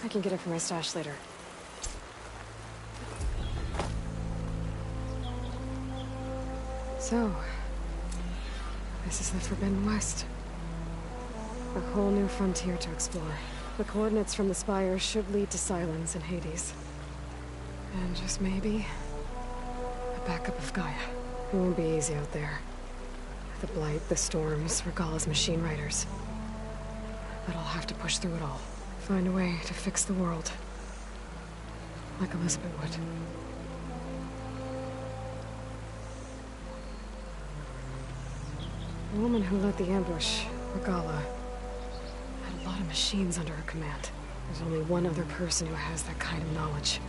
can get it from my stash later. So, this is the Forbidden West. A whole new frontier to explore. The coordinates from the spires should lead to Silence and Hades. And just maybe, a backup of Gaia. It won't be easy out there. The Blight, the Storms, Regala's machine riders. But I'll have to push through it all. Find a way to fix the world. Like Elizabeth would. The woman who led the ambush, Regala, had a lot of machines under her command. There's only one other person who has that kind of knowledge.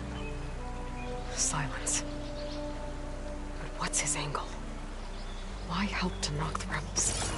Silence. But what's his angle? Why help to knock the rebels?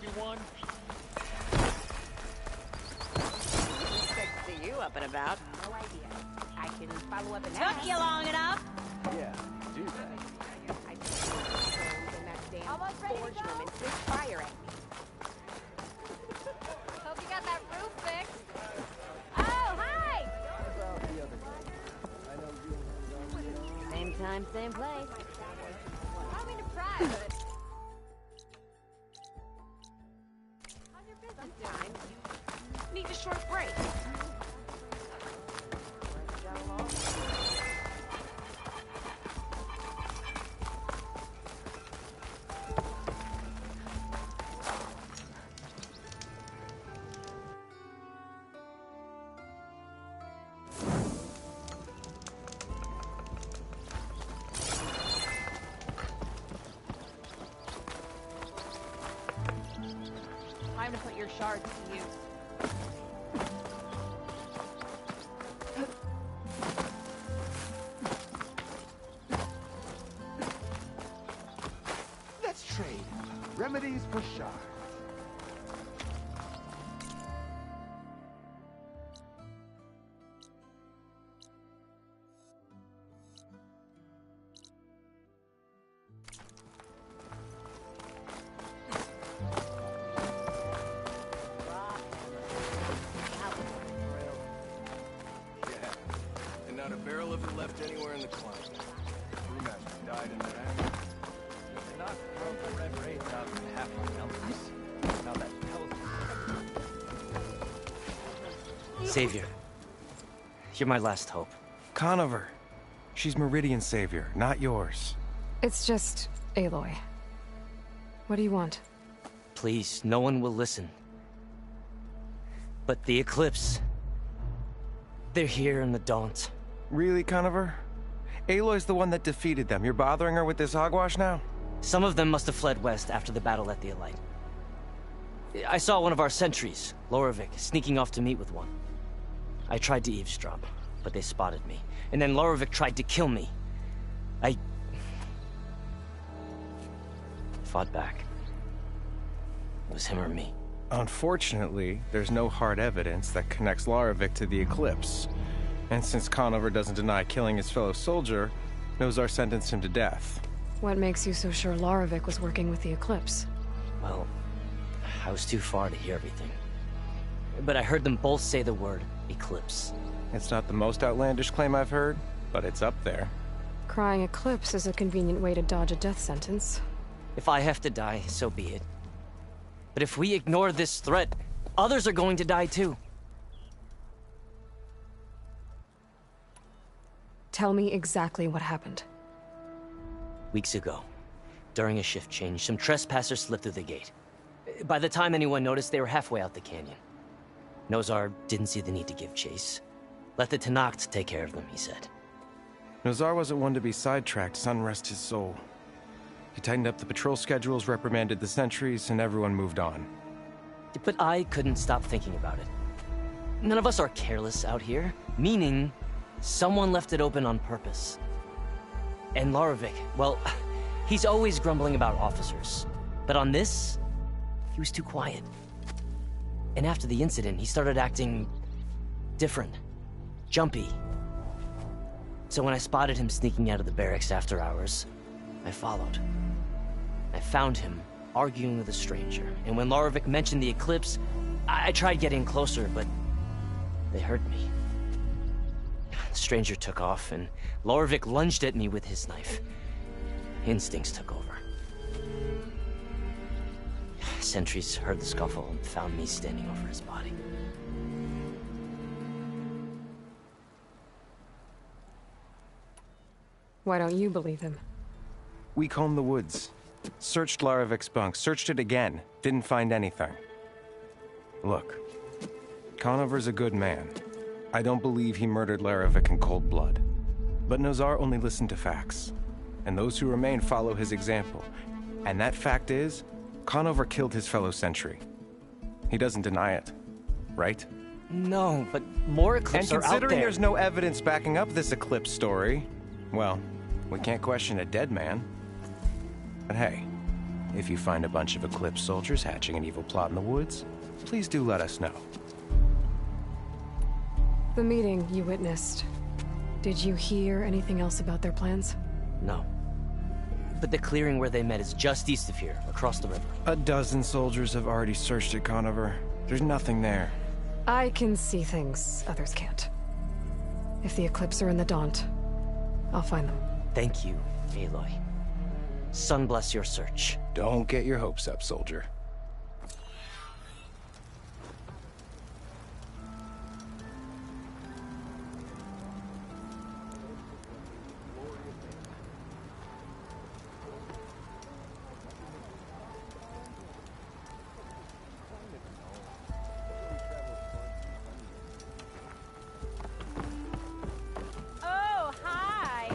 maybe one. Expect to see you up and about. No idea. I can follow up and took you long enough. Yeah, do that. I in that damn forge room and switch fire at me. Hope you got that roof fixed. Oh, hi! Same time, same place. I don't mean to pry, but... How's your business doing? Sometimes you need a short break. Time to put your shards to use. Let's trade. Remedies for shards. And not a barrel of it left anywhere in the climate. Brewmaster died in that accident. They knocked the red rays out of half my numbers. Now that tells me. Savior. You're my last hope. Conover. She's Meridian's savior, not yours. It's just Aloy. What do you want? Please, no one will listen. But the Eclipse... they're here in the Daunt. Really, Conover? Aloy's the one that defeated them. You're bothering her with this hogwash now? Some of them must have fled west after the battle at the Elite. I saw one of our sentries, Loravik, sneaking off to meet with one. I tried to eavesdrop, but they spotted me. And then Loravik tried to kill me. I... fought back. It was him or me. Unfortunately, there's no hard evidence that connects Loravik to the Eclipse. And since Conover doesn't deny killing his fellow soldier, Nozar sentenced him to death. What makes you so sure Loravik was working with the Eclipse? Well, I was too far to hear everything. But I heard them both say the word Eclipse. It's not the most outlandish claim I've heard, but it's up there. Crying Eclipse is a convenient way to dodge a death sentence. If I have to die, so be it. But if we ignore this threat, others are going to die too. Tell me exactly what happened. Weeks ago, during a shift change, some trespassers slipped through the gate. By the time anyone noticed, they were halfway out the canyon. Nozar didn't see the need to give chase. Let the Tenakth take care of them, he said. Nozar wasn't one to be sidetracked, sun rest his soul. He tightened up the patrol schedules, reprimanded the sentries, and everyone moved on. But I couldn't stop thinking about it. None of us are careless out here, meaning someone left it open on purpose. And Loravik, well, he's always grumbling about officers. But on this, he was too quiet. And after the incident, he started acting different, jumpy. So when I spotted him sneaking out of the barracks after hours, I followed. I found him arguing with a stranger, and when Loravik mentioned the Eclipse, I tried getting closer, but they heard me. The stranger took off, and Loravik lunged at me with his knife. Instincts took over. Sentries heard the scuffle and found me standing over his body. Why don't you believe him? We combed the woods, searched Laravik's bunk, searched it again, didn't find anything. Look, Conover's a good man. I don't believe he murdered Laravik in cold blood. But Nozar only listened to facts, and those who remain follow his example. And that fact is, Conover killed his fellow sentry. He doesn't deny it, right? No, but more Eclipse are out there. And considering there's no evidence backing up this Eclipse story, well, we can't question a dead man. But hey, If you find a bunch of Eclipse soldiers hatching an evil plot in the woods, please do let us know. The meeting you witnessed. Did you hear anything else about their plans? No. But the clearing where they met is just east of here, across the river. A dozen soldiers have already searched it, Conover. There's nothing there. I can see things others can't. If the Eclipse are in the Daunt, I'll find them. Thank you, Aloy. Sun bless your search. Don't get your hopes up, soldier. Oh, hi.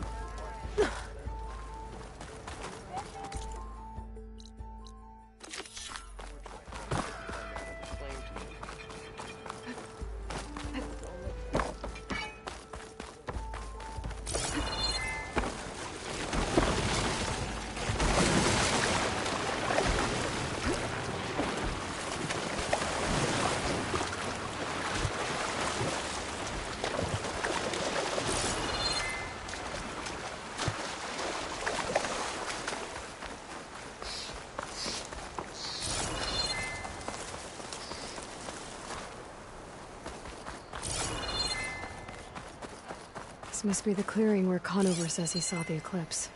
This must be the clearing where Conover says he saw the Eclipse.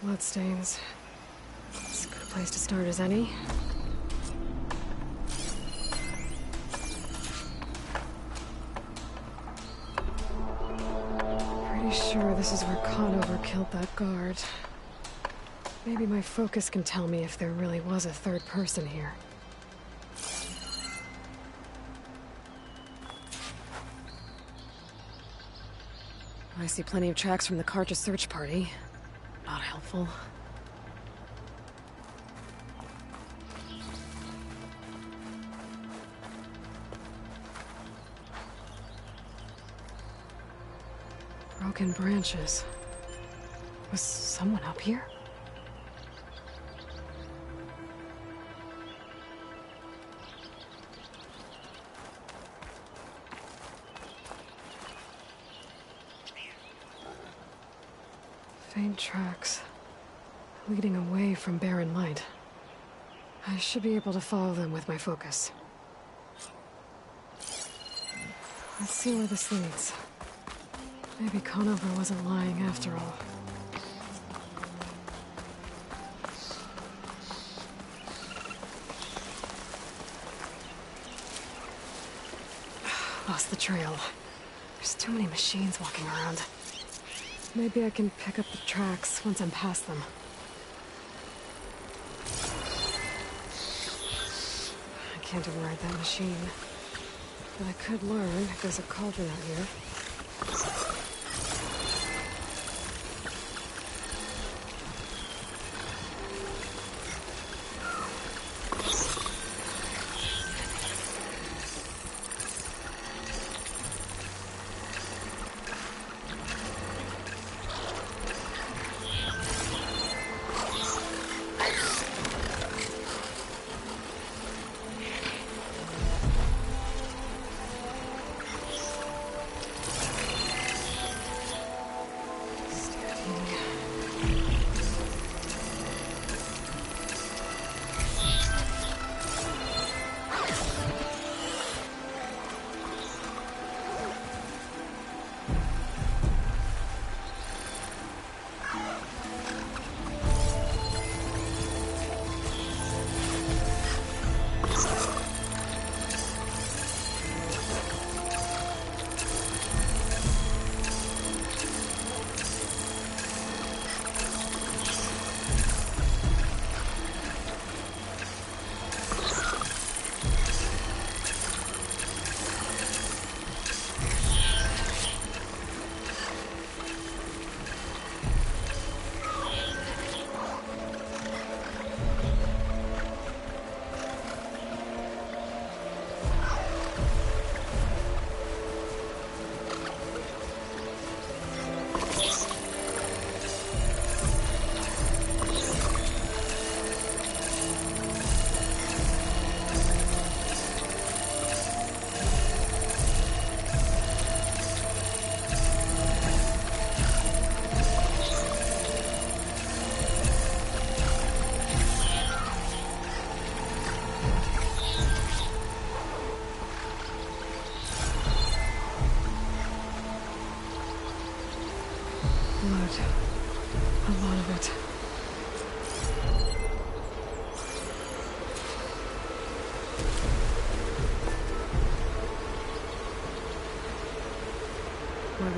Bloodstains. As good a place to start as any. Pretty sure this is where Conover killed that guard. Maybe my focus can tell me if there really was a third person here. I see plenty of tracks from the Karja search party. Not helpful. Broken branches. Was someone up here? Faint tracks, leading away from barren light. I should be able to follow them with my focus. Let's see where this leads. Maybe Conover wasn't lying after all. Lost the trail. There's too many machines walking around. Maybe I can pick up the tracks once I'm past them. I can't override that machine. But I could learn if there's a cauldron out here.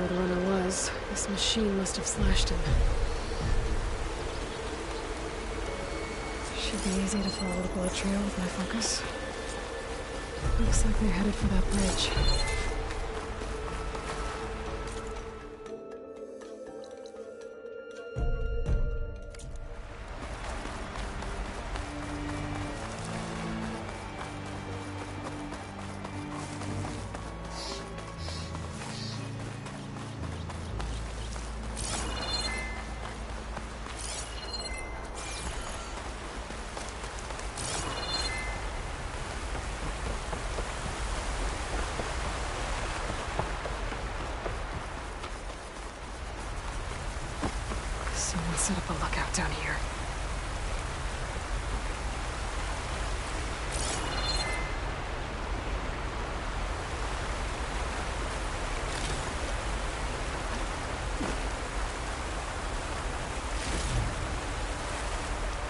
where the runner was, this machine must have slashed him. Should be easy to follow the blood trail with my focus. Looks like they're headed for that bridge. Someone set up a lookout down here.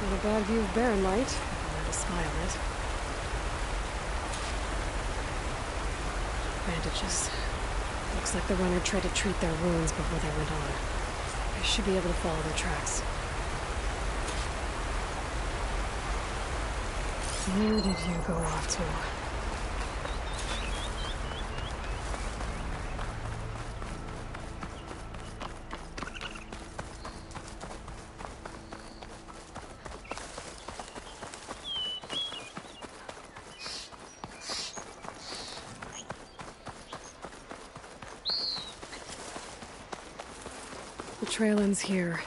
Not a bad view of Barren Light, if I were to spy on it. Bandages. Looks like the runner tried to treat their wounds before they went on. I should be able to follow their tracks. Where did you go off to? The trail ends here.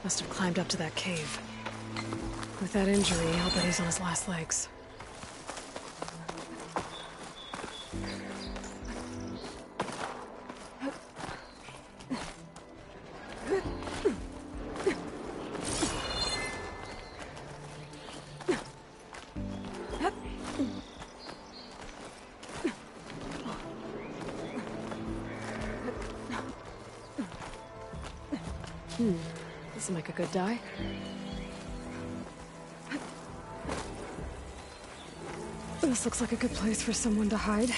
Must have climbed up to that cave. With that injury, I'll bet he's on his last legs. This'll make a good dye. This looks like a good place for someone to hide.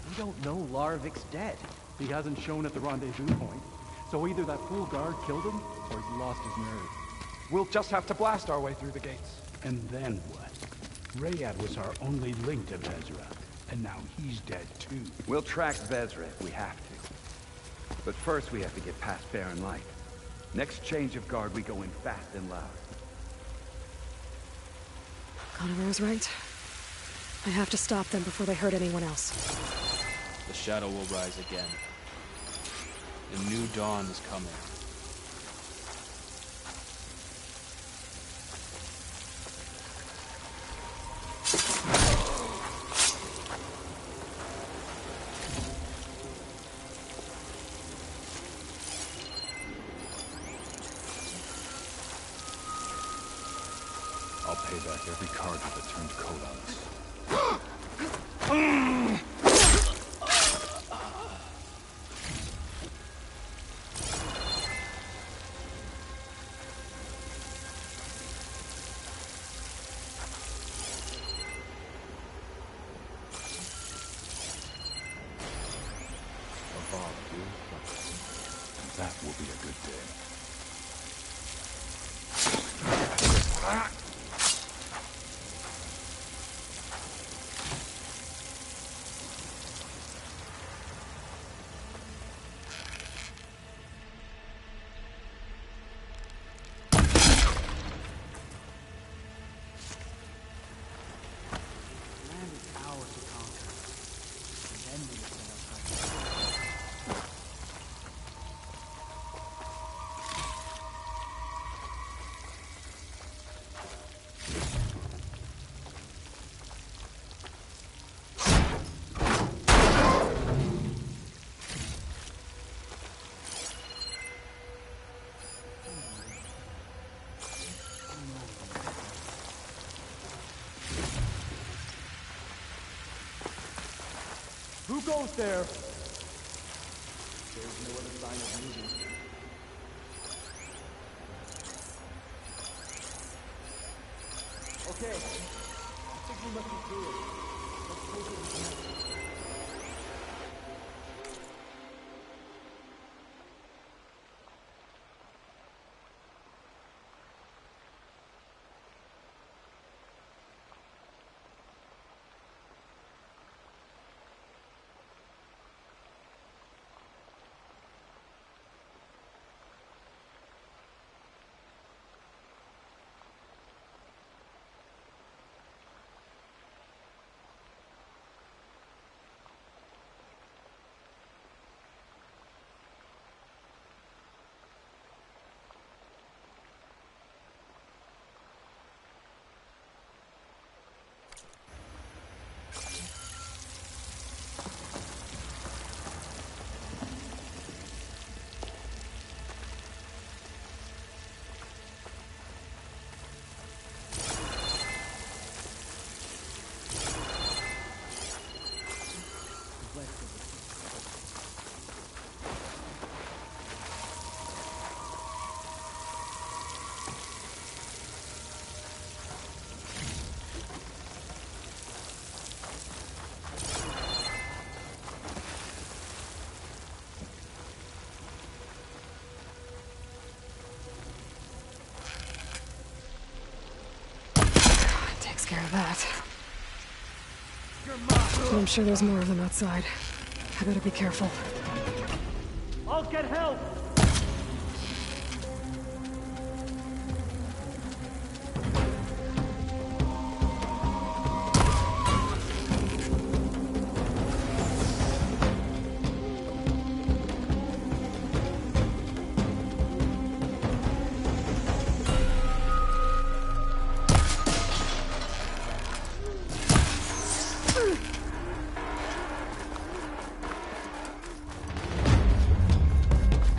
We don't know Larovic's dead. He hasn't shown at the rendezvous point. So either that fool guard killed him, or he's lost his nerve. We'll just have to blast our way through the gates. And then what? Rayad was our only link to Vezra, and now he's dead too. We'll track Vezra if we have to. But first we have to get past Barren Light. Next change of guard, we go in fast and loud. Conover was right. I have to stop them before they hurt anyone else. The shadow will rise again. The new dawn is coming. I'll pay back every cargo that turned cold on us. goes there? There's no other sign of movement. Okay, I think we must be through it. Let's go to the next. Takes care of that. But I'm sure there's more of them outside. I better be careful. I'll get help!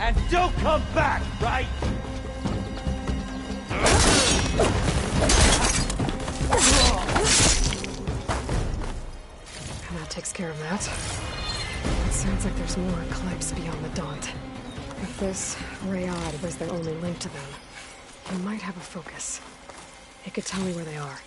And don't come back, right? And that takes care of that. It sounds like there's more Eclipse beyond the Daunt. If this Rayad was their only link to them, he might have a focus. He could tell me where they are.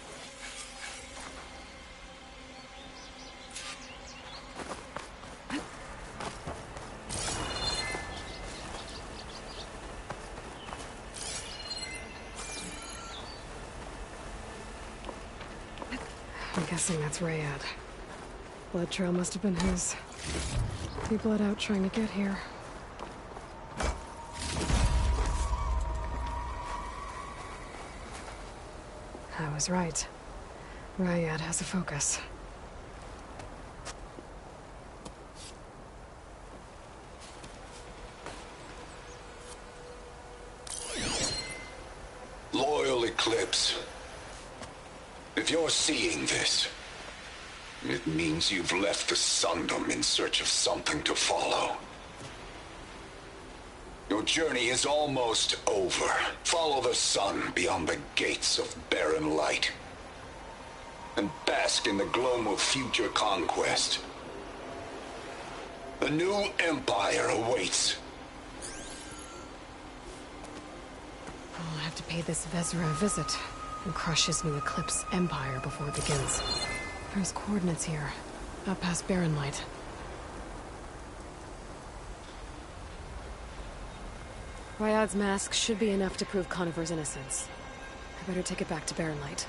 I'm guessing that's Rayad. Blood trail must have been his. He bled out trying to get here. I was right. Rayad has a focus. Loyal Eclipse. If you're seeing this, it means you've left the Sundom in search of something to follow. Your journey is almost over. Follow the sun beyond the gates of barren light, and bask in the gloom of future conquest. A new empire awaits. I'll have to pay this Vezra a visit and crush his new Eclipse empire before it begins. There's coordinates here, up past Barren Light. Ryad's mask should be enough to prove Conover's innocence. I better take it back to Barren Light.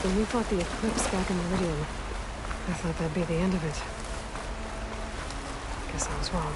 When we fought the Eclipse back in Meridian, I thought that'd be the end of it. Guess I was wrong.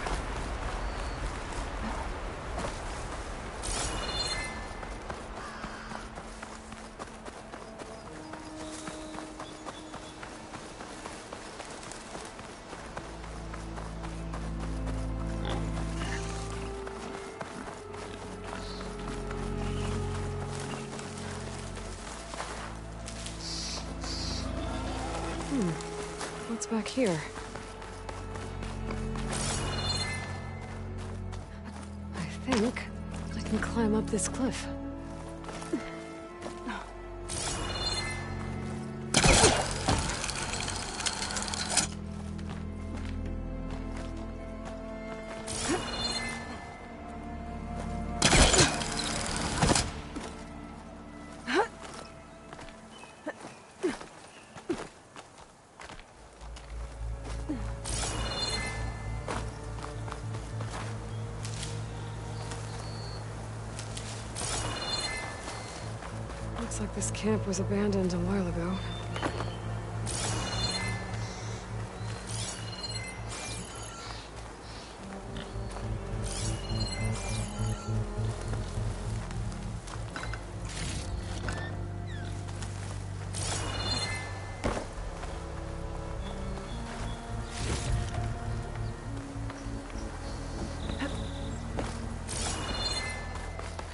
What's back here? I think I can climb up this cliff. Looks like this camp was abandoned a while ago.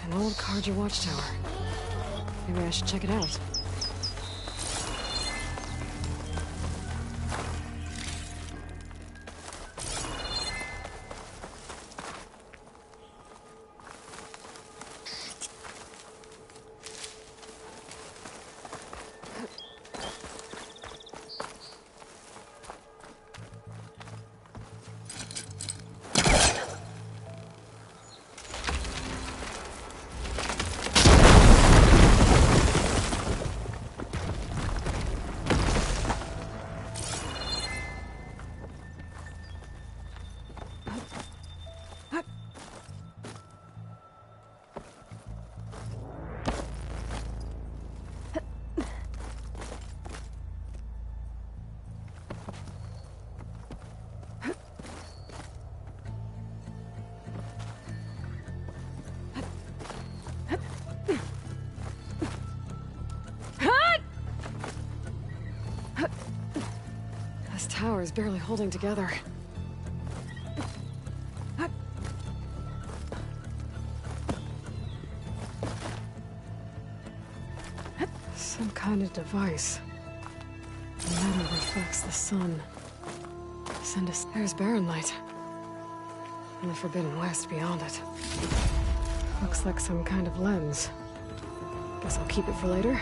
An old Carja watchtower. Maybe I should check it out. This tower is barely holding together. Some kind of device. The metal reflects the sun. Send us. There's barren light. And the Forbidden West beyond it. Looks like some kind of lens. Guess I'll keep it for later.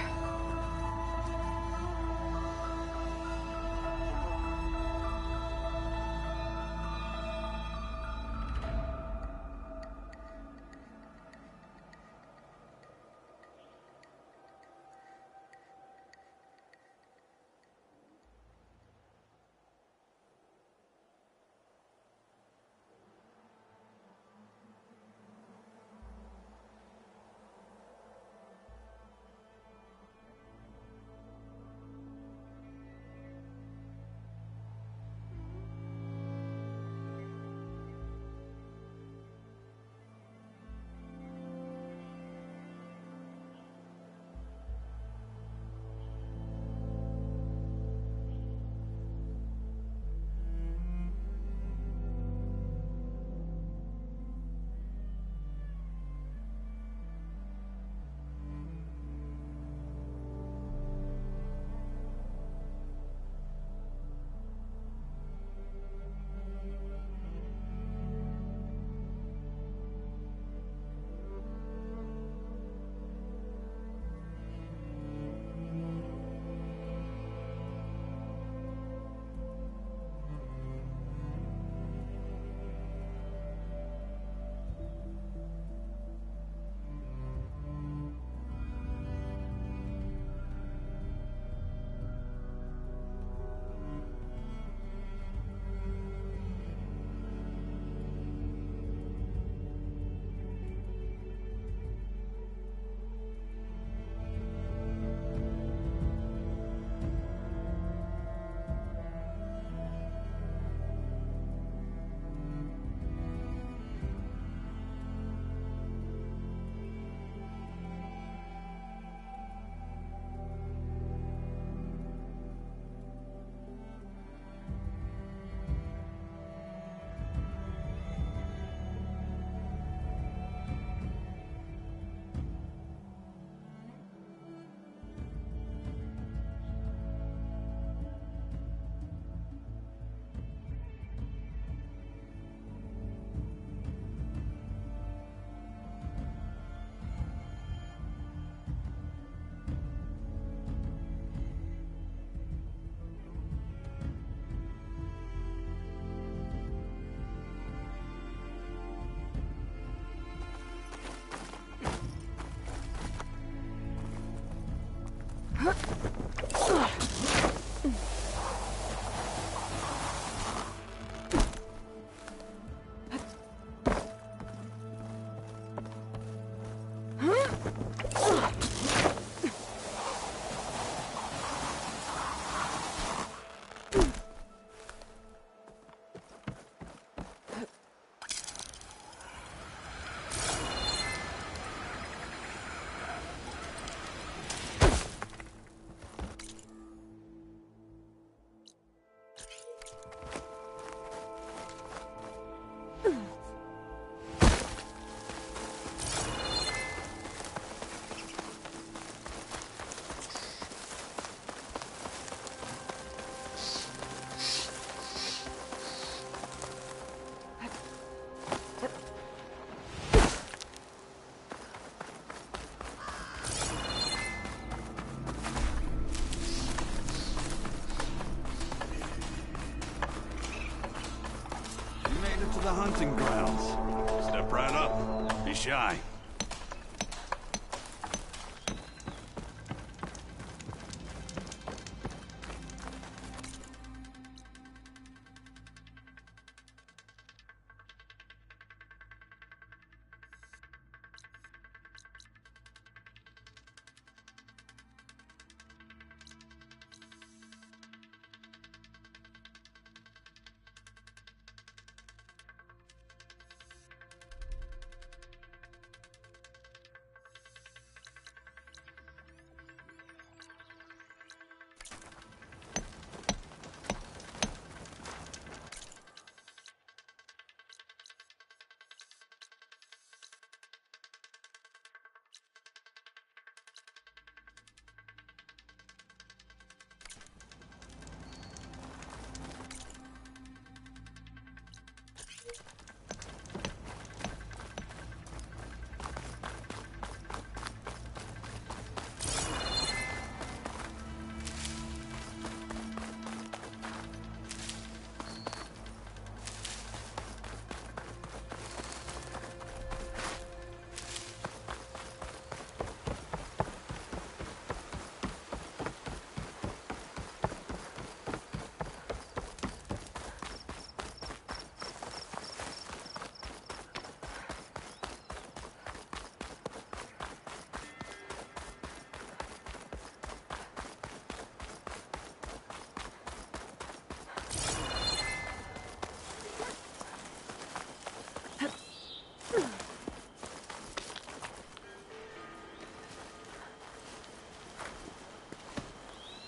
to the hunting grounds. Step right up. Be shy.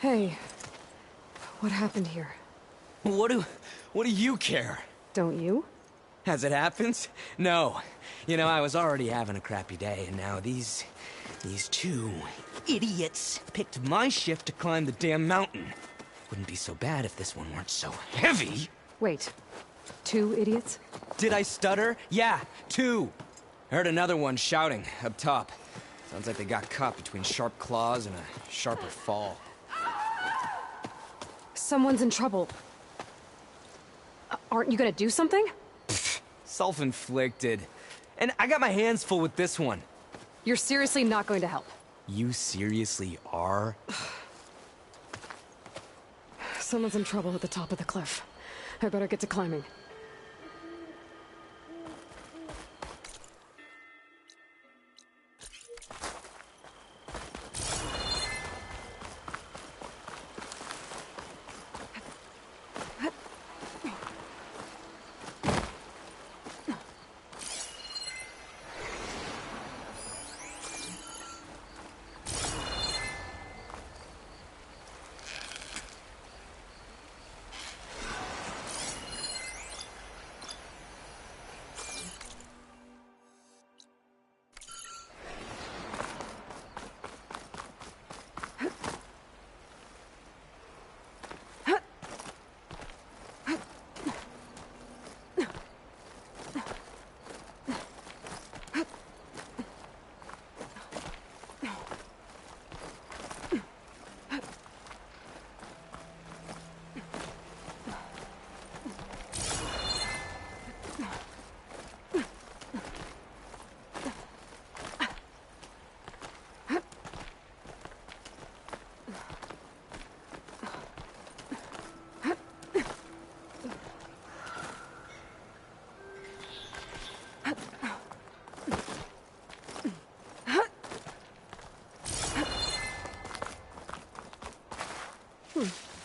Hey, what happened here? What do you care? Don't you? As it happens? No. You know, I was already having a crappy day, and now these two idiots picked my shift to climb the damn mountain. Wouldn't be so bad if this one weren't so heavy. Wait, 2 idiots? Did I stutter? Yeah, 2. I heard another one shouting up top. Sounds like they got caught between sharp claws and a sharper fall. Someone's in trouble. Aren't you gonna do something? Self-inflicted. And I got my hands full with this one. You're seriously not going to help? You seriously are? Someone's in trouble at the top of the cliff. I better get to climbing.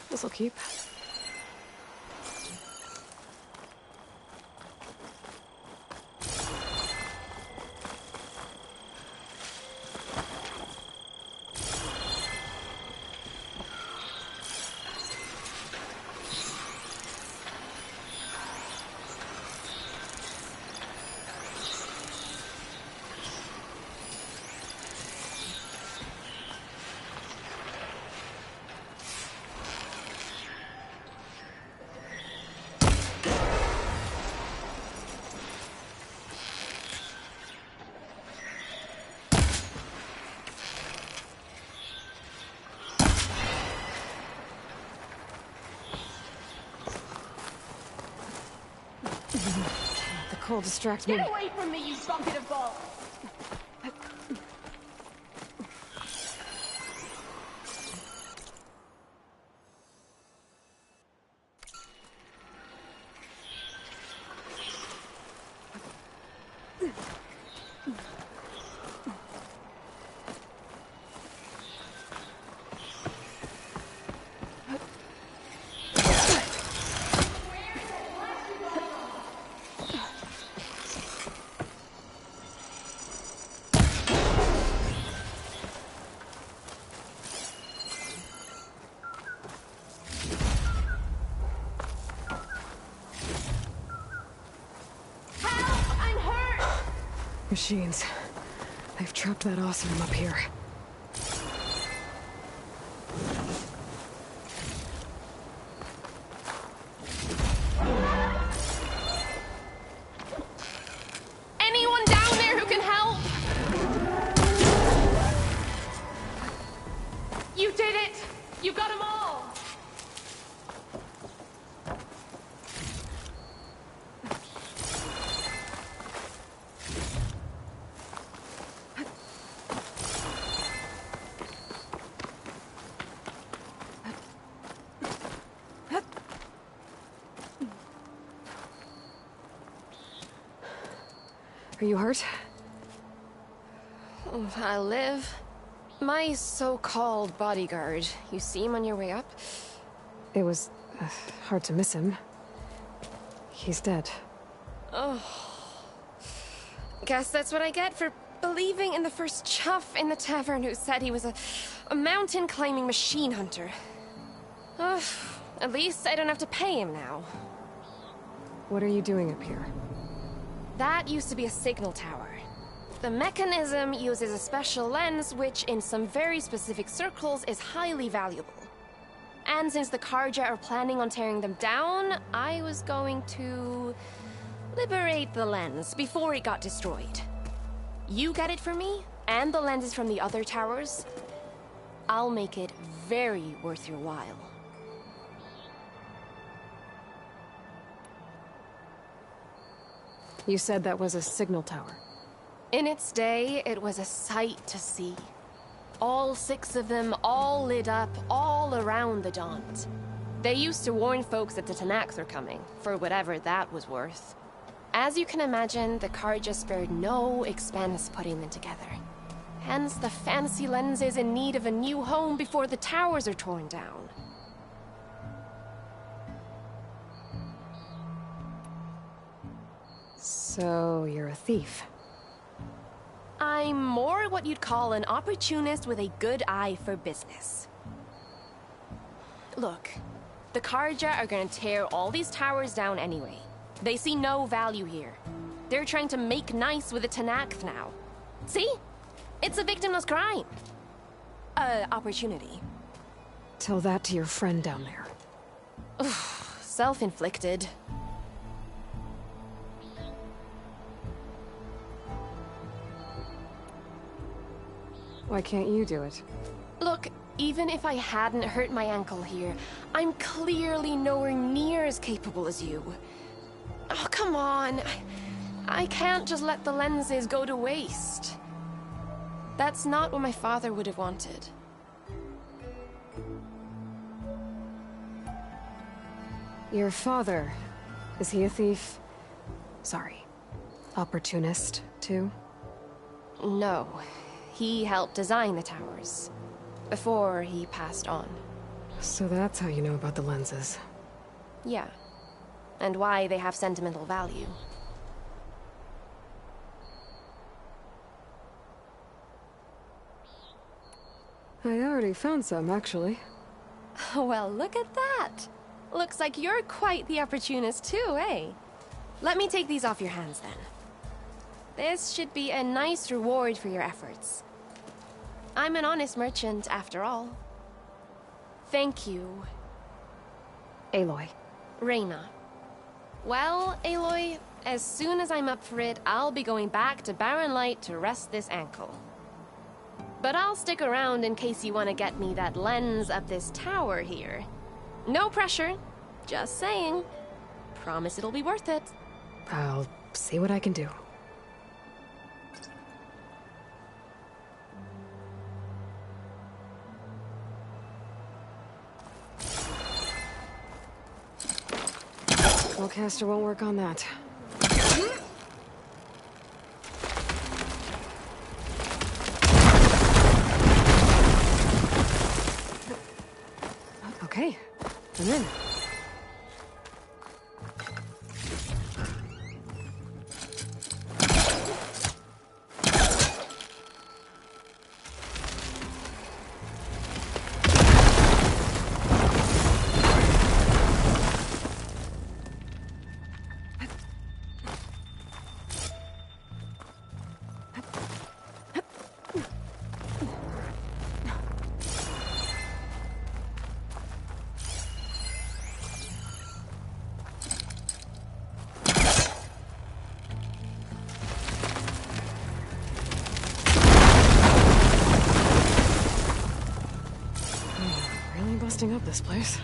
This'll keep. Cole distract me. Get away from me, you bucket of balls! Machines. They've trapped that awesome up here. Anyone down there who can help? You did it! You got them all! Are you hurt? I live. My so-called bodyguard. You see him on your way up? It was hard to miss him. He's dead. Oh. Guess that's what I get for believing in the first chuff in the tavern who said he was a mountain-climbing machine hunter. At least I don't have to pay him now. What are you doing up here? That used to be a signal tower. The mechanism uses a special lens which, in some very specific circles, is highly valuable. And since the Karja are planning on tearing them down, I was going to liberate the lens before it got destroyed. You get it for me, and the lenses from the other towers. I'll make it very worth your while. You said that was a signal tower. In its day, it was a sight to see. All 6 of them, all lit up, all around the Dawns. They used to warn folks that the Tanakhs were coming, for whatever that was worth. As you can imagine, the Karja spared no expense putting them together. Hence the fancy lenses in need of a new home before the towers are torn down. So, you're a thief. I'm more what you'd call an opportunist with a good eye for business. Look, the Karja are gonna tear all these towers down anyway. They see no value here. They're trying to make nice with the Tanakh now. See? It's a victimless crime. Opportunity. Tell that to your friend down there. Self-inflicted. Why can't you do it? Look, even if I hadn't hurt my ankle here, I'm clearly nowhere near as capable as you. Oh, come on. I can't just let the lenses go to waste. That's not what my father would have wanted. Your father, is he a thief? Sorry, opportunist, too? No. He helped design the towers. Before he passed on. So that's how you know about the lenses. Yeah. And why they have sentimental value. I already found some, actually. Well, look at that. Looks like you're quite the opportunist too, eh? Let me take these off your hands then. This should be a nice reward for your efforts. I'm an honest merchant, after all. Thank you. Aloy. Reyna. Well, Aloy, as soon as I'm up for it, I'll be going back to Barren Light to rest this ankle. But I'll stick around in case you want to get me that lens up this tower here. No pressure. Just saying. Promise it'll be worth it. I'll see what I can do. Caster won't work on that. Okay, I'm in. Busting up this place.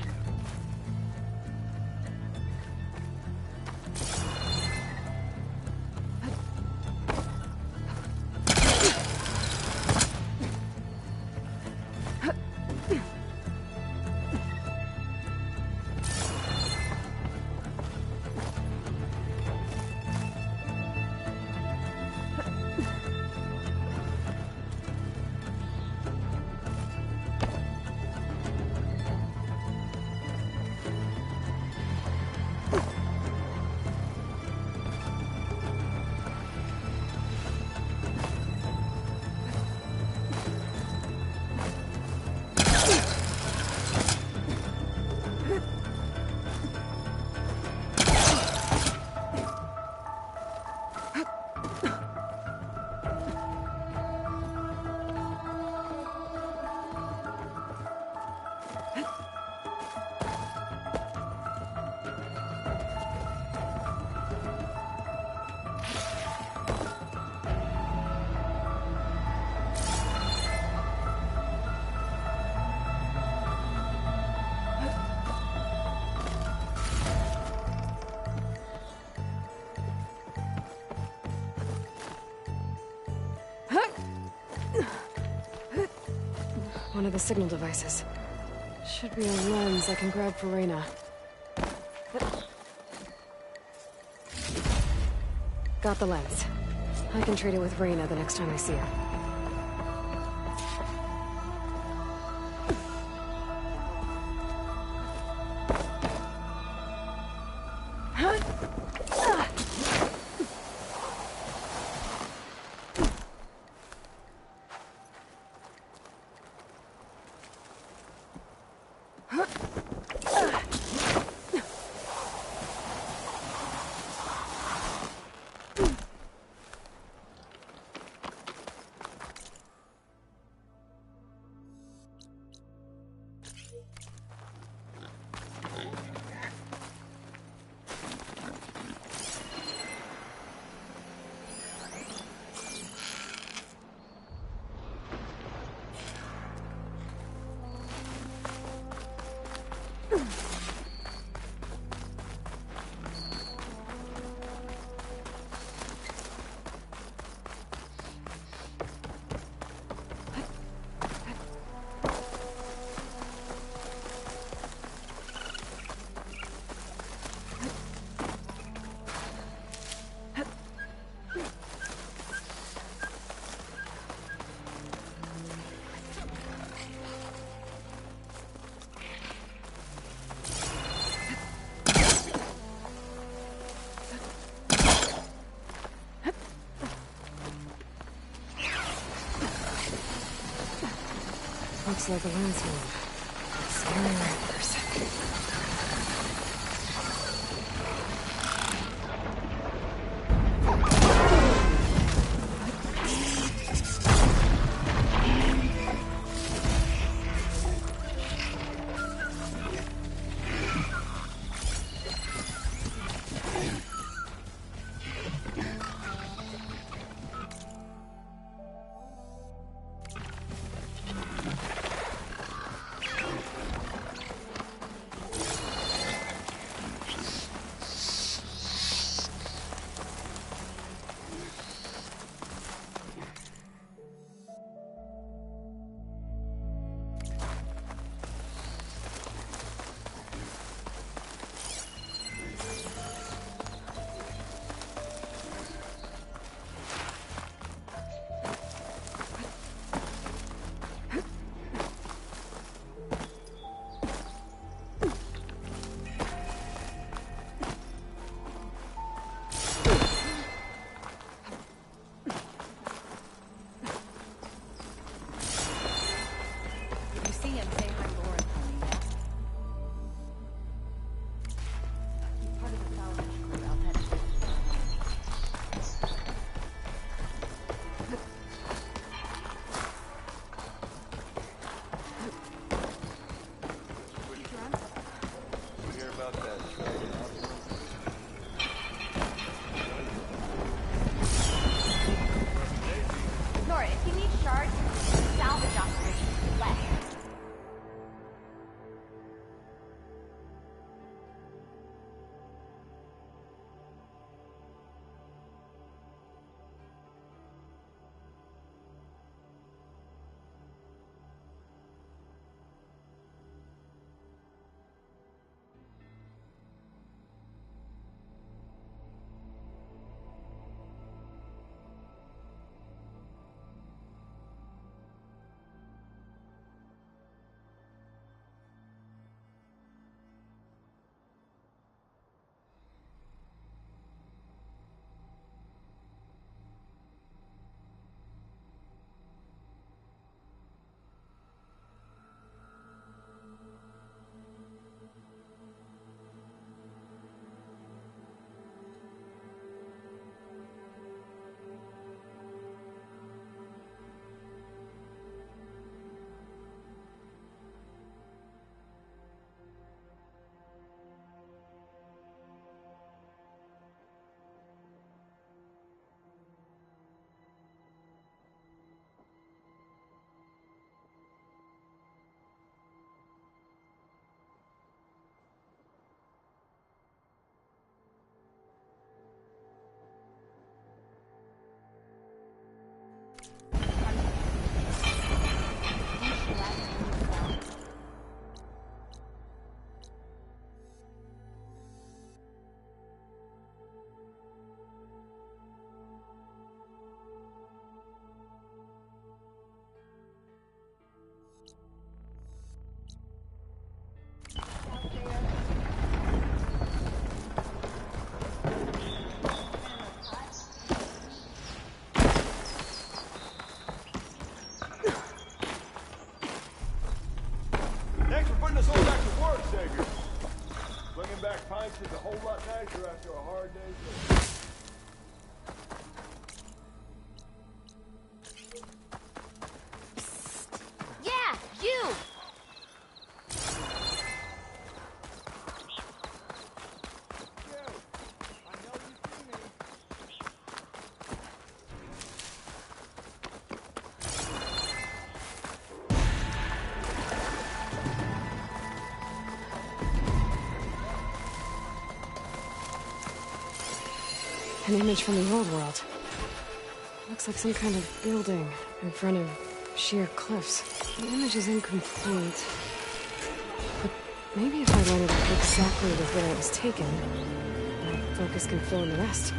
One of the signal devices. Should be a lens I can grab for Reyna. Got the lens. I can trade it with Reyna the next time I see her. Looks like a landscape. Scary rappers. after a hard day's work. Yeah, you! An image from the old world. Looks like some kind of building in front of sheer cliffs. The image is incomplete. But maybe if I line it up exactly with where it was taken, my focus can fill in the rest.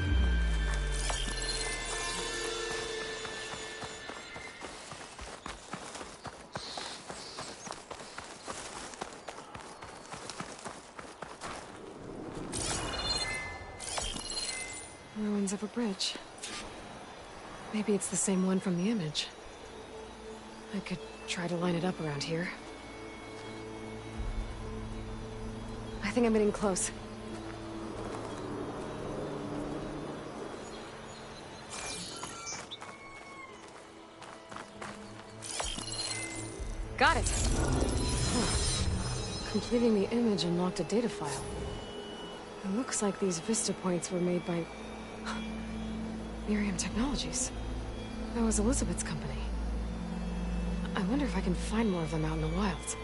Ruins of a bridge. Maybe it's the same one from the image. I could try to line it up around here. I think I'm getting close. Got it! Huh. Completing the image unlocked a data file. It looks like these vista points were made by Miriam Technologies. That was Elizabeth's company. I wonder if I can find more of them out in the wilds.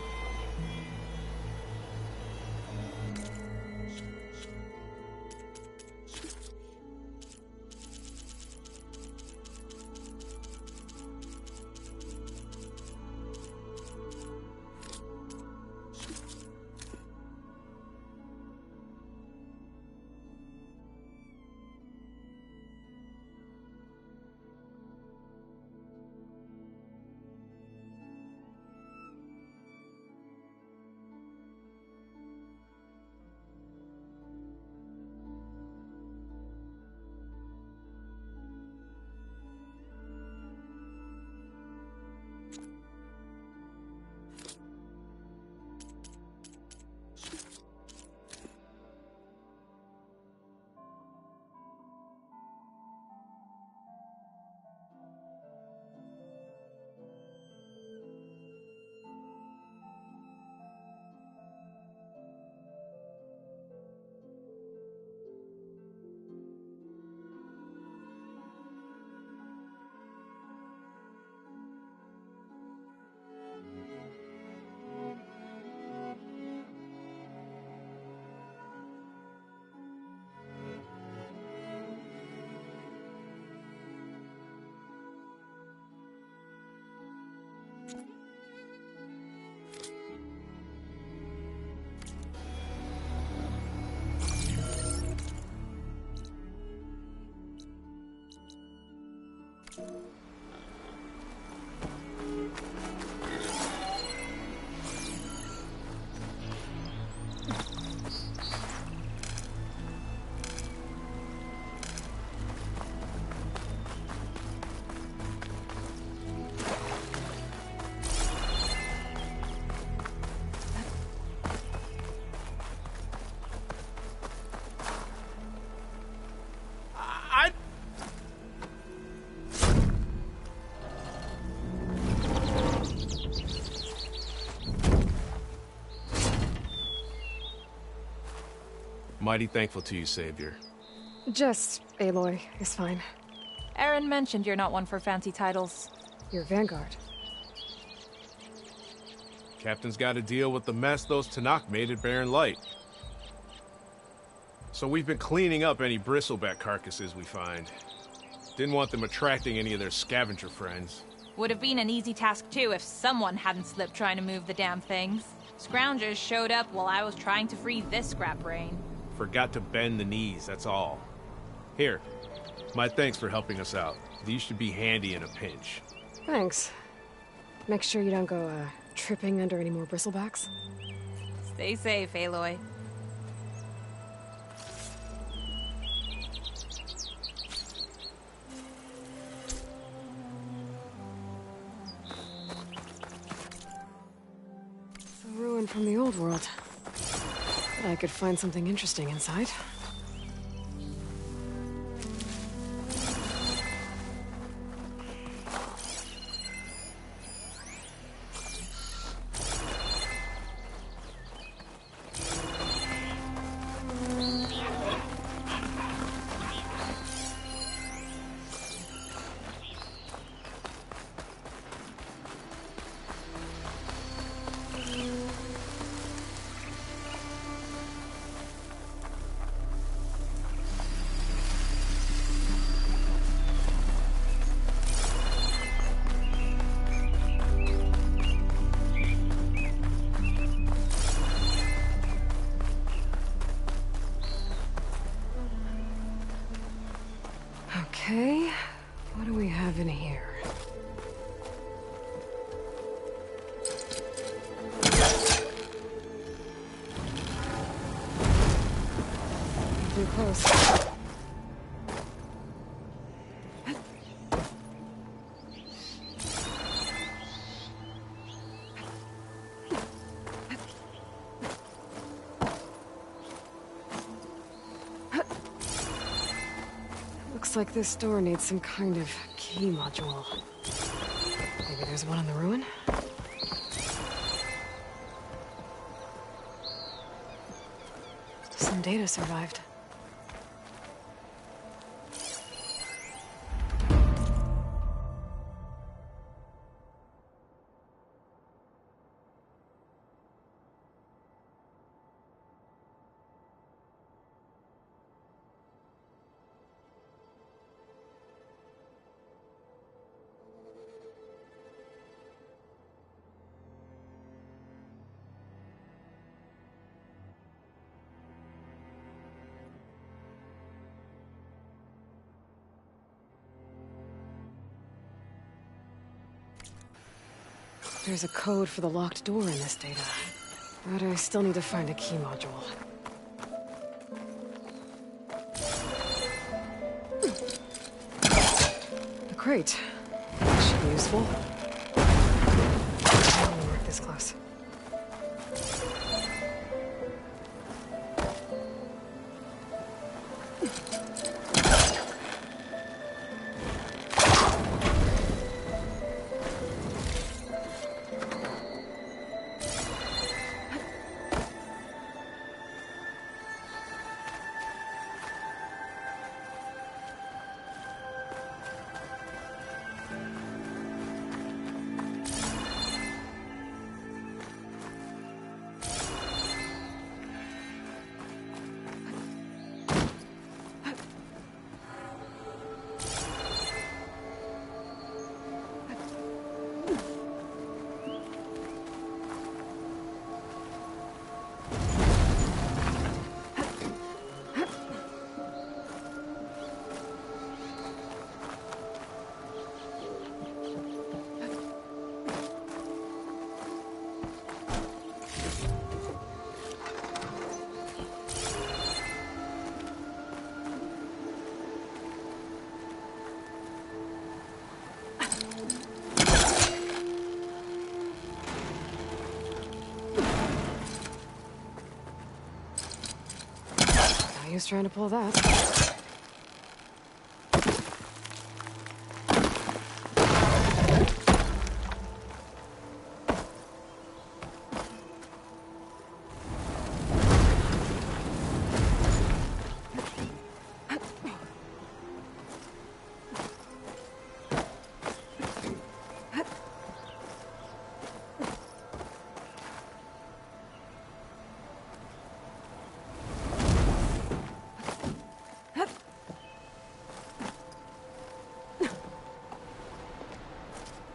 Mighty thankful to you, Savior. Just Aloy is fine. Aaron mentioned you're not one for fancy titles. You're Vanguard. Captain's got to deal with the mess those Tanakh made at Barren Light. So we've been cleaning up any bristleback carcasses we find. Didn't want them attracting any of their scavenger friends. Would have been an easy task too if someone hadn't slipped trying to move the damn things. Scroungers showed up while I was trying to free this scrap brain. Forgot to bend the knees, that's all. Here, my thanks for helping us out. These should be handy in a pinch. Thanks. Make sure you don't go, tripping under any more bristlebacks. Stay safe, Aloy. It's a ruin from the old world. But I could find something interesting inside. Okay, what do we have in here? Too close. Looks like this door needs some kind of key module. Maybe there's one in the ruin? Some data survived. There's a code for the locked door in this data. But I still need to find a key module. The crate. That should be useful. I don't work this close. He was trying to pull that.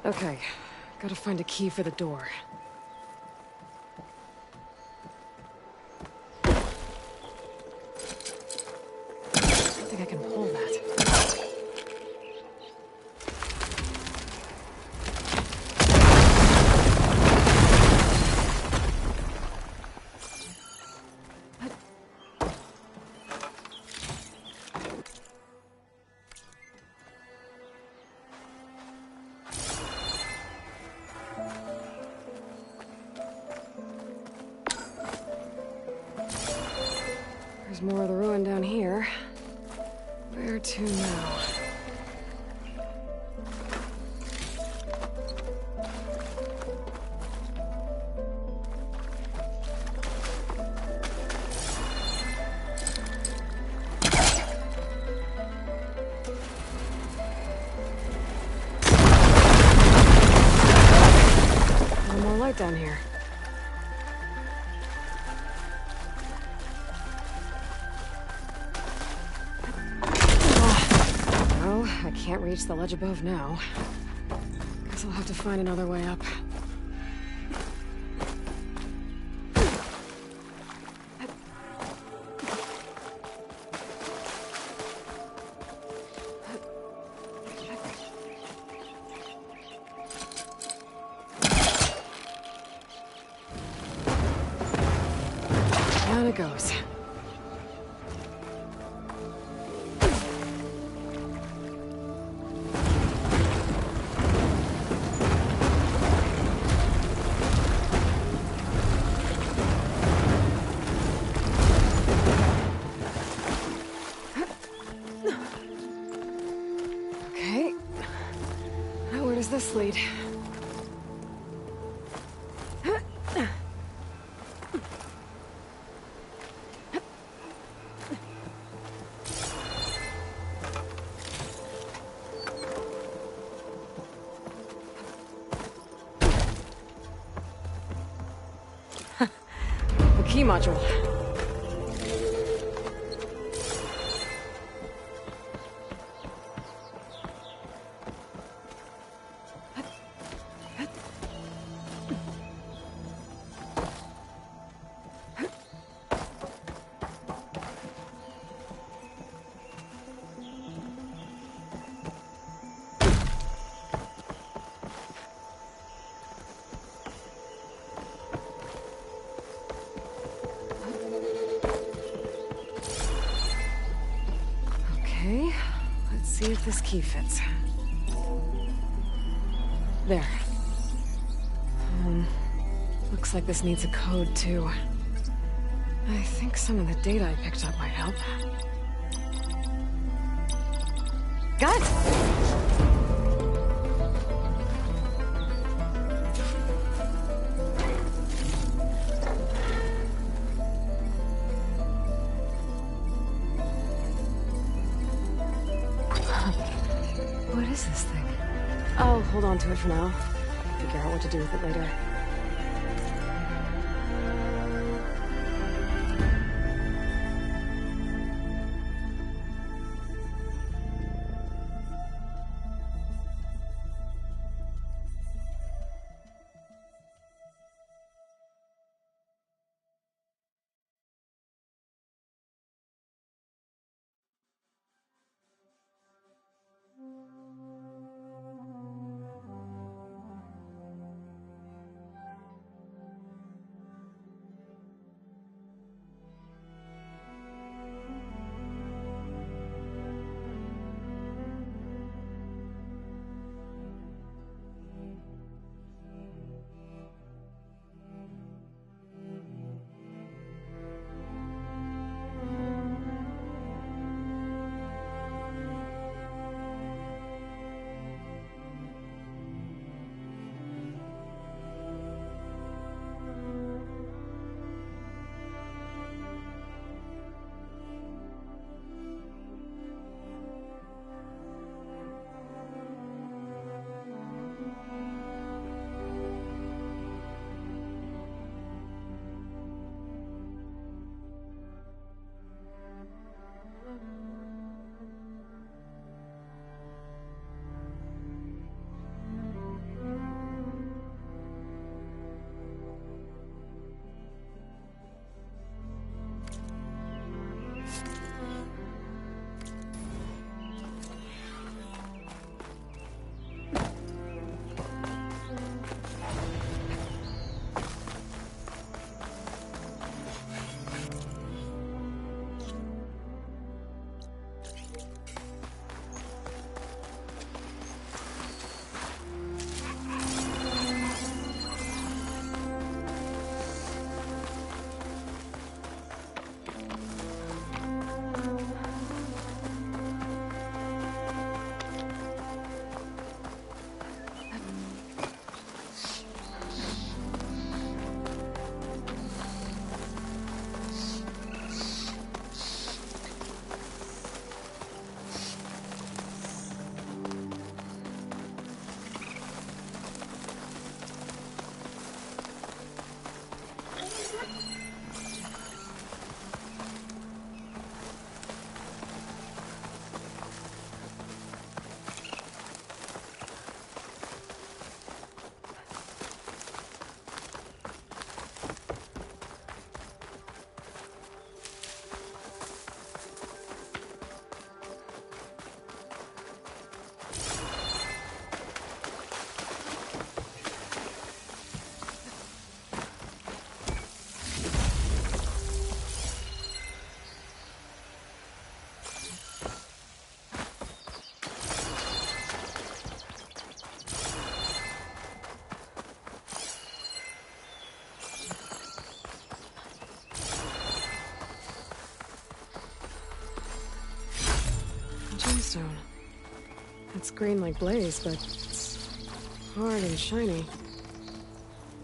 Okay, gotta find a key for the door. I don't think I can pull that. There's more of the ruin down here. Where to now? No more light down here. I can't reach the ledge above now. Guess I'll have to find another way up. goes. Okay. Now where does this lead? The key module. Okay, let's see if this key fits. There. Looks like this needs a code, too. I think some of the data I picked up might help. Got it! What is this thing? I'll hold on to it for now. Figure out what to do with it later. Gemstone. It's green like blaze, but it's hard and shiny.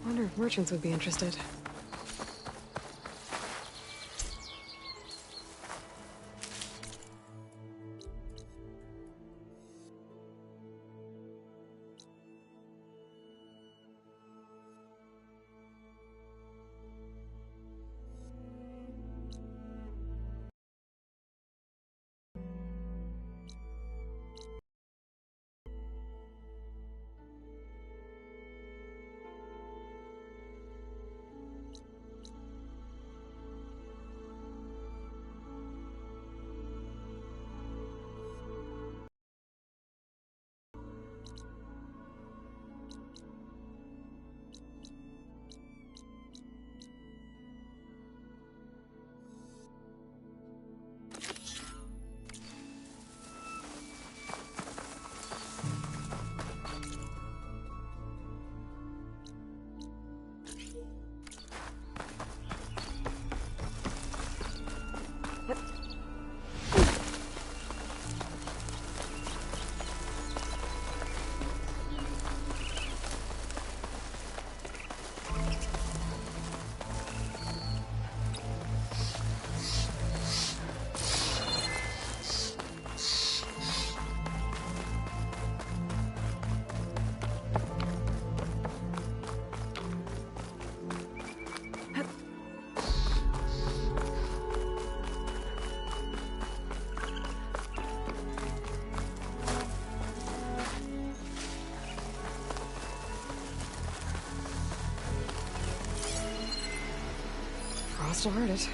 Wonder if merchants would be interested. Frost will hurt it.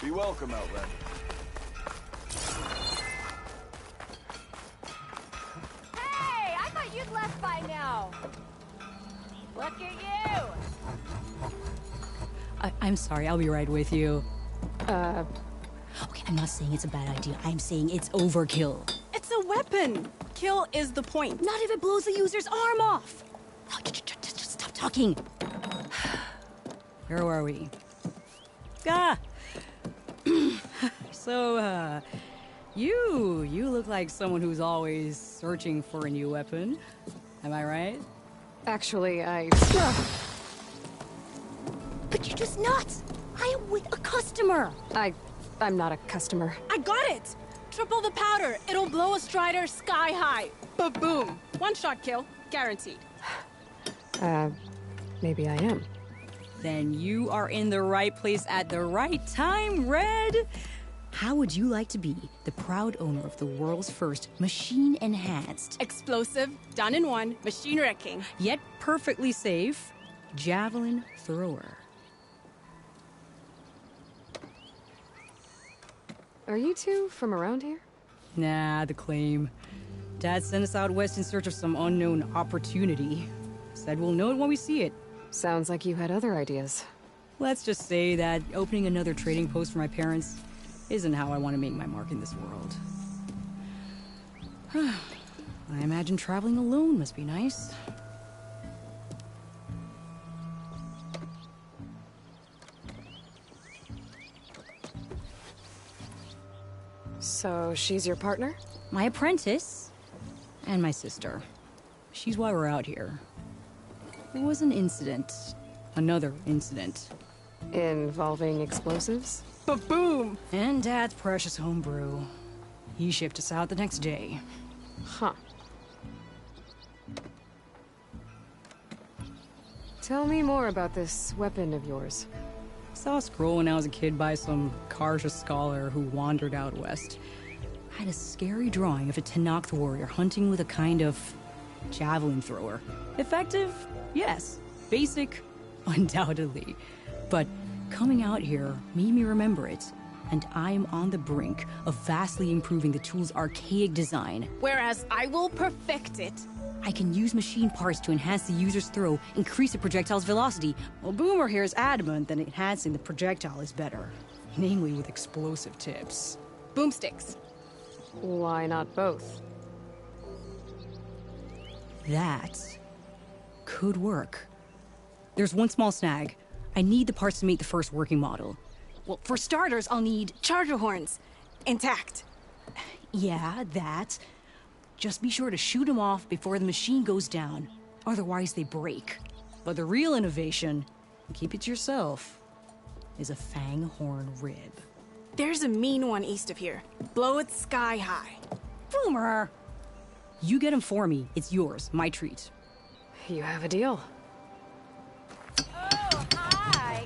Be welcome, Outlander. Hey, I thought you'd left by now. Look at you. I'm sorry, I'll be right with you. Okay, I'm not saying it's a bad idea. I'm saying it's overkill. It's a weapon. Kill is the point. Not if it blows the user's arm off. No, just stop talking. Where were we? So, you look like someone who's always searching for a new weapon. Am I right? Actually, But you're just nuts! I am with a customer! I'm not a customer. I got it! Triple the powder. It'll blow a Strider sky high. Ba-boom. One-shot kill. Guaranteed. Maybe I am. Then you are in the right place at the right time, Red! How would you like to be the proud owner of the world's first machine-enhanced, explosive, done in one, machine wrecking, yet perfectly safe, javelin thrower? Are you two from around here? Nah, the claim. Dad sent us out west in search of some unknown opportunity. Said we'll know it when we see it. Sounds like you had other ideas. Let's just say that opening another trading post for my parents isn't how I want to make my mark in this world. I imagine traveling alone must be nice. So she's your partner? My apprentice and my sister. She's why we're out here. There was an incident. Another incident. Involving explosives? Ba-boom! And Dad's precious homebrew. He shipped us out the next day. Huh. Tell me more about this weapon of yours. Saw a scroll when I was a kid by some Karja scholar who wandered out west. Had a scary drawing of a Tenakth warrior hunting with a kind of javelin thrower. Effective? Yes. Basic? Undoubtedly. But coming out here made me remember it, and I'm on the brink of vastly improving the tool's archaic design. Whereas I will perfect it. I can use machine parts to enhance the user's throw, increase the projectile's velocity. Well, Boomer here is adamant that enhancing the projectile is better. Namely with explosive tips. Boomsticks. Why not both? That could work. There's one small snag. I need the parts to make the first working model. Well, for starters, I'll need charger horns. Intact. Yeah, that. Just be sure to shoot them off before the machine goes down. Otherwise, they break. But the real innovation, and keep it to yourself, is a fang horn rib. There's a mean one east of here. Blow it sky high. Boomer! You get him for me. It's yours. My treat. You have a deal. Oh, hi.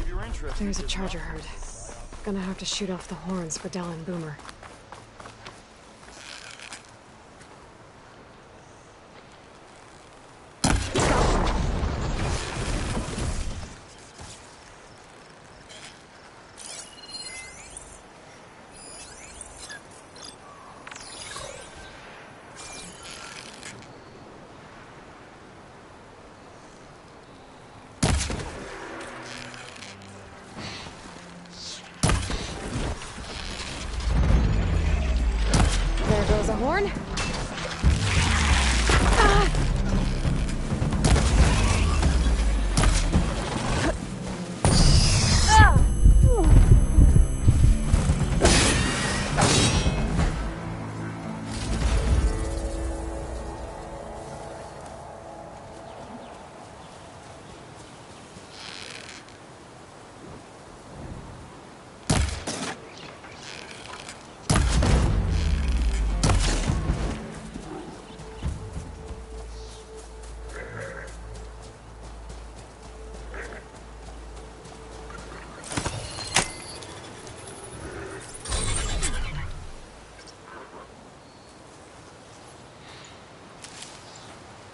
If you're interested, There's a charger herd. Gonna have to shoot off the horns for Del and Boomer. There goes a horn.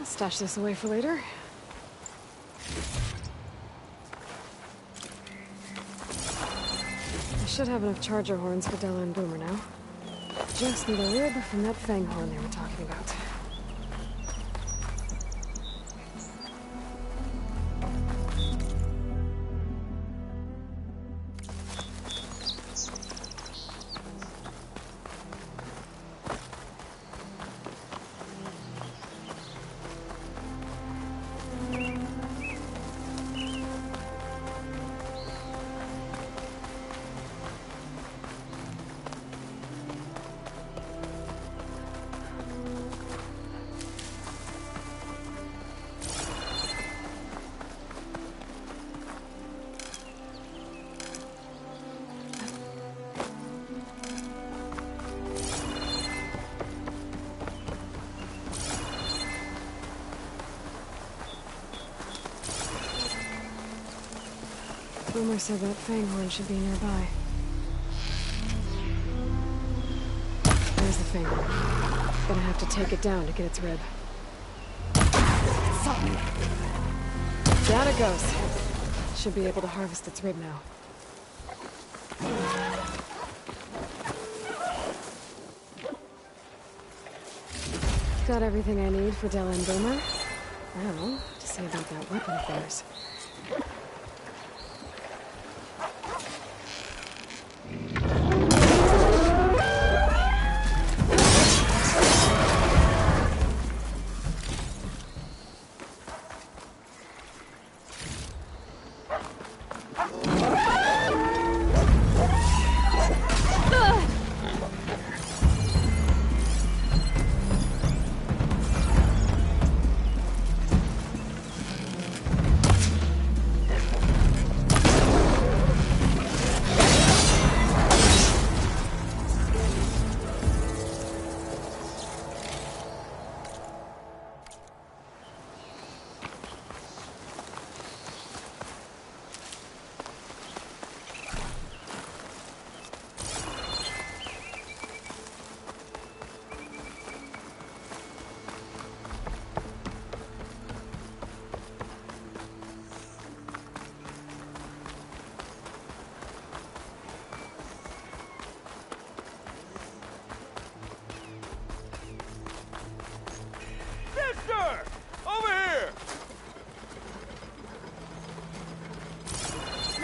I'll stash this away for later. I should have enough charger horns for Della and Boomer now. Just need a rib from that fang horn they were talking about. Boomer said that fang horn should be nearby. There's the fang horn. Gonna have to take it down to get its rib. Down it goes. Should be able to harvest its rib now. Got everything I need for Della and Boomer. Now, to see about that weapon of theirs.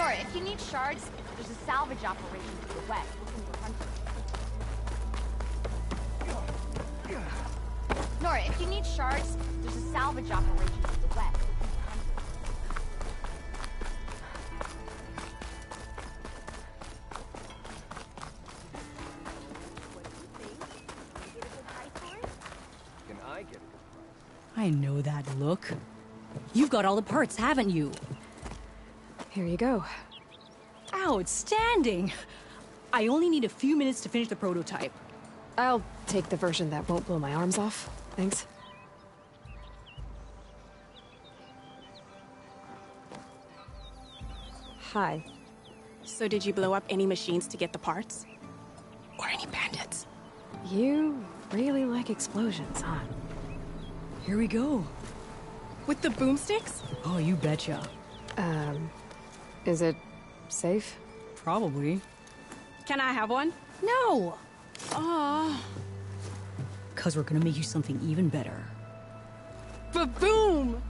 Nora, if you need shards, there's a salvage operation to the west looking for hunters. Nora, if you need shards, there's a salvage operation to the west looking for hunters. Can I get it? I know that look. You've got all the parts, haven't you? Here you go. Outstanding! I only need a few minutes to finish the prototype. I'll take the version that won't blow my arms off. Thanks. Hi. So did you blow up any machines to get the parts? Or any bandits? You really like explosions, huh? Here we go. With the boomsticks? Oh, you betcha. Is it safe? Probably. Can I have one? No! Aw. 'Cause we're gonna make you something even better. Ba-boom!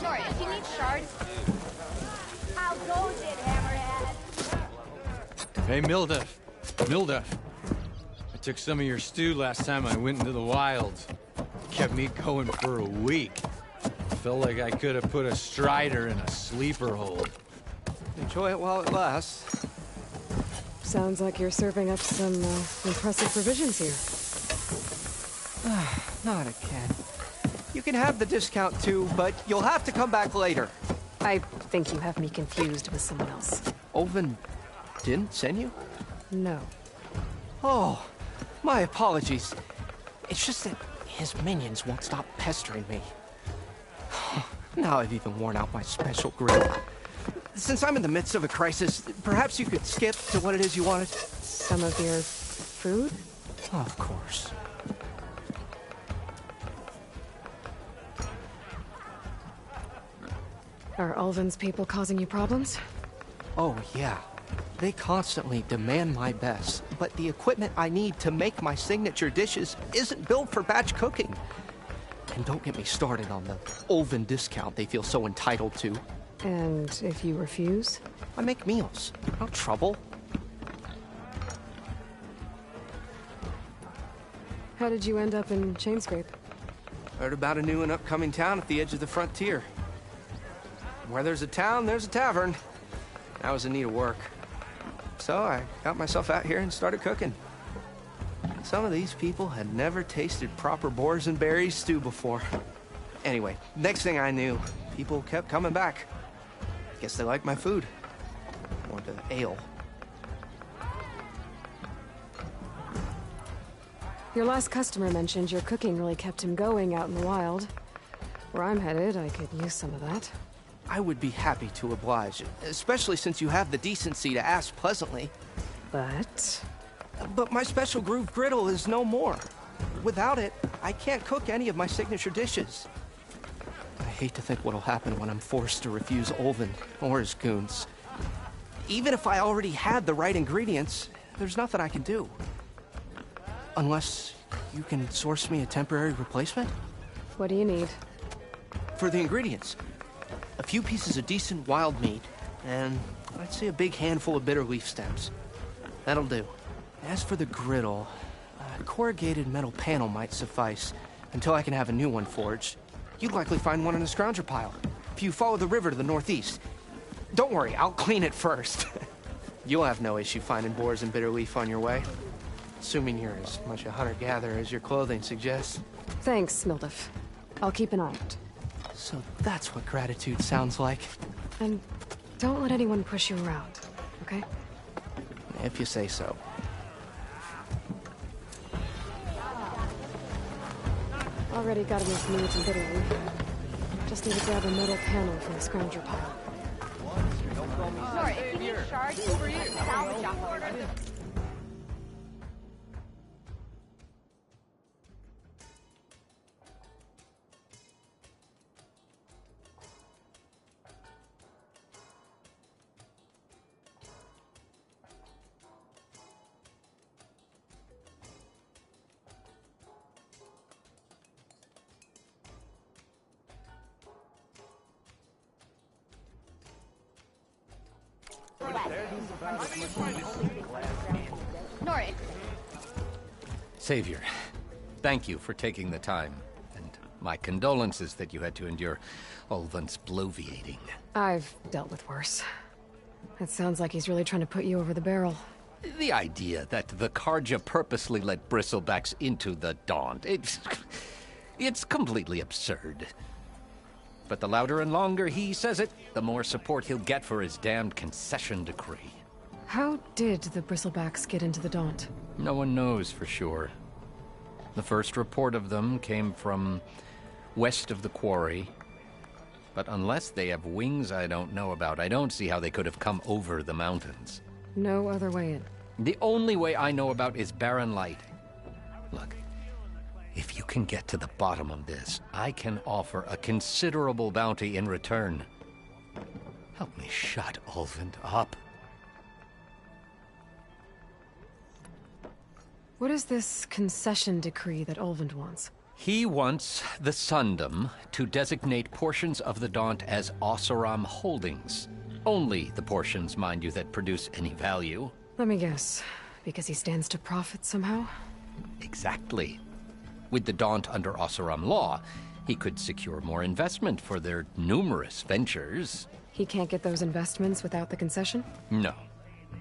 Nora, if you need shards, how goes it, Hammerhead? Hey, Milduff. Milduff. I took some of your stew last time I went into the wilds. Kept me going for a week. Felt like I could have put a strider in a sleeper hold. Enjoy it while it lasts. Sounds like you're serving up some impressive provisions here. Not again. You can have the discount too, but you'll have to come back later. I think you have me confused with someone else. Olvin didn't send you? No. Oh, my apologies. It's just that his minions won't stop pestering me. Now I've even worn out my special grill. Since I'm in the midst of a crisis, perhaps you could skip to what it is you wanted? Some of your food? Of course. Are Ulvin's people causing you problems? Oh, yeah. They constantly demand my best, but the equipment I need to make my signature dishes isn't built for batch cooking. And don't get me started on the Ulvin discount they feel so entitled to. And if you refuse? I make meals. No trouble. How did you end up in Chainscrape? Heard about a new and upcoming town at the edge of the frontier. Where there's a town, there's a tavern. I was in need of work. So I got myself out here and started cooking. Some of these people had never tasted proper boars and berries stew before. Anyway, next thing I knew, people kept coming back. Guess they liked my food. Or the ale. Your last customer mentioned your cooking really kept him going out in the wild. Where I'm headed, I could use some of that. I would be happy to oblige, especially since you have the decency to ask pleasantly. But my special groove griddle is no more. Without it, I can't cook any of my signature dishes. I hate to think what'll happen when I'm forced to refuse Ulvin or his goons. Even if I already had the right ingredients, there's nothing I can do. Unless you can source me a temporary replacement? What do you need? For the ingredients, a few pieces of decent wild meat, and I'd say a big handful of bitter leaf stems. That'll do. As for the griddle, a corrugated metal panel might suffice until I can have a new one forged. You'd likely find one in a scrounger pile, if you follow the river to the northeast. Don't worry, I'll clean it first. You'll have no issue finding boars and bitter leaf on your way. Assuming you're as much a hunter-gatherer as your clothing suggests. Thanks, Milduff. I'll keep an eye out. So that's what gratitude sounds like. And don't let anyone push you around, okay? If you say so. Already got enough meat and bitter leaf. Just need to grab a metal panel from the scrounger pile. Sorry, if you need shards, over here. Salvage operator. Nori. Savior, thank you for taking the time, and my condolences that you had to endure Ulvund's bloviating. I've dealt with worse. It sounds like he's really trying to put you over the barrel. The idea that the Karja purposely let bristlebacks into the Daunt, it's completely absurd. But the louder and longer he says it, the more support he'll get for his damned concession decree. How did the bristlebacks get into the Daunt? No one knows for sure. The first report of them came from west of the quarry. But unless they have wings I don't know about, I don't see how they could have come over the mountains. No other way in. The only way I know about is Barren Light. Look, if you can get to the bottom of this, I can offer a considerable bounty in return. Help me shut Ulvund up. What is this concession decree that Ulvund wants? He wants the Sundom to designate portions of the Daunt as Oseram holdings. Only the portions, mind you, that produce any value. Let me guess. Because he stands to profit somehow? Exactly. With the Daunt under Oseram law, he could secure more investment for their numerous ventures. He can't get those investments without the concession? No.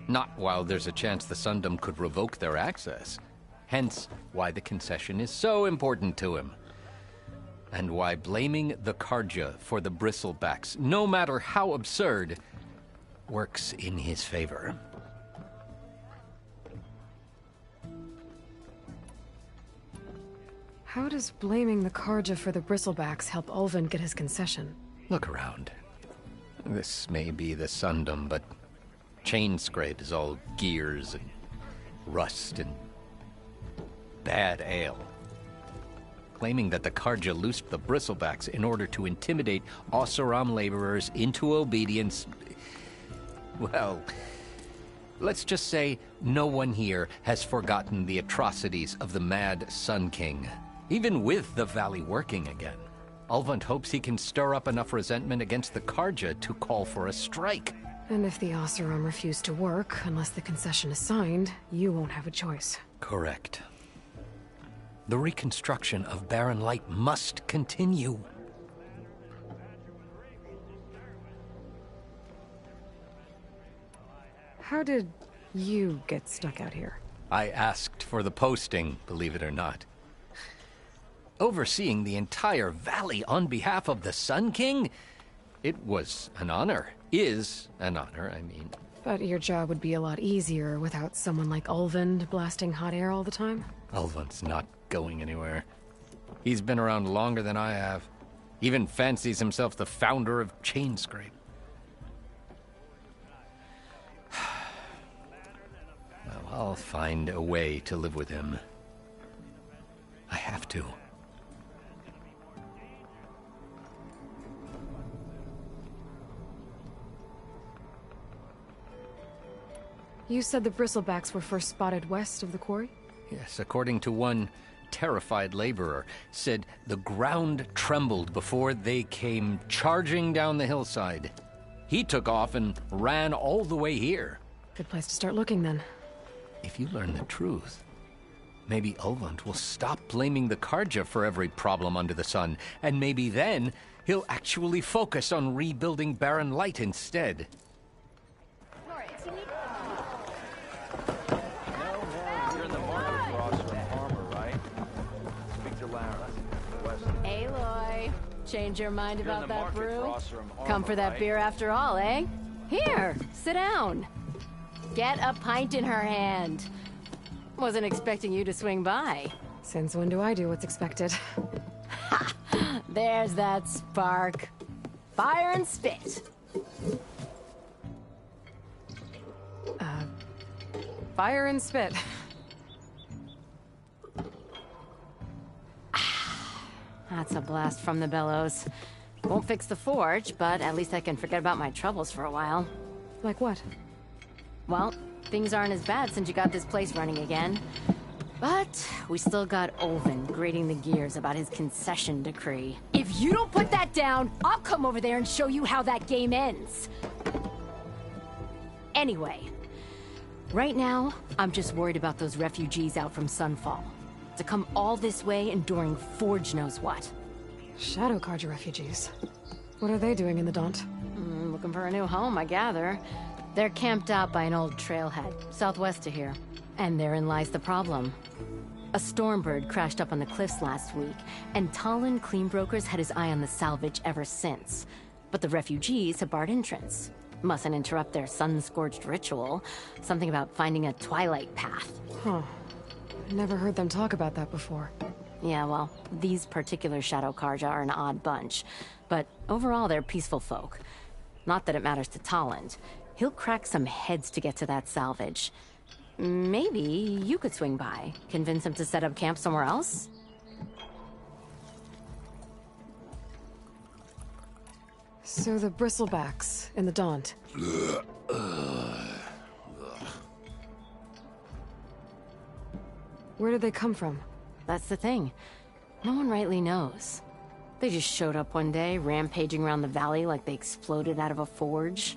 Not while there's a chance the Sundom could revoke their access. Hence, why the concession is so important to him. And why blaming the Karja for the bristlebacks, no matter how absurd, works in his favor. How does blaming the Karja for the bristlebacks help Ulvund get his concession? Look around. This may be the Sundom, but Chainscrape is all gears and rust and bad ale. Claiming that the Karja loosed the bristlebacks in order to intimidate Oseram laborers into obedience. Well, let's just say no one here has forgotten the atrocities of the Mad Sun King, even with the Valley working again. Ulvund hopes he can stir up enough resentment against the Karja to call for a strike. And if the Oseram refuse to work, unless the concession is signed, you won't have a choice. Correct. The reconstruction of Barren Light must continue. How did you get stuck out here? I asked for the posting, believe it or not. Overseeing the entire valley on behalf of the Sun King? It was an honor. Is an honor, I mean. But your job would be a lot easier without someone like Ulvund blasting hot air all the time? Ulvund's not going anywhere. He's been around longer than I have. Even fancies himself the founder of Chainscrape. Well, I'll find a way to live with him. I have to. You said the bristlebacks were first spotted west of the quarry? Yes, according to one terrified laborer, said the ground trembled before they came charging down the hillside. He took off and ran all the way here. Good place to start looking, then. If you learn the truth, maybe Ulvund will stop blaming the Karja for every problem under the sun, and maybe then he'll actually focus on rebuilding Barren Light instead. Aloy, change your mind about that brew? Come for that beer after all, eh? Here, sit down. Get a pint in her hand. Wasn't expecting you to swing by. Since when do I do what's expected? Ha! There's that spark. Fire and spit. Fire and spit. That's a blast from the bellows. Won't fix the forge, but at least I can forget about my troubles for a while. Like what? Well, things aren't as bad since you got this place running again. But we still got Olvin grating the gears about his concession decree. If you don't put that down, I'll come over there and show you how that game ends. Anyway, right now, I'm just worried about those refugees out from Sunfall. To come all this way enduring Forge knows what. Shadow Carja refugees. What are they doing in the Daunt? Looking for a new home, I gather. They're camped out by an old trailhead, southwest of here. And therein lies the problem. A Stormbird crashed up on the cliffs last week, and Talon Cleanbrokers had his eye on the salvage ever since. But the refugees have barred entrance. Mustn't interrupt their sun-scorched ritual. Something about finding a twilight path. Huh. Never heard them talk about that before. Yeah, well, these particular Shadow Carja are an odd bunch. But overall, they're peaceful folk. Not that it matters to Talon. He'll crack some heads to get to that salvage. Maybe you could swing by, convince him to set up camp somewhere else? So the bristlebacks in the Daunt. Where did they come from? That's the thing. No one rightly knows. They just showed up one day, rampaging around the valley like they exploded out of a forge.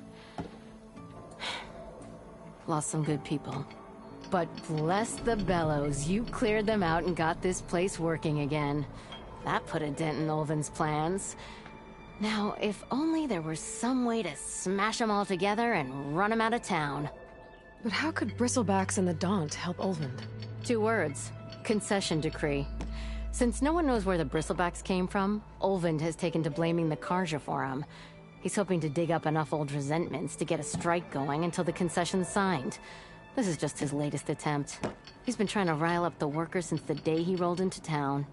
Lost some good people. But bless the bellows, you cleared them out and got this place working again. That put a dent in Olvin's plans. Now, if only there were some way to smash them all together and run them out of town. But how could bristlebacks in the Daunt help Olvin? 2 words. Concession decree. Since no one knows where the bristlebacks came from, Olvind has taken to blaming the Carja for him. He's hoping to dig up enough old resentments to get a strike going until the concession's signed. This is just his latest attempt. He's been trying to rile up the workers since the day he rolled into town.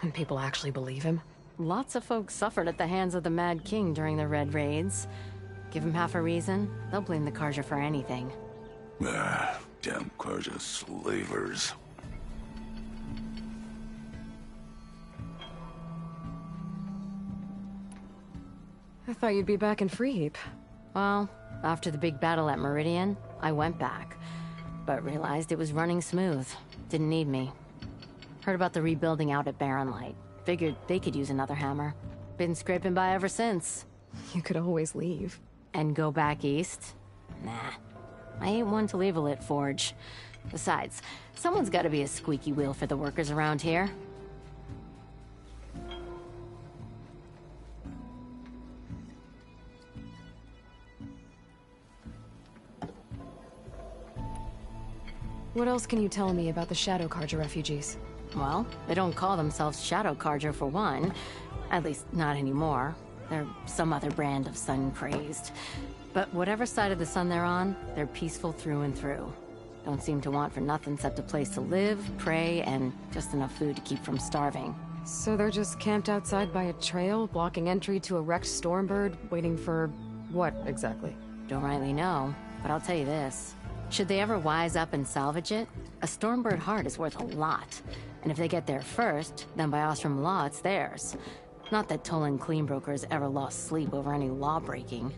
And people actually believe him? Lots of folks suffered at the hands of the Mad King during the Red Raids. Give him half a reason, they'll blame the Carja for anything. Damn Carja slavers. I thought you'd be back in Freeheap. Well, after the big battle at Meridian, I went back. But realized it was running smooth. Didn't need me. Heard about the rebuilding out at Barren Light. Figured they could use another hammer. Been scraping by ever since. You could always leave. And go back east? Nah. I ain't one to leave a lit forge. Besides, someone's gotta be a squeaky wheel for the workers around here. What else can you tell me about the Shadow Carja refugees? Well, they don't call themselves Shadow Carja for one. At least, not anymore. They're some other brand of sun-crazed. But whatever side of the sun they're on, they're peaceful through and through. Don't seem to want for nothing except a place to live, pray, and just enough food to keep from starving. So they're just camped outside by a trail, blocking entry to a wrecked Stormbird, waiting for... what, exactly? Don't rightly know, but I'll tell you this. Should they ever wise up and salvage it, a Stormbird heart is worth a lot. And if they get there first, then by Ostrom law, it's theirs. Not that Tolan Cleanbrokers ever lost sleep over any law-breaking.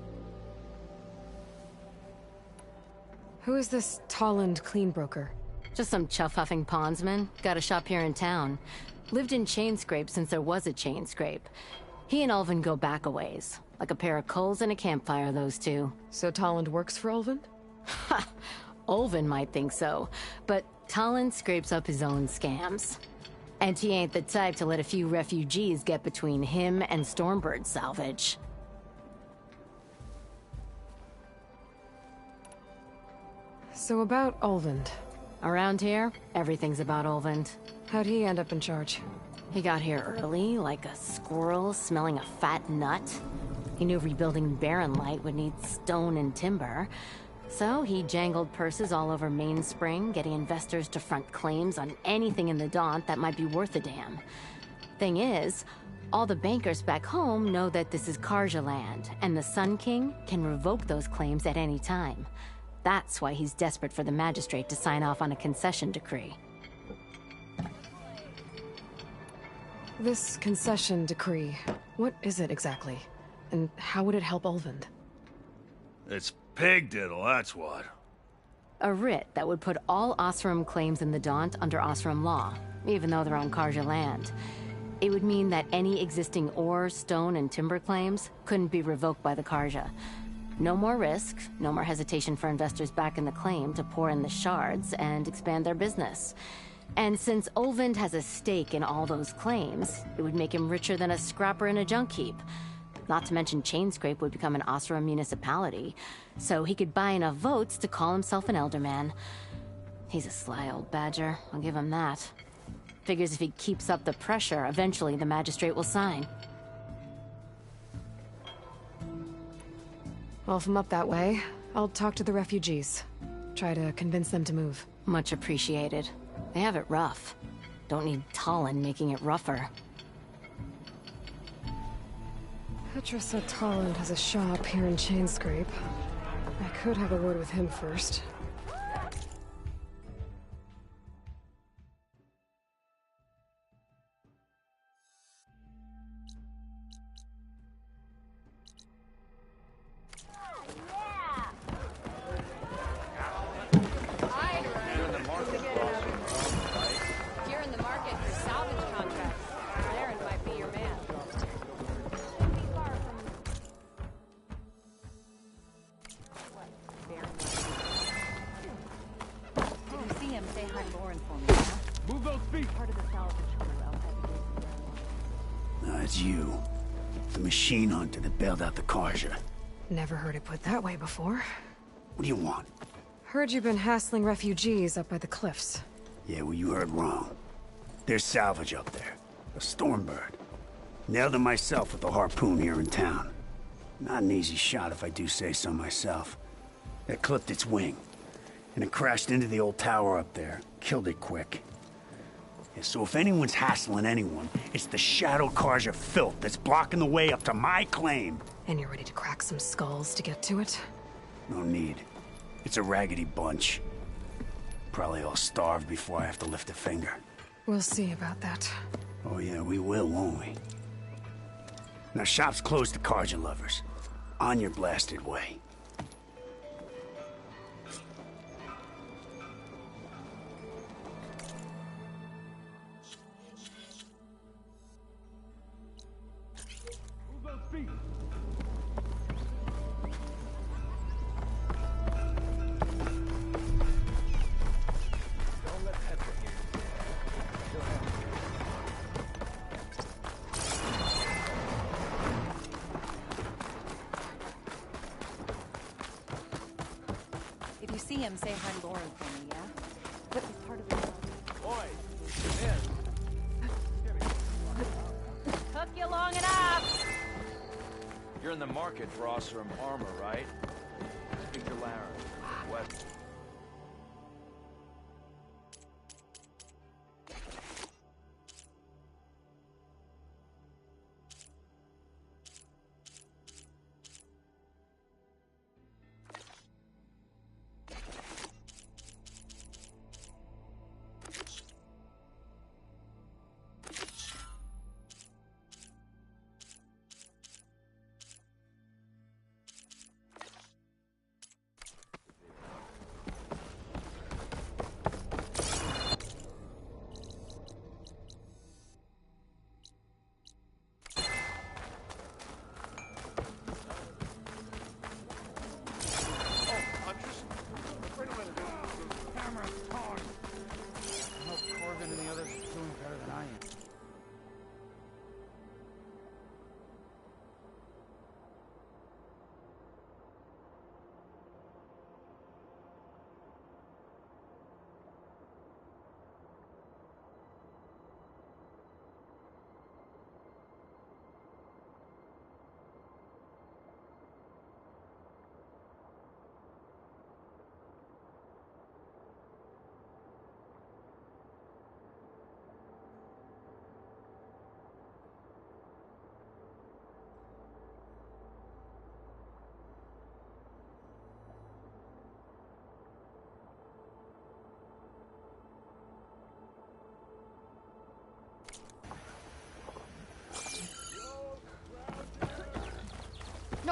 Who is this Tolland Cleanbroker? Just some chuff-huffing pondsman. Got a shop here in town. Lived in Chainscrape since there was a Chainscrape. He and Ulvin go back a ways. Like a pair of coals and a campfire, those two. So Tolland works for Ulvin? Ha! Ulvin might think so, but Talon scrapes up his own scams. And he ain't the type to let a few refugees get between him and Stormbird salvage. So about Ulvund. Around here, everything's about Ulvund. How'd he end up in charge? He got here early, like a squirrel smelling a fat nut. He knew rebuilding Barren Light would need stone and timber. So he jangled purses all over Mainspring, getting investors to front claims on anything in the Daunt that might be worth a damn. Thing is, All the bankers back home know that this is Karja land, and the Sun King can revoke those claims at any time. That's why he's desperate for the magistrate to sign off on a concession decree. This concession decree, what is it exactly? And how would it help Ulvund? It's pig diddle, that's what. A writ that would put all Osram claims in the Daunt under Osram law, even though they're on Karja land. It would mean that any existing ore, stone, and timber claims couldn't be revoked by the Karja. No more risk, no more hesitation for investors back in the claim to pour in the shards and expand their business. And since Ulvund has a stake in all those claims, it would make him richer than a scrapper in a junk heap. Not to mention Chainscrape would become an Osram municipality, so he could buy enough votes to call himself an elderman. He's a sly old badger, I'll give him that. Figures if he keeps up the pressure, eventually the magistrate will sign. Well, if I'm up that way, I'll talk to the refugees. Try to convince them to move. Much appreciated. They have it rough. Don't need Talon making it rougher. Petra said Talon has a shop here in Chainscrape. I could have a word with him first. It's you. The machine hunter that bailed out the Karja. Never heard it put that way before. What do you want? Heard you've been hassling refugees up by the cliffs. Yeah, well, you heard wrong. There's salvage up there. A Stormbird. Nailed him myself with a harpoon here in town. Not an easy shot if I do say so myself. It clipped its wing. And it crashed into the old tower up there. Killed it quick. Yeah, so if anyone's hassling anyone, it's the Shadow Karja filth that's blocking the way up to my claim. And you're ready to crack some skulls to get to it? No need. It's a raggedy bunch. Probably all starved before I have to lift a finger. We'll see about that. Oh yeah, we will, won't we? Now shop's closed to Karja lovers. On your blasted way. If you see him, say hi to Lauren for me, yeah? That was part of the... Took you long enough! You're in the market for Osram armor, right? Speak to Lara. West.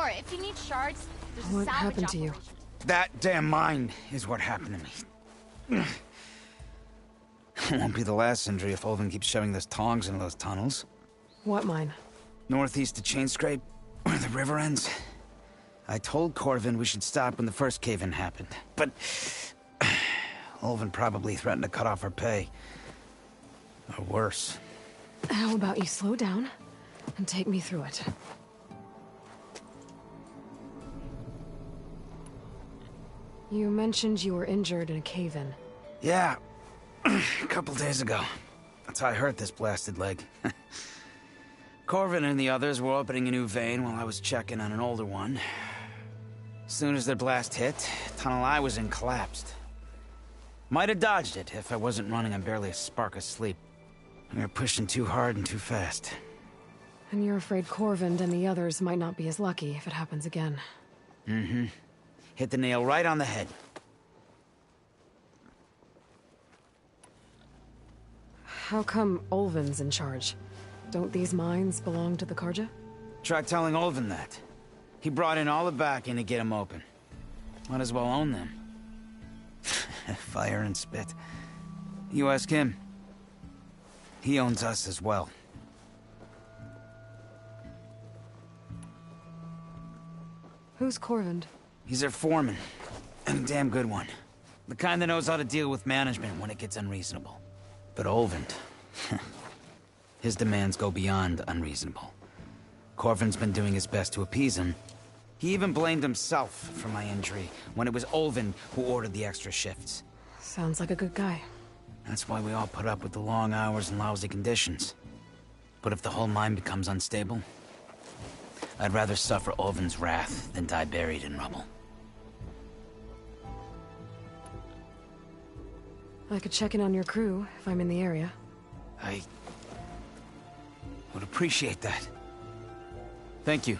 Sorry, if you need shards, there's a What salvage happened to you? operation. That damn mine is what happened to me. Won't be the last injury if Olvin keeps shoving those tongs into those tunnels. What mine? Northeast of Chainscrape, where the river ends. I told Corvin we should stop when the first cave-in happened, but Olvin probably threatened to cut off our pay. Or worse. How about you slow down and take me through it? You mentioned you were injured in a cave-in. Yeah, a couple days ago. That's how I hurt this blasted leg. Corvin and the others were opening a new vein while I was checking on an older one. As soon as their blast hit, the tunnel I was in collapsed. Might have dodged it if I wasn't running on barely a spark of sleep. We were pushing too hard and too fast. And you're afraid Corvin and the others might not be as lucky if it happens again. Mm-hmm. Hit the nail right on the head. How come Olvin's in charge? Don't these mines belong to the Karja? Try telling Olvin that. He brought in all the backing to get them open. Might as well own them. Fire and spit. You ask him. He owns us as well. Who's Corvin? He's their foreman. And a damn good one. The kind that knows how to deal with management when it gets unreasonable. But Olvin... his demands go beyond unreasonable. Corvin's been doing his best to appease him. He even blamed himself for my injury when it was Olvin who ordered the extra shifts. Sounds like a good guy. That's why we all put up with the long hours and lousy conditions. But if the whole mine becomes unstable, I'd rather suffer Olvin's wrath than die buried in rubble. I could check in on your crew if I'm in the area. I would appreciate that. Thank you.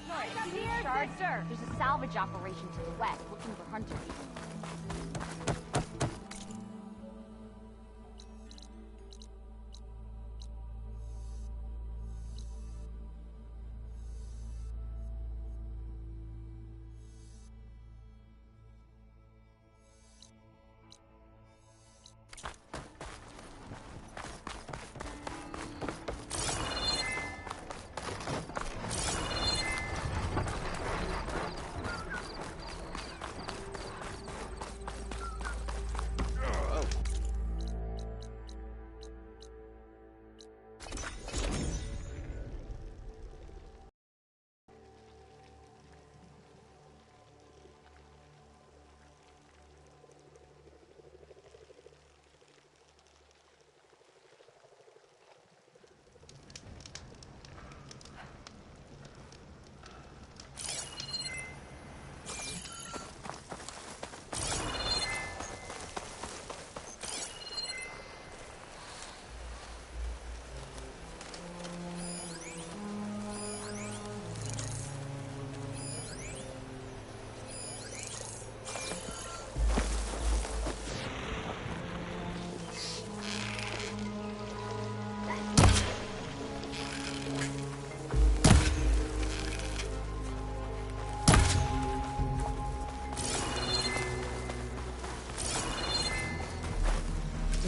Sorry, if you need shards, there's a salvage operation to the west, looking for hunters.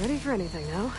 Ready for anything now?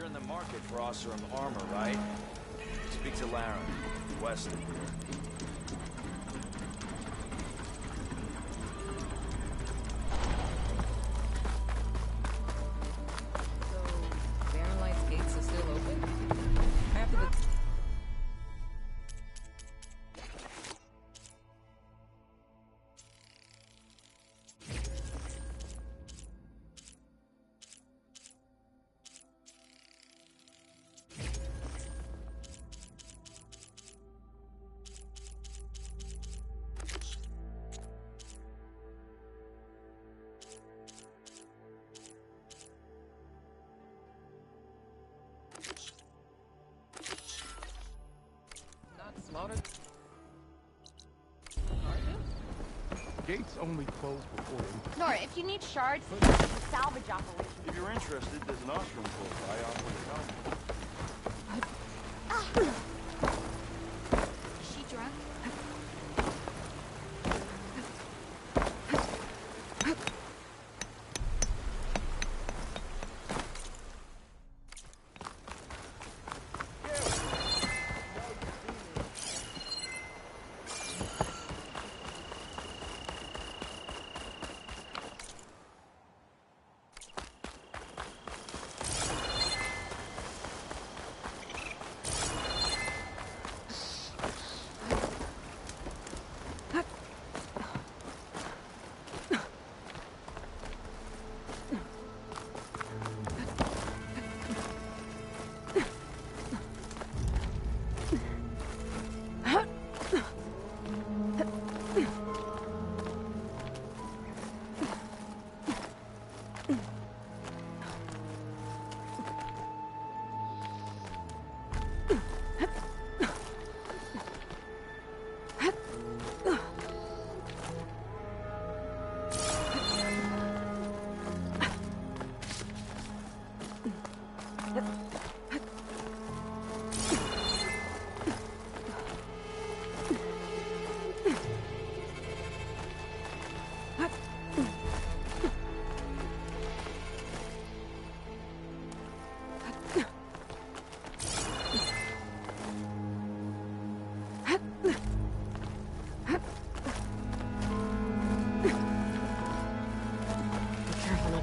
in the market for awesome armor, right? Speak to Laren, west of here. Gates are still open. After the slaughtered. Gates only close before they... Nora, if you need shards, it's a salvage operation. If you're interested, there's an ostrom close by off with the helmet. Is she drunk?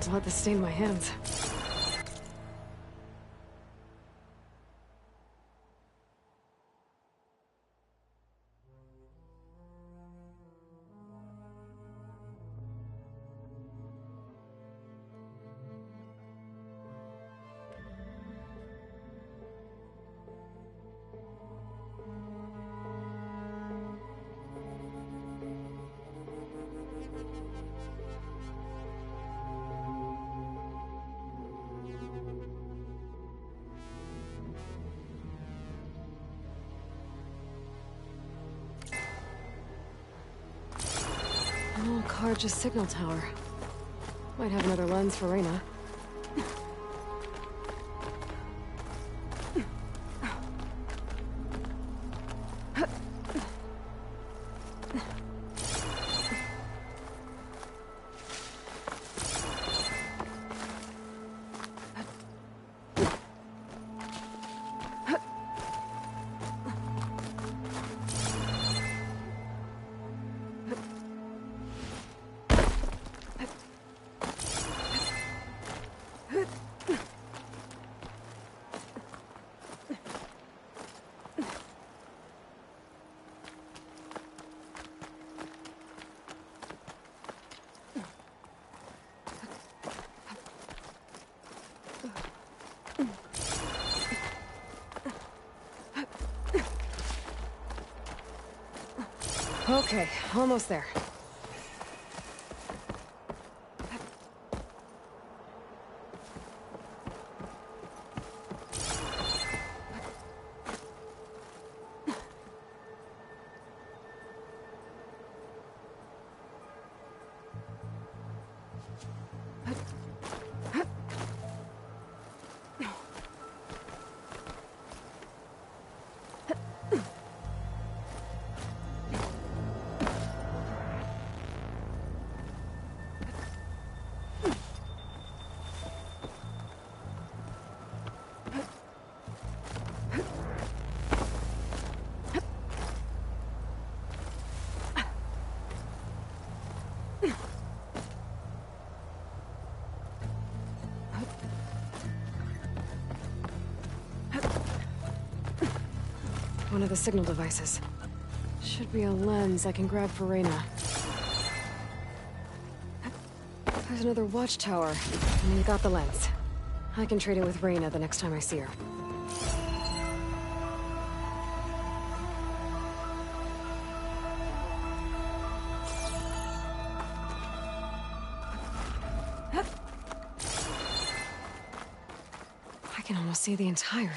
To let this stain my hands. Oh, Karja's signal tower. Might have another lens for Reyna. Okay, almost there. one of the signal devices. Should be a lens I can grab for Reyna. There's another watchtower, and we got the lens. I can trade it with Reyna the next time I see her. I can almost see the entire...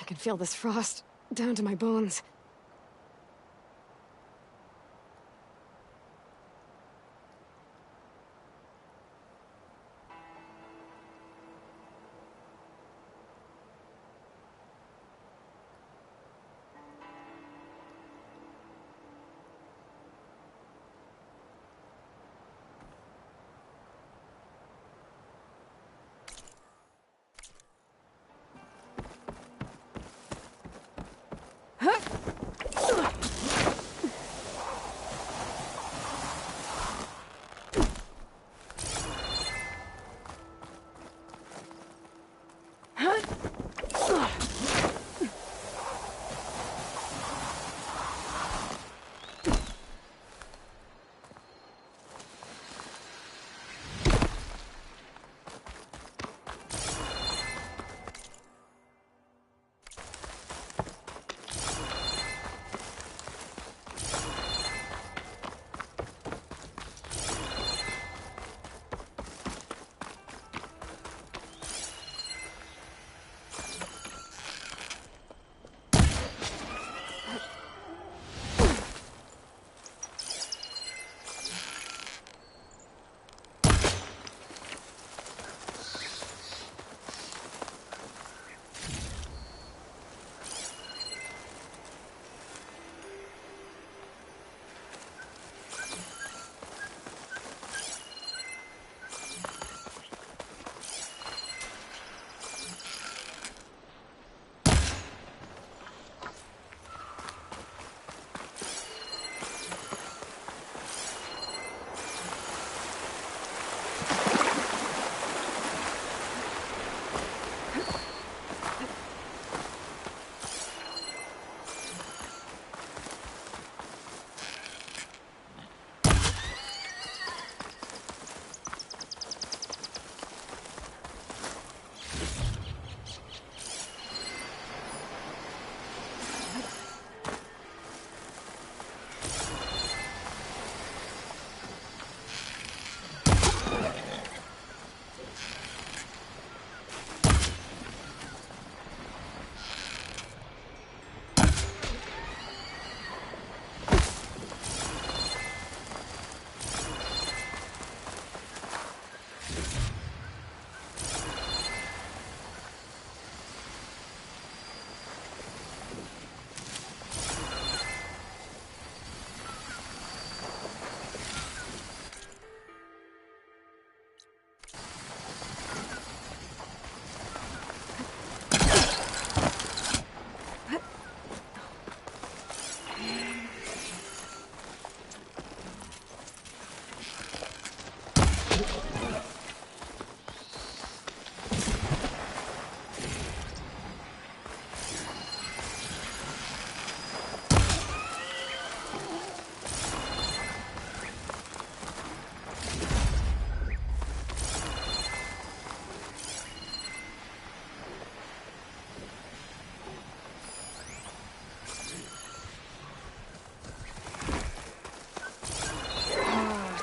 I can feel this frost down to my bones.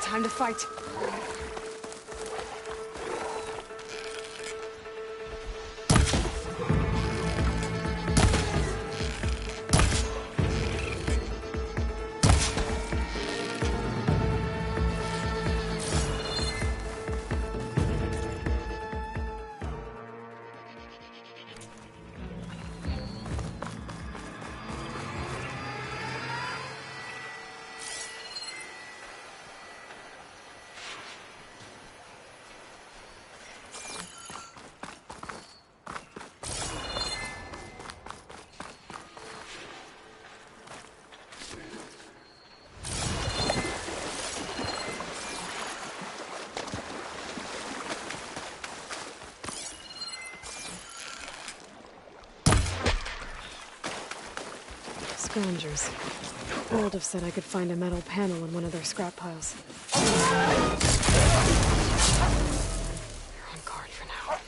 Time to fight. scroungers. Moldov said I could find a metal panel in one of their scrap piles. You're on guard for now.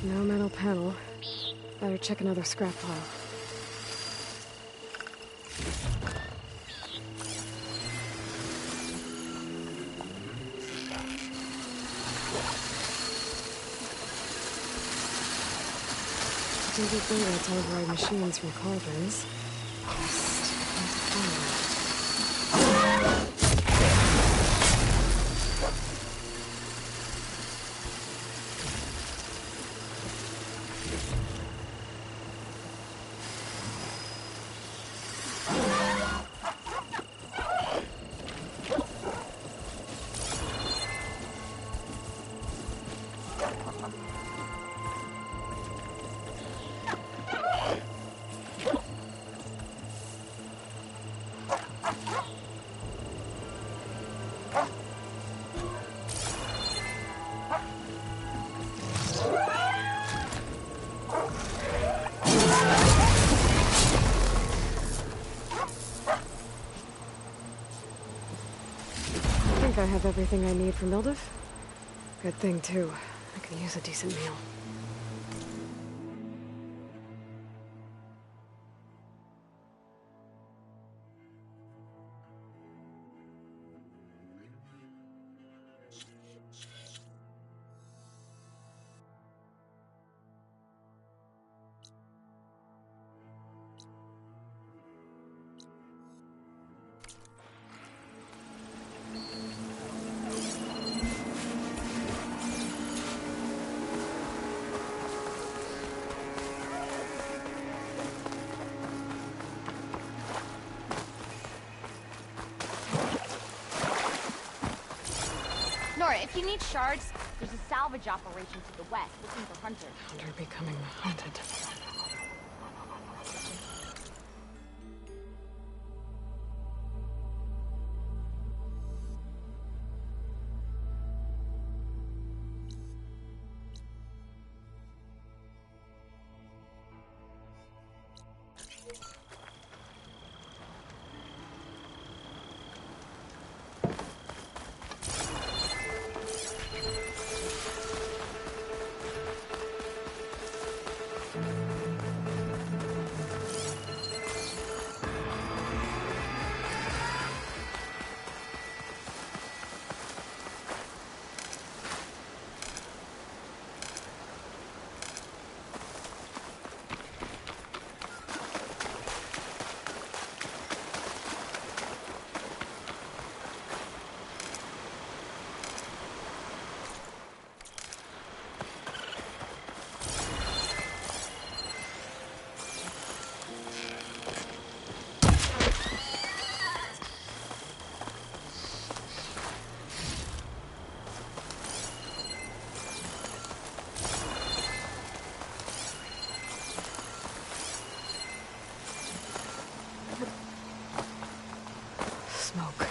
No metal panel. Better check another scrap pile. Didn't think I'd override machines from cauldrons. Just need to find them. I think I have everything I need for Moldov. Good thing, too. I can use a decent meal. Nora, if you need shards, there's a salvage operation to the west looking for hunters. Hunter becoming the hunted. Smoke.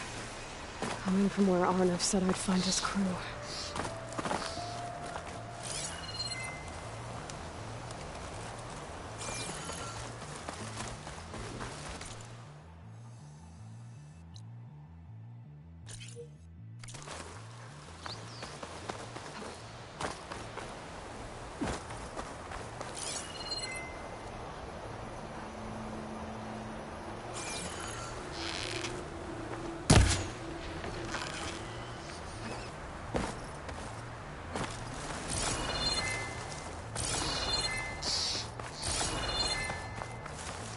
Coming from where Arnav said I'd find his crew.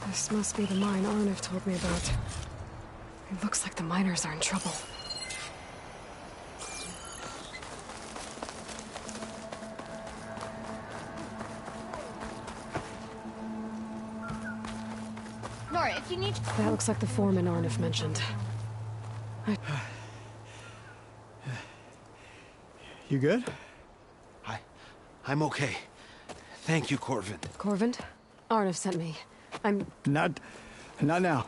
This must be the mine Arnav told me about. It looks like the miners are in trouble. Nora, if you need... That looks like the foreman Arnav mentioned. You good? I'm okay. Thank you, Corvin. Corvin? Arnav sent me. I'm... Not now.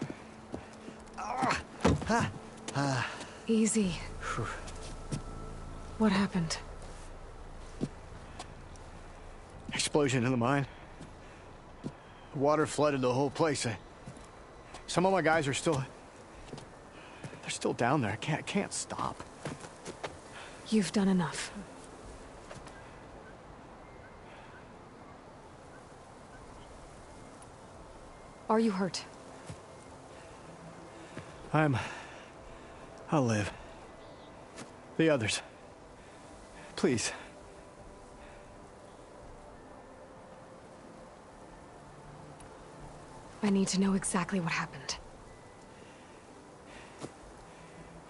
Easy. What happened? Explosion in the mine. Water flooded the whole place. Some of my guys are still... They're still down there. I can't stop. You've done enough. Are you hurt? I'll live. The others. Please. I need to know exactly what happened.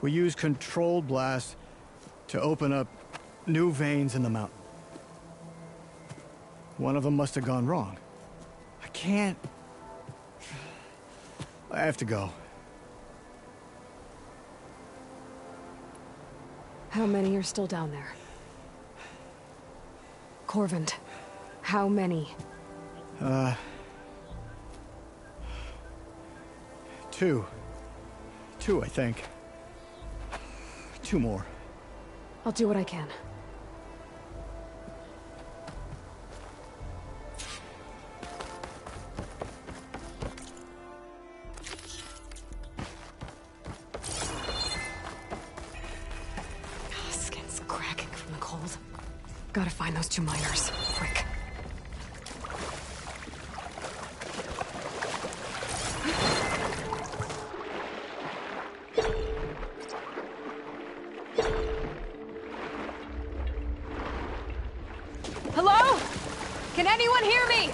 We used controlled blasts to open up new veins in the mountain. One of them must have gone wrong. I can't... I have to go. How many are still down there? Corvand, how many? Two. Two, I think. Two more. I'll do what I can. Skin's cracking from the cold. Gotta find those two miners, quick. Hello? Can anyone hear me?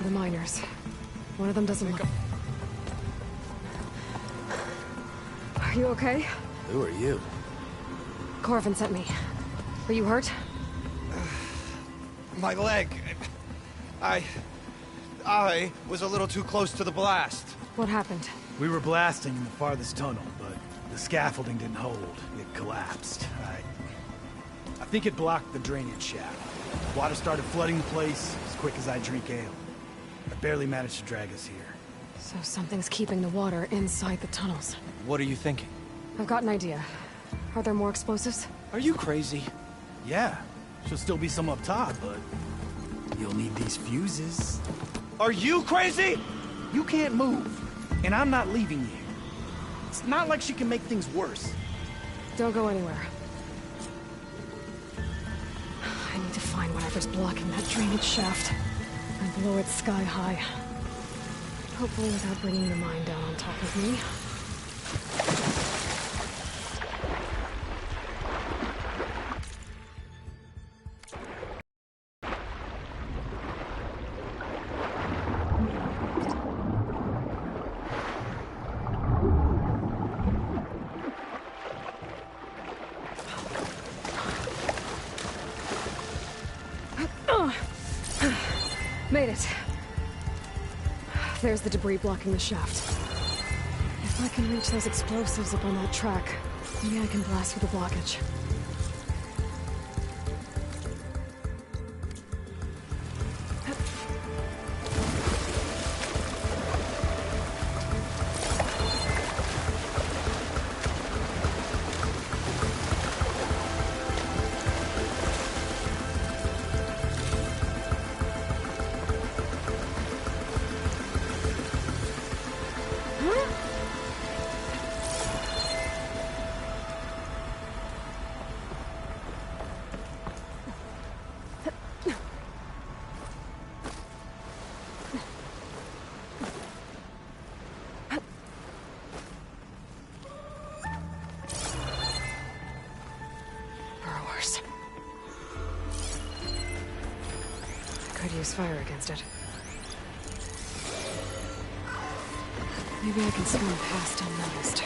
The miners. One of them doesn't look... Are you okay? Who are you? Corvin sent me. Are you hurt? My leg. I was a little too close to the blast. What happened? We were blasting in the farthest tunnel, but the scaffolding didn't hold. It collapsed. I think it blocked the drainage shaft. Water started flooding the place as quick as I drink ale. I barely managed to drag us here. So something's keeping the water inside the tunnels. What are you thinking? I've got an idea. Are there more explosives? Are you crazy? Yeah, should still be some up top, but you'll need these fuses. Are you crazy? You can't move, and I'm not leaving you. It's not like she can make things worse. Don't go anywhere. I need to find whatever's blocking that drainage shaft and blow it sky high. Hopefully without bringing the mine down on top of me. Made it. There's the debris blocking the shaft. If I can reach those explosives up on that track, maybe I can blast through the blockage. Could use fire against it. Maybe I can swim past unnoticed.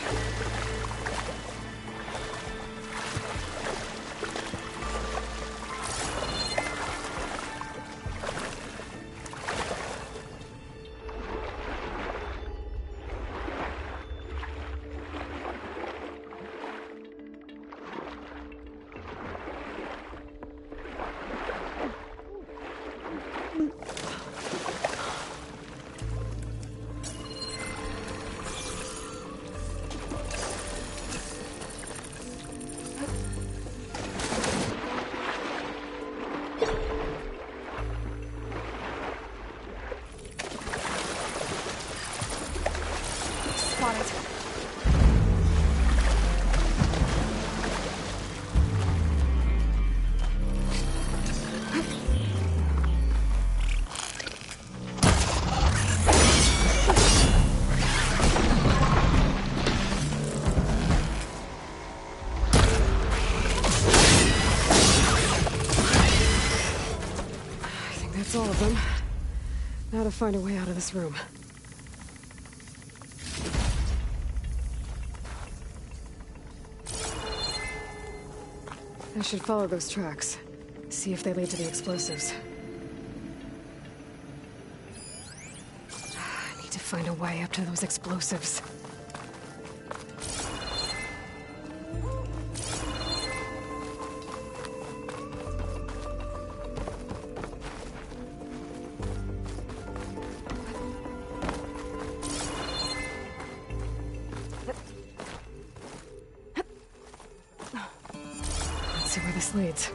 That's all of them. Now to find a way out of this room. I should follow those tracks. See if they lead to the explosives. I need to find a way up to those explosives. Let's see where this leads.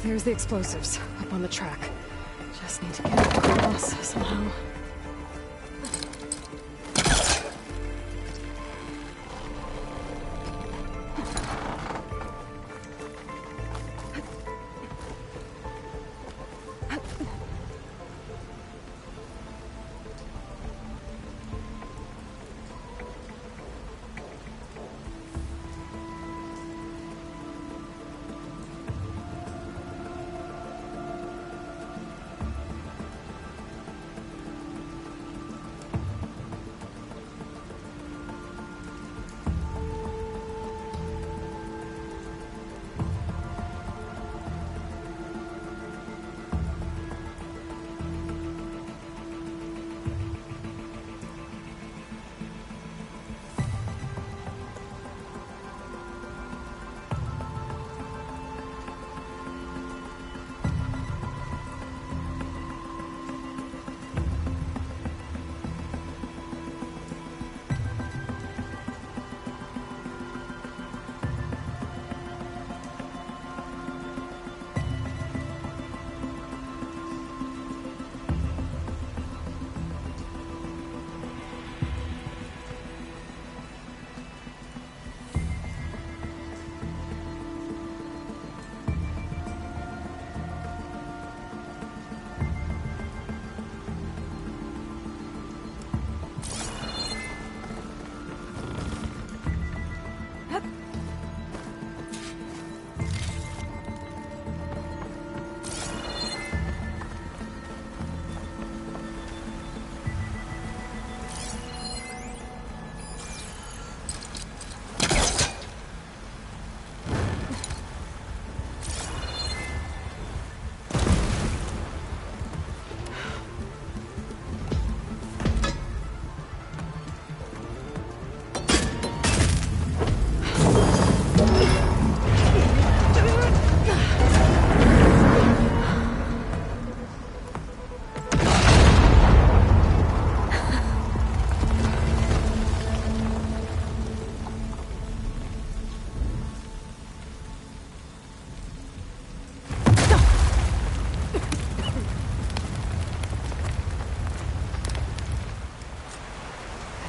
There's the explosives, up on the track. Just need to get across somehow.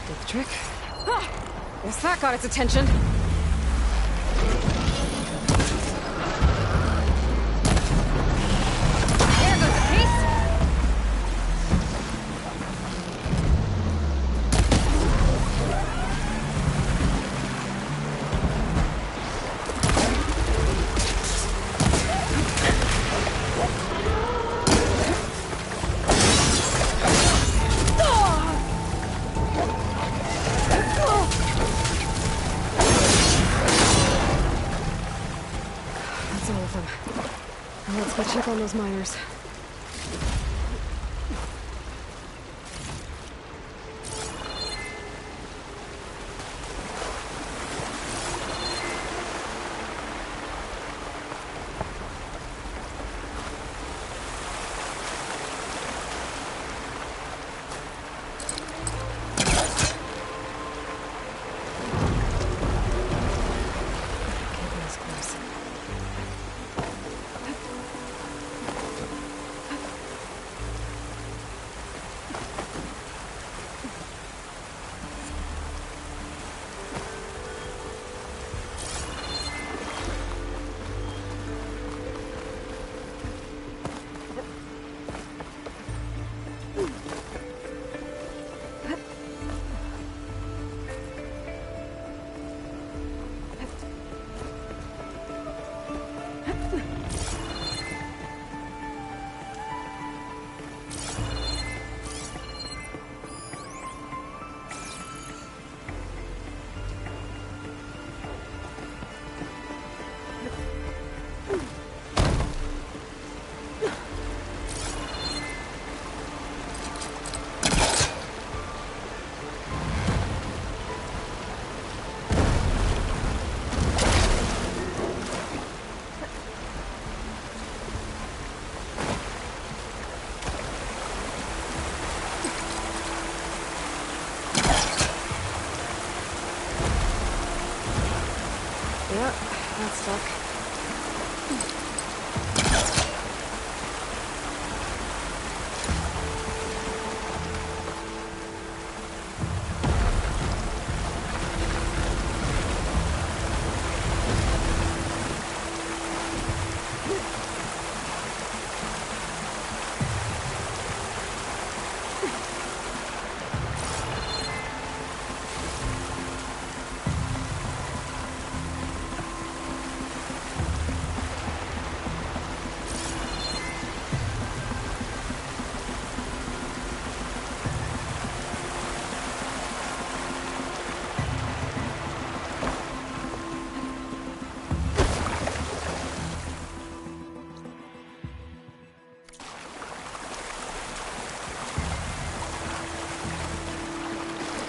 Did the trick. Ah! Guess that got its attention. There goes a piece! That's all of them. Now let's go check on those miners. Keeping us close. Yep, that's stuck.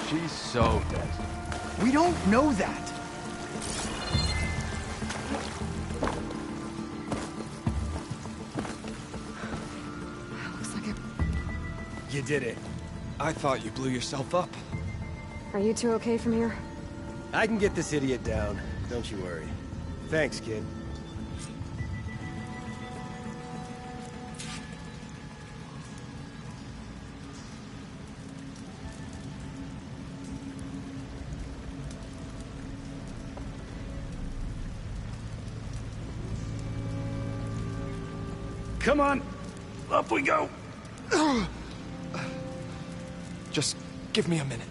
She's so dead. We don't know that. Looks like it. You did it. I thought you blew yourself up. Are you two okay from here? I can get this idiot down. Don't you worry. Thanks, kid. Come on, up we go. Just give me a minute.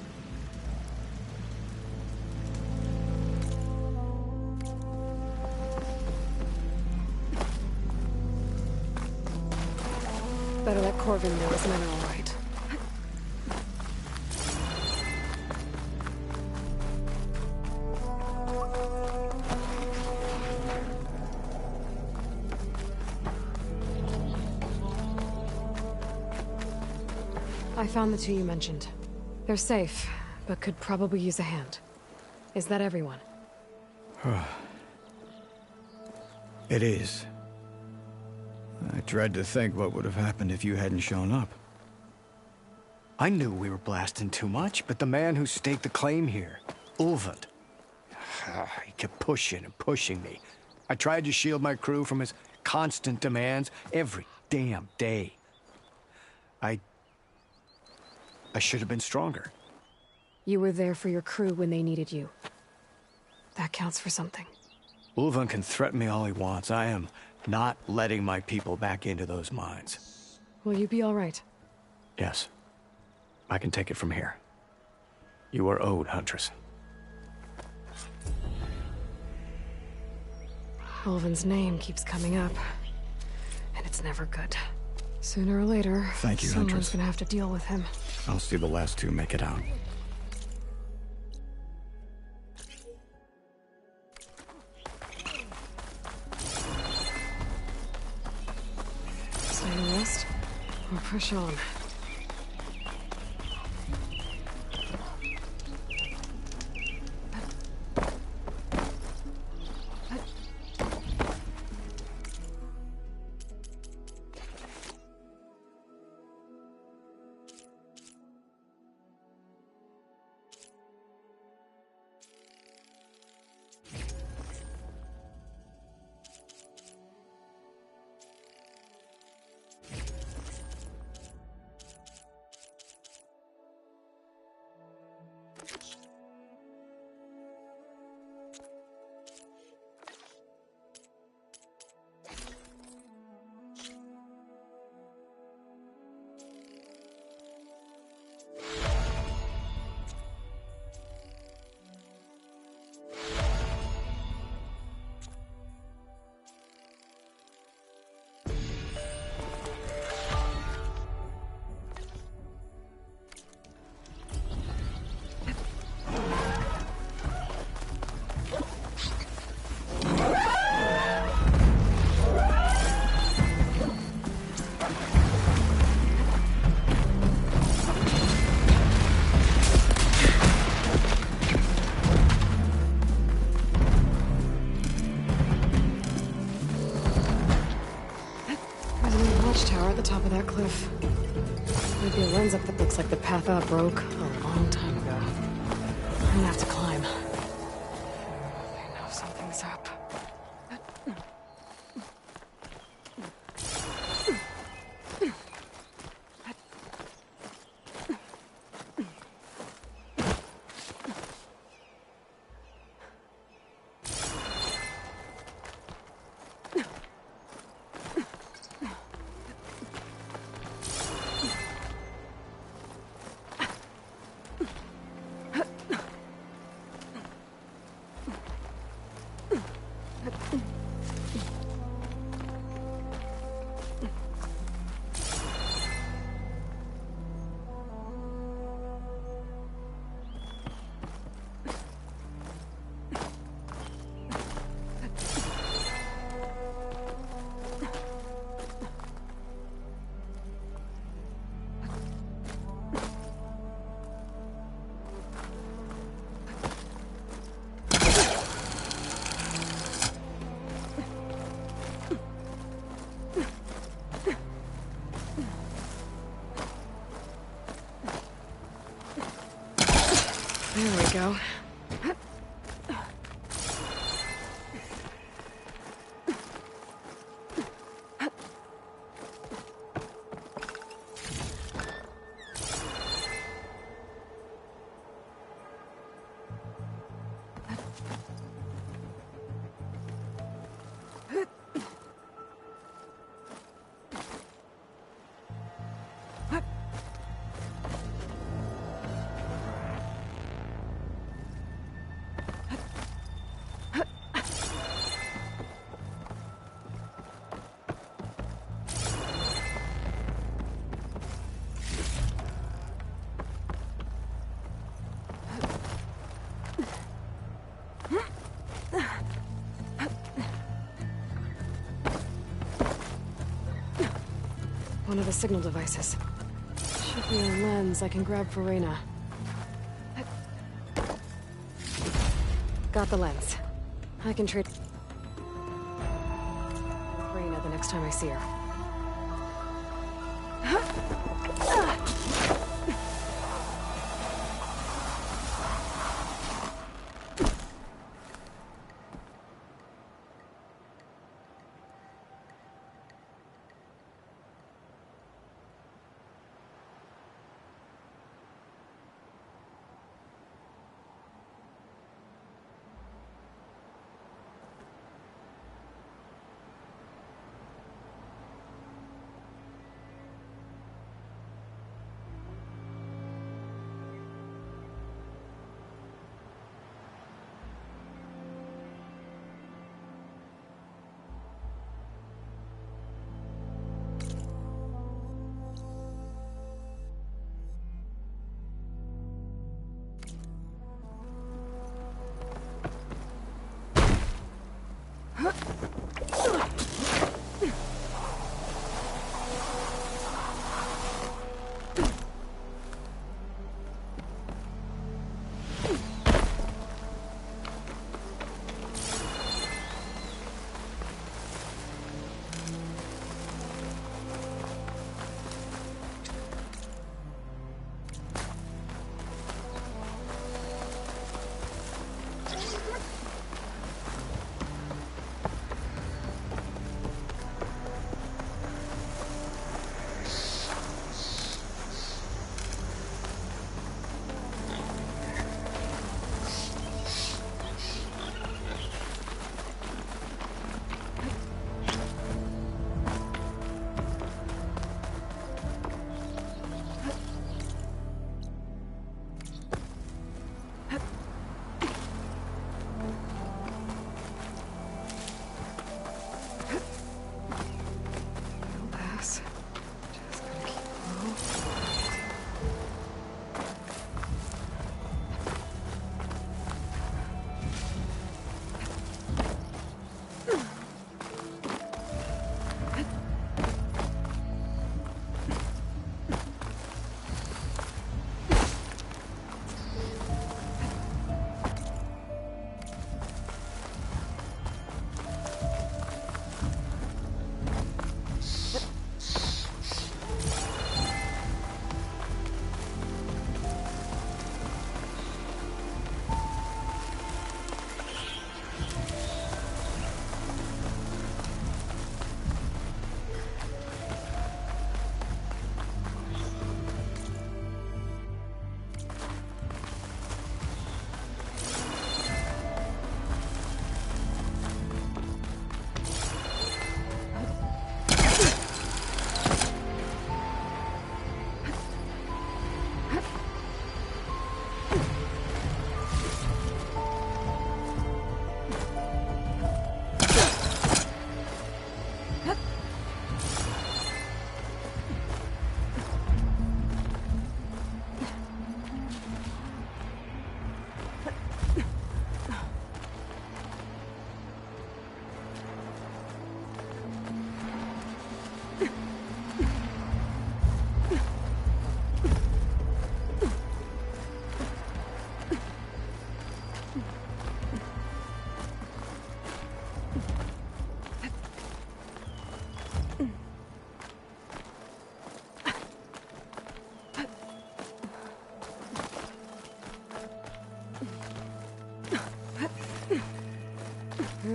Better let Corvin know his men are all right. I found the two you mentioned. They're safe, but could probably use a hand. Is that everyone? It is. I dread to think what would have happened if you hadn't shown up. I knew we were blasting too much, but the man who staked the claim here, Ulvund, he kept pushing and pushing me. I tried to shield my crew from his constant demands every damn day. I should have been stronger. You were there for your crew when they needed you. That counts for something. Ulvan can threaten me all he wants. I am not letting my people back into those mines. Will you be all right? Yes. I can take it from here. You are owed, Huntress. Ulvan's name keeps coming up, and it's never good. Sooner or later, Thank you, someone's Huntress. gonna have to deal with him. I'll see the last two make it out. Stay and rest, or push on. Tower at the top of that cliff. Maybe a lens up that looks like the path up broke a long time ago. I'm gonna have to climb. I know something's up. There we go. One of the signal devices. Should be a lens I can grab for Reyna. Got the lens. I can trade Reyna the next time I see her.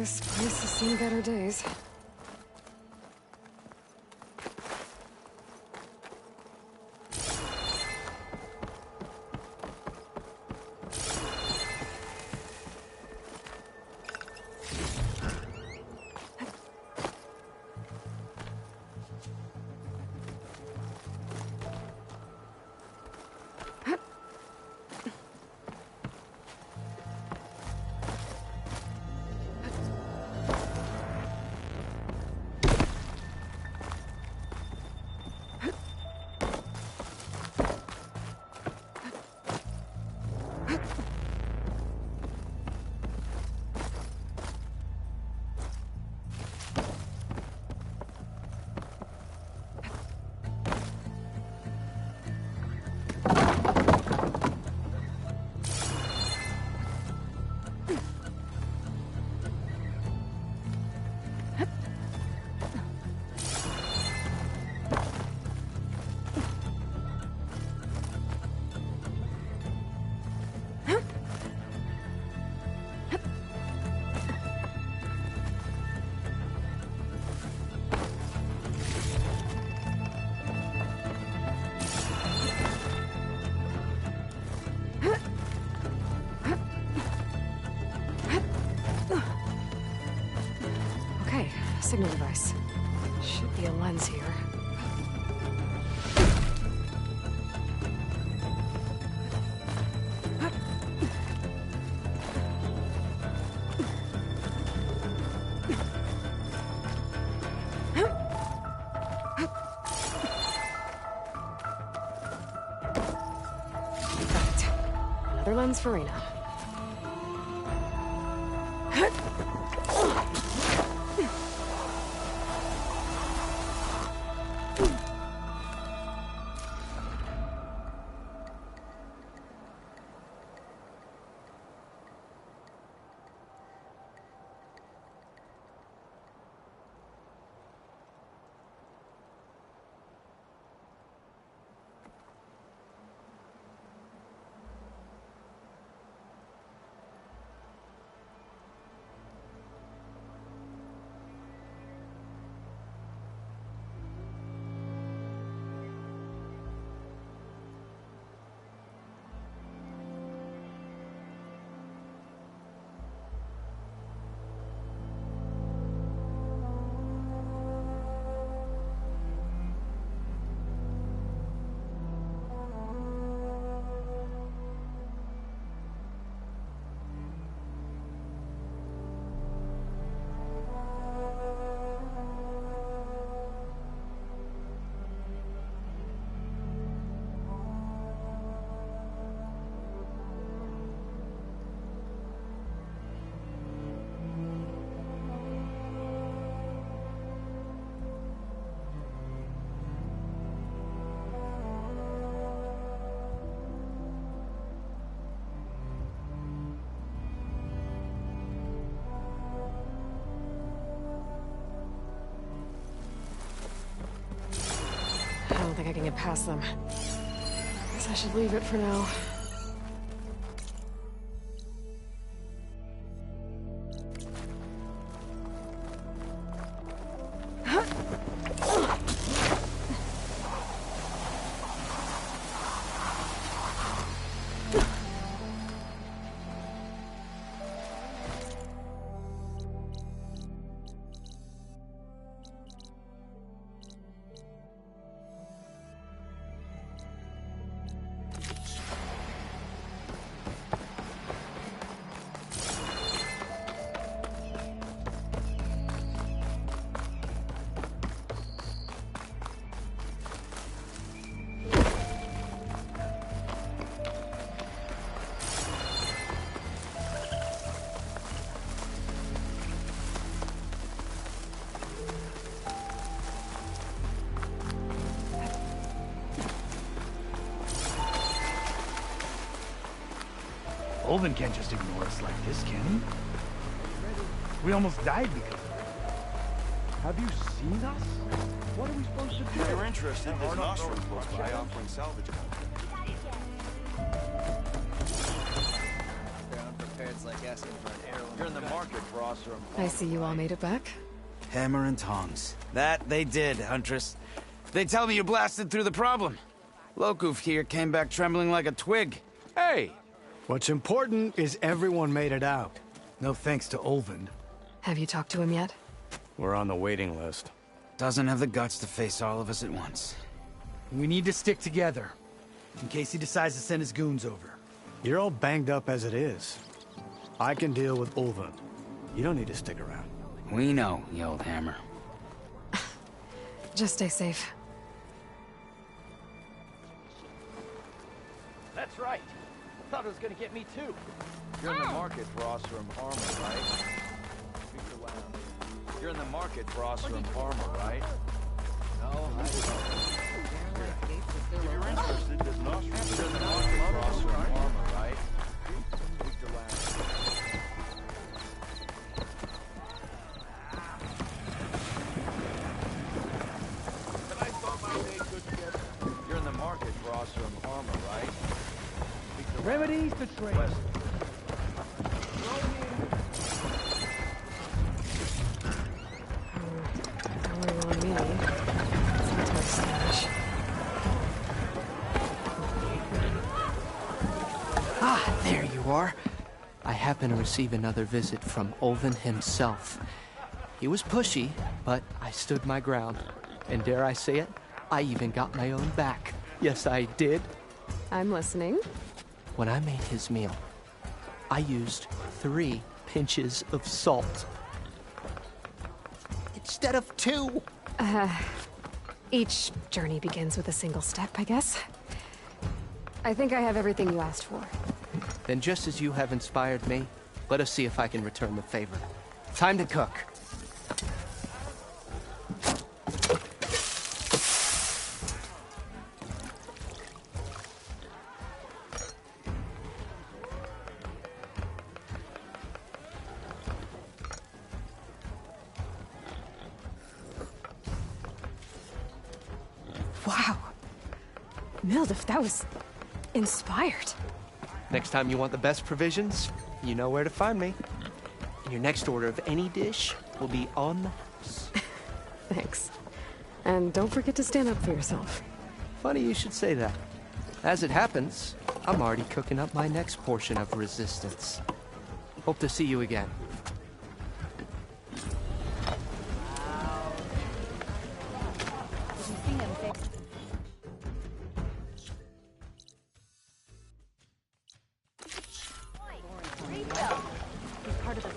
This place has seen better days. Signal device. Should be a lens here. Perfect. Another lens for Rena. I don't think I can get past them. Guess I should leave it for now. Olvin can't just ignore us like this, can he? We almost died because of it. Have you seen us? What are we supposed to do? If you're interested, there's an ostrom close by offering salvage. They're unprepared like You're in the market for Oseram. I see you all made it back. Hammer and tongs. That they did, Huntress. They tell me you blasted through the problem. Lokuf here came back trembling like a twig. Hey! What's important is everyone made it out. No thanks to Olvin. Have you talked to him yet? We're on the waiting list. Doesn't have the guts to face all of us at once. We need to stick together, in case he decides to send his goons over. You're all banged up as it is. I can deal with Ulvin. You don't need to stick around. We know, you old hammer. Just stay safe. That's right. Thought it was gonna get me too. You're in the market for Oseram armor, right? Speak loud. You're in the market for Oseram armor, right? No, If you're interested, there's an Oseram. You're in the market for Oseram armor, right? Speak loud. You're in the market for Oseram armor, right? Remedies to trade. Don't worry on me. It's my stash. Ah, there you are. I happen to receive another visit from Olvin himself. He was pushy, but I stood my ground. And dare I say it, I even got my own back. Yes, I did. I'm listening. When I made his meal, I used 3 pinches of salt. Instead of 2. Each journey begins with a single step, I guess. I think I have everything you asked for. Then just as you have inspired me, let us see if I can return the favor. Time to cook. Wow. Mildif, that was inspired. Next time you want the best provisions, you know where to find me. And your next order of any dish will be on the house. Thanks. And don't forget to stand up for yourself. Funny you should say that. As it happens, I'm already cooking up my next portion of resistance. Hope to see you again. If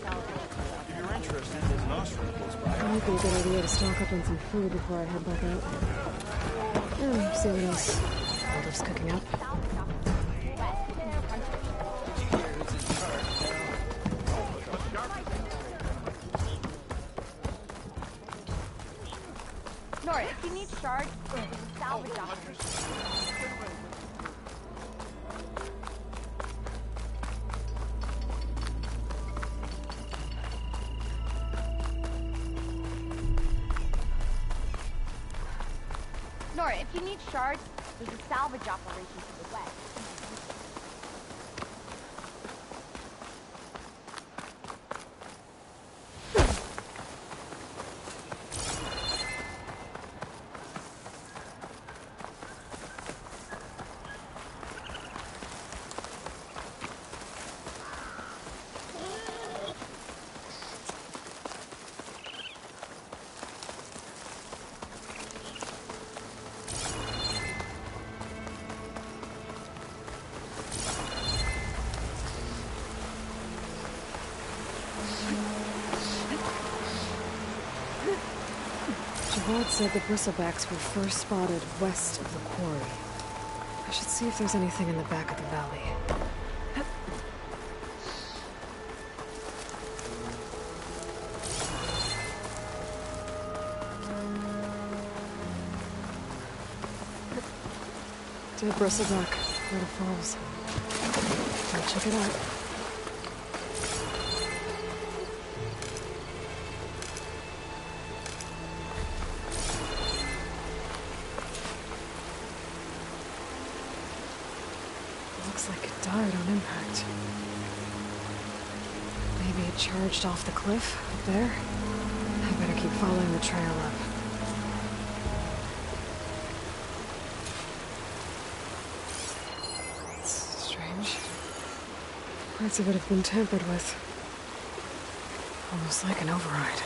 you're interested, there's an Oseram close by. It might be a good idea to stock up on some food before I head back out. And see what else Mildif's cooking up. Nora, if you need shards, there's a salvage operation. Nora, if you need shards, there's a salvage operation to the west. Javad said the bristlebacks were first spotted west of the quarry. I should see if there's anything in the back of the valley. Dead bristleback, where it falls. I'll check it out. Looks like it died on impact. Maybe it charged off the cliff up there. I better keep following the trail up. It's strange. Parts of it have been tampered with. Almost like an override.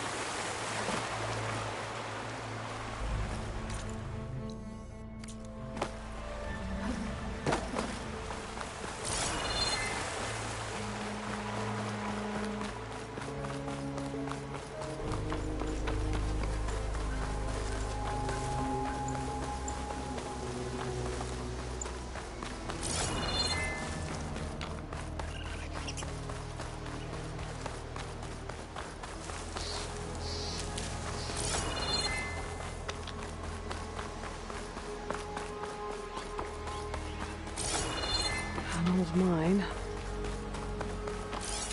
An old mine.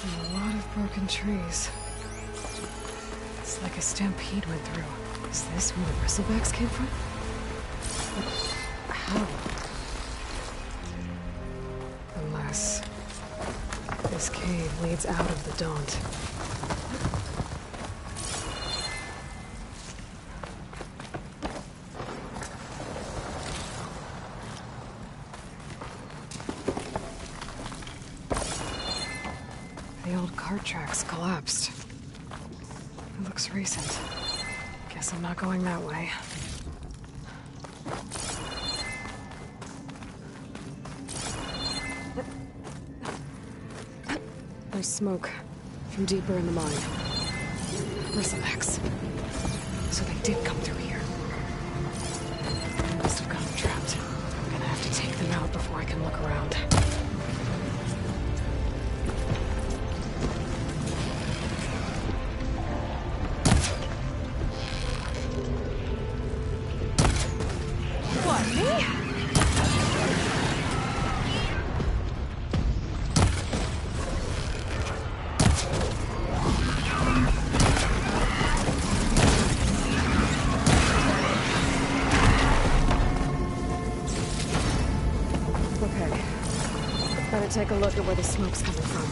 And a lot of broken trees. It's like a stampede went through. Is this where the bristlebacks came from? But how? Unless this cave leads out of the Daunt. The old cart tracks collapsed. It looks recent. Guess I'm not going that way. There's smoke from deeper in the mine. Bristlebacks. So they did come through here. They must have gotten trapped. I'm gonna have to take them out before I can look around. Better take a look at where the smoke's coming from.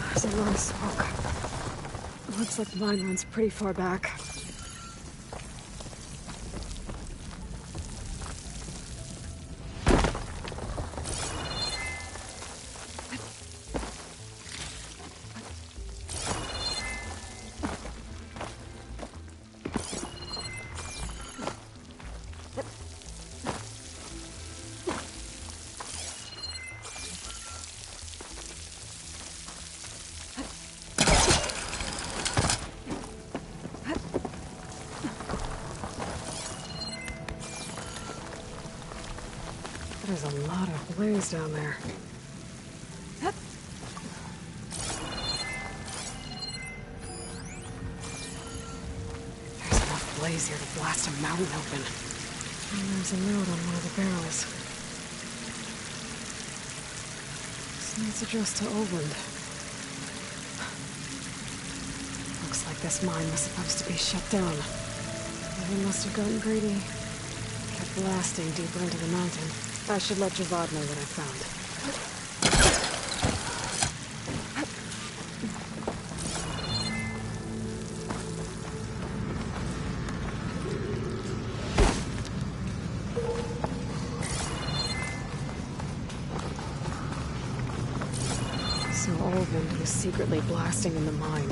There's a lot of smoke. Looks like the mine runs pretty far back. There's a lot of blaze down there. There's enough blaze here to blast a mountain open. And there's a note on one of the barrels. This note's addressed to Oldland. Looks like this mine was supposed to be shut down. They must have gotten greedy. Kept blasting deeper into the mountain. I should let Javad know what I found. So Oldland was secretly blasting in the mine,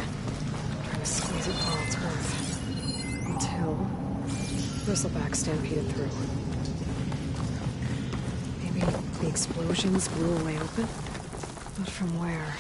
trying to squeeze it for all it's worth. Until Bristleback stampeded through. The explosions blew a way open, but from where?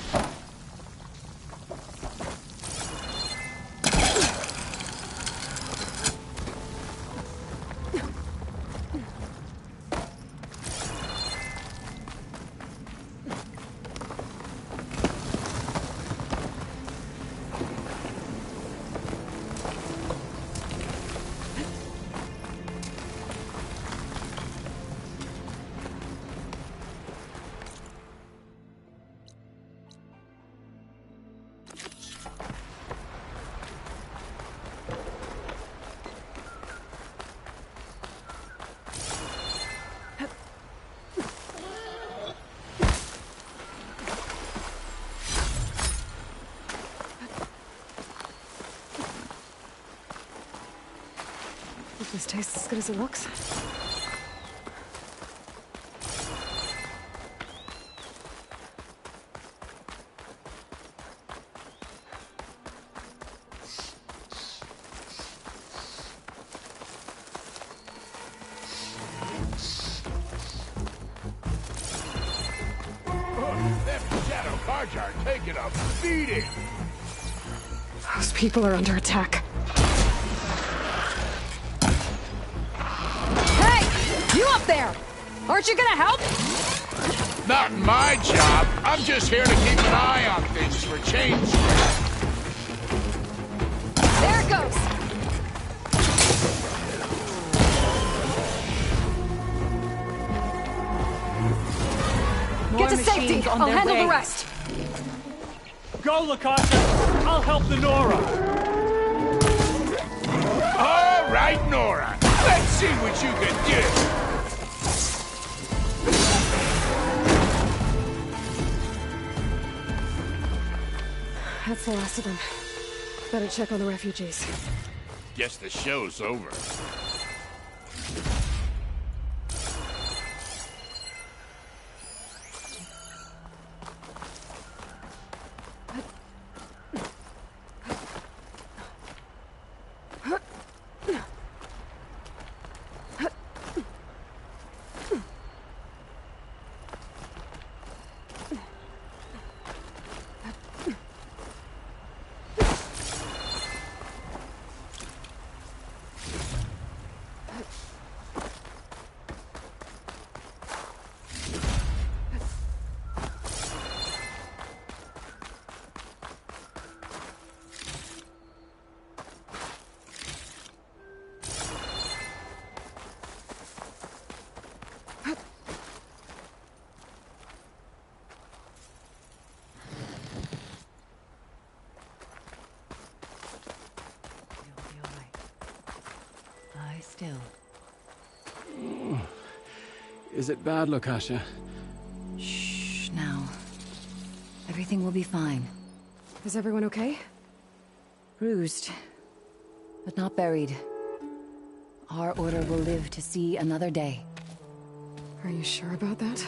This tastes as good as it looks. Them shadow cards are taking a beating. Those people are under attack. Hey! You up there! Aren't you gonna help? Not my job. I'm just here to keep an eye on things for change. There it goes! Get to safety! I'll handle the rest! Go, Lakasha! I'll help the Nora! All right, Nora. Let's see what you can do. That's the last of them. Better check on the refugees. Guess the show's over. Lie still. Is it bad, Lakasha? Shh, now. Everything will be fine. Is everyone okay? Bruised, but not buried. Our order will live to see another day. Are you sure about that?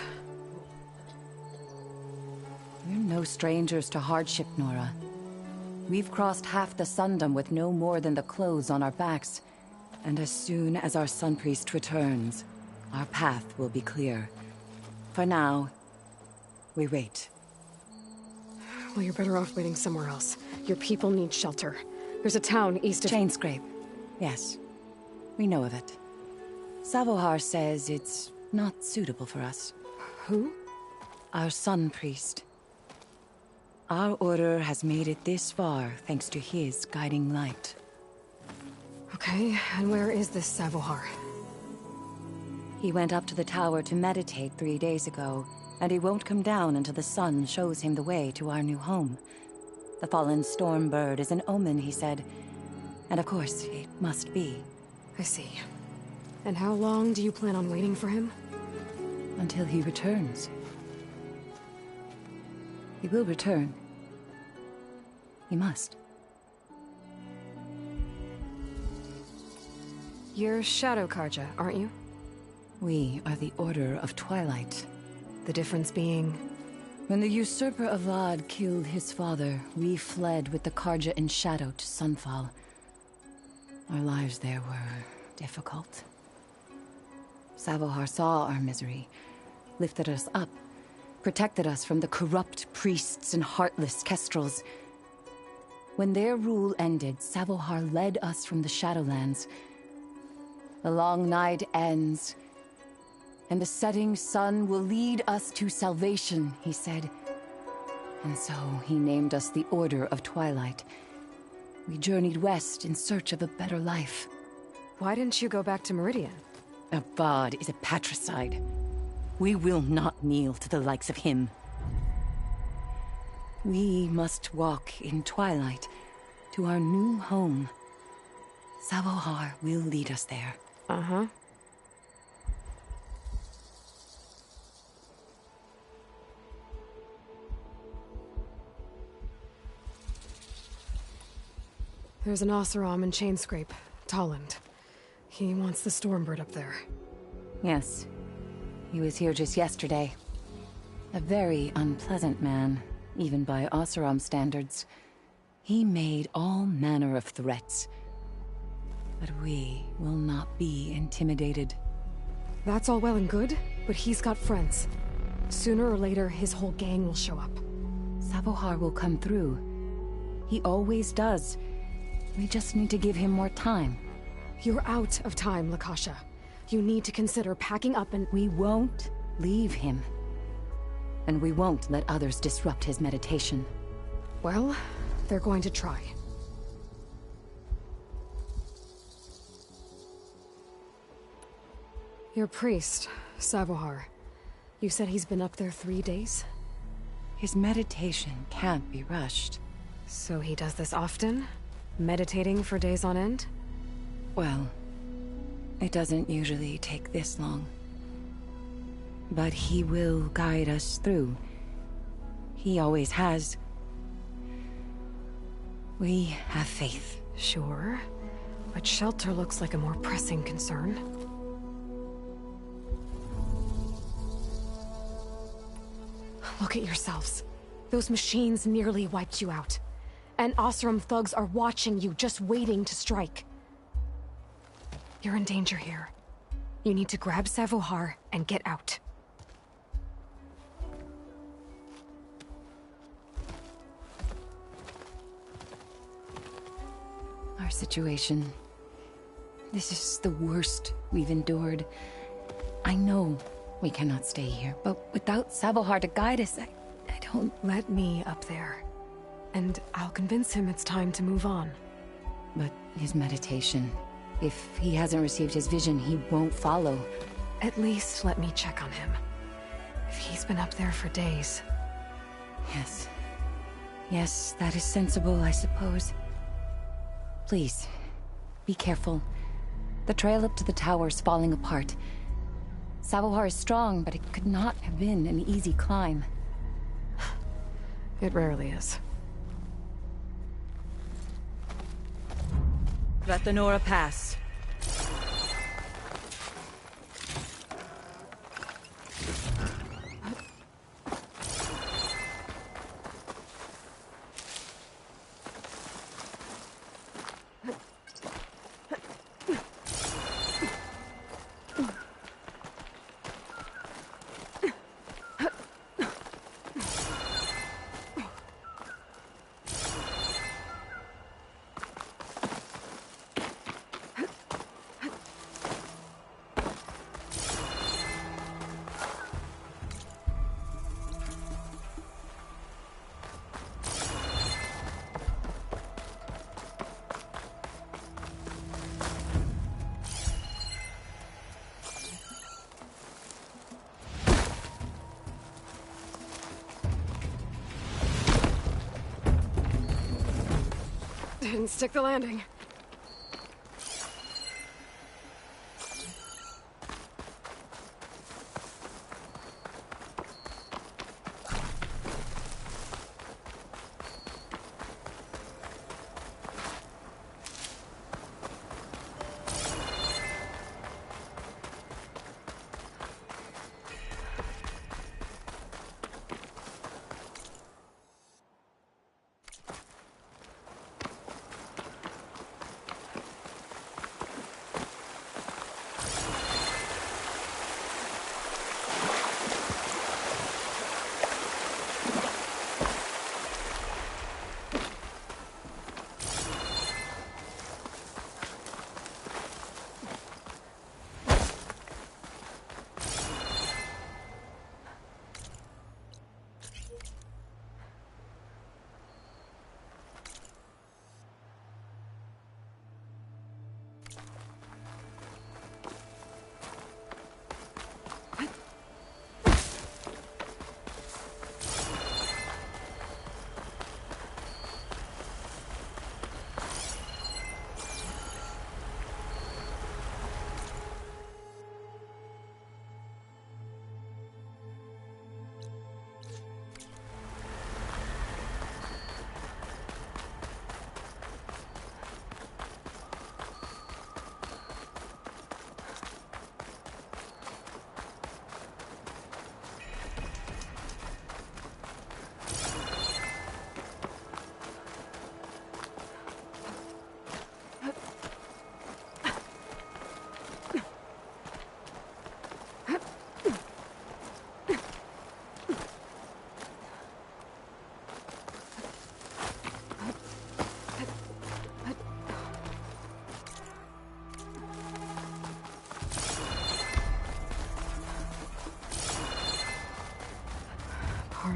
We're no strangers to hardship, Nora. We've crossed half the Sundom with no more than the clothes on our backs. And as soon as our Sun Priest returns, our path will be clear. For now, we wait. Well, you're better off waiting somewhere else. Your people need shelter. There's a town east of... Chainscrape. Yes. We know of it. Savohar says it's not suitable for us. Who? Our Sun Priest. Our order has made it this far thanks to his guiding light. Okay, and where is this Savohar? He went up to the tower to meditate 3 days ago, and he won't come down until the sun shows him the way to our new home. The fallen storm bird is an omen, he said. And of course, it must be. I see. And how long do you plan on waiting for him? Until he returns. He will return. He must. You're Shadow Karja, aren't you? We are the Order of Twilight. The difference being... When the usurper Avad killed his father, we fled with the Karja in Shadow to Sunfall. Our lives there were difficult. Savohar saw our misery, lifted us up, protected us from the corrupt priests and heartless kestrels. When their rule ended, Savohar led us from the Shadowlands. The long night ends, and the setting sun will lead us to salvation, he said. And so he named us the Order of Twilight. We journeyed west in search of a better life. Why didn't you go back to Meridian? Avad is a patricide. We will not kneel to the likes of him. We must walk in twilight to our new home. Savohar will lead us there. Uh-huh. There's an Oseram in Chainscrape, Tolland. He wants the Stormbird up there. Yes. He was here just yesterday. A very unpleasant man, even by Oseram standards. He made all manner of threats. But we will not be intimidated. That's all well and good, but he's got friends. Sooner or later, his whole gang will show up. Savohar will come through. He always does. We just need to give him more time. You're out of time, Lakasha. You need to consider packing up and— We won't leave him. And we won't let others disrupt his meditation. Well, they're going to try. Your priest, Savohar. You said he's been up there 3 days? His meditation can't be rushed. So he does this often? Meditating for days on end? Well, it doesn't usually take this long. But he will guide us through. He always has. We have faith. Sure. But shelter looks like a more pressing concern. Look at yourselves. Those machines nearly wiped you out. And Oseram thugs are watching you, just waiting to strike. You're in danger here. You need to grab Savohar and get out. Our situation. This is the worst we've endured. I know we cannot stay here, but without Savohar to guide us, I don't... Let me up there. And I'll convince him it's time to move on. But his meditation... If he hasn't received his vision, he won't follow. At least let me check on him. If he's been up there for days... Yes. Yes, that is sensible, I suppose. Please, be careful. The trail up to the tower's falling apart. Savohar is strong, but it could not have been an easy climb. It rarely is. Let the Nora pass. Didn't stick the landing.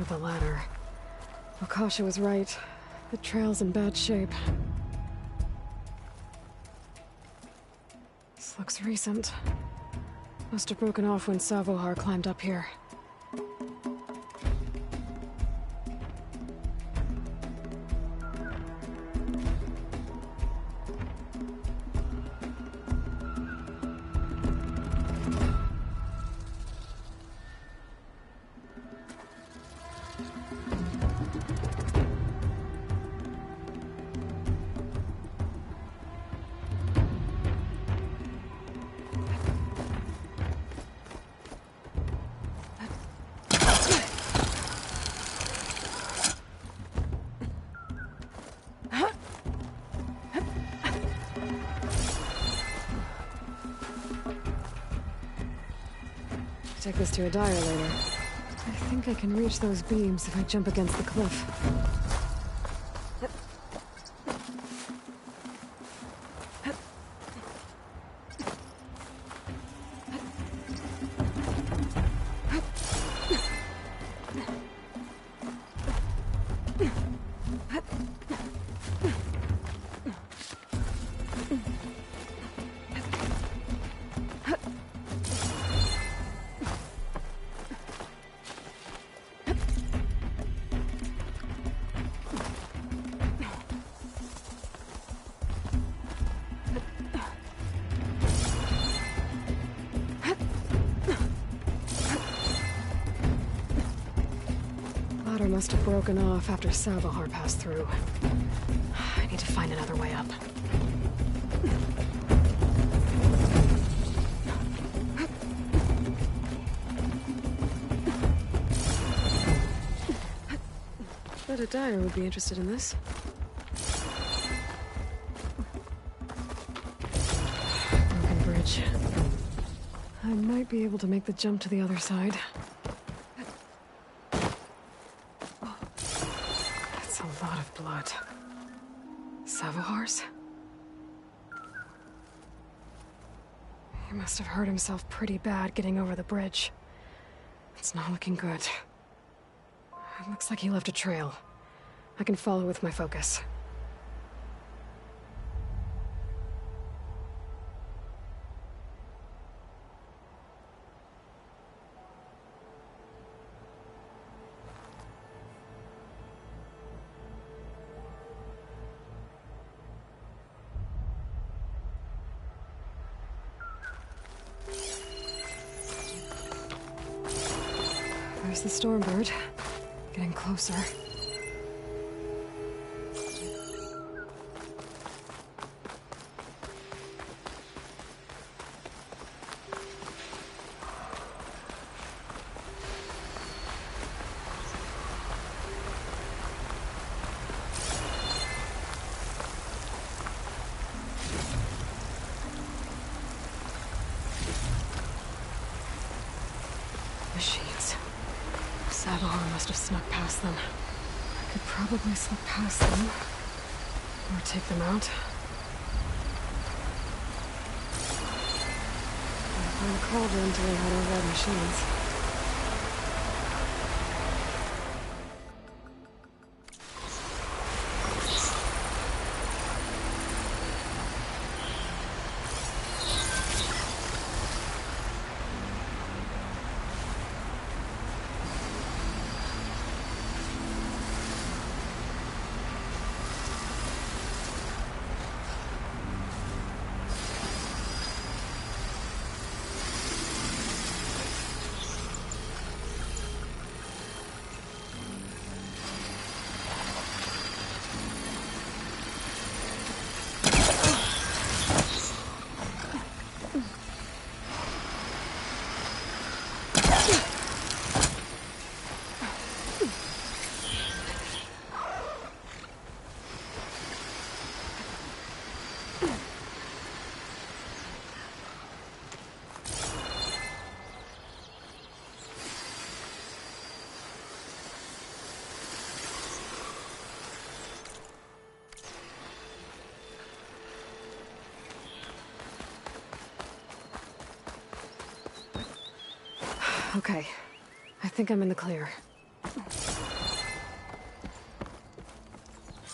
with the ladder. Okasha was right. The trail's in bad shape. This looks recent. Must have broken off when Savohar climbed up here. Take this to a dyer later. I think I can reach those beams if I jump against the cliff. Ladder must have broken off after Savohar passed through. I need to find another way up. Bet a dyer would be interested in this. Broken bridge. I might be able to make the jump to the other side. That's a lot of blood. Savohar's? He must have hurt himself pretty bad getting over the bridge. It's not looking good. It looks like he left a trail. I can follow with my focus. There's the Stormbird. Getting closer. Machines. Savohar must have snuck past them. I could probably slip past them. Or take them out. I'll find a cauldron to learn how to avoid machines. Okay. I think I'm in the clear.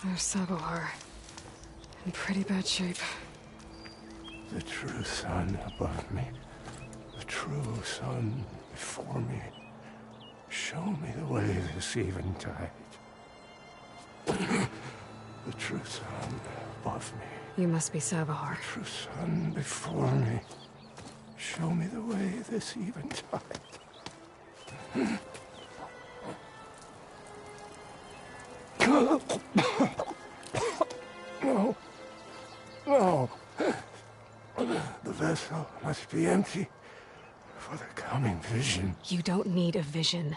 There's Savohar. In pretty bad shape. The true sun above me. The true sun before me. Show me the way this eventide. The true sun above me. You must be Savohar. The true sun before me. Show me the way this eventide. No. No. The vessel must be empty for the coming vision. You don't need a vision.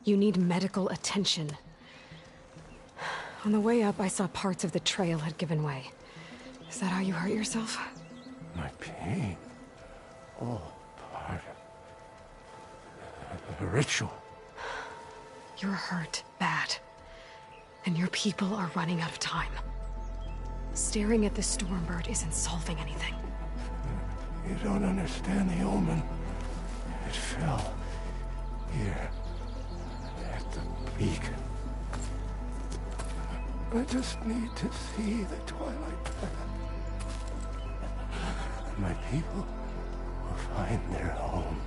You need medical attention. On the way up, I saw parts of the trail had given way. Is that how you hurt yourself? My pain. All part of the ritual. You're hurt bad. And your people are running out of time. Staring at the Stormbird isn't solving anything. You don't understand the omen. It fell here at the beacon. I just need to see the twilight path. And my people will find their home.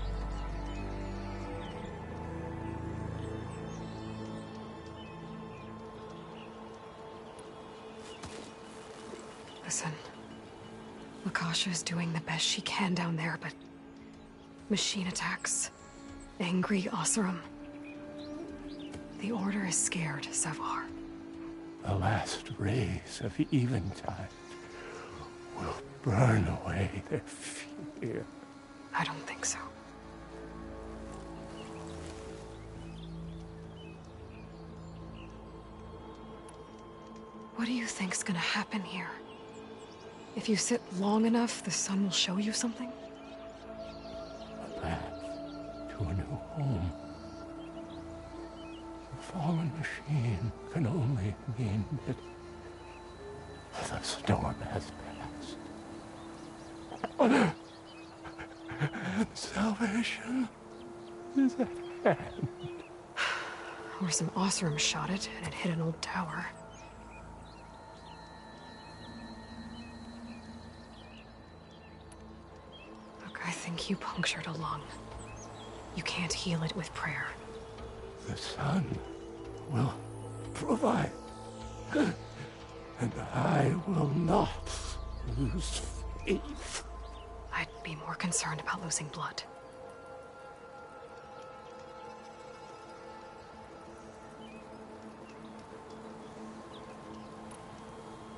Listen, Lakasha is doing the best she can down there, but machine attacks, angry Oseram. The Order is scared, Savohar. The last rays of eventide will burn away their fear. I don't think so. What do you think's gonna happen here? If you sit long enough, the sun will show you something? A path to a new home. The fallen machine can only mean that the storm has passed. Salvation is at hand. Or some Oseram shot it, and it hit an old tower. I think you punctured a lung. You can't heal it with prayer. The sun will provide. And I will not lose faith. I'd be more concerned about losing blood.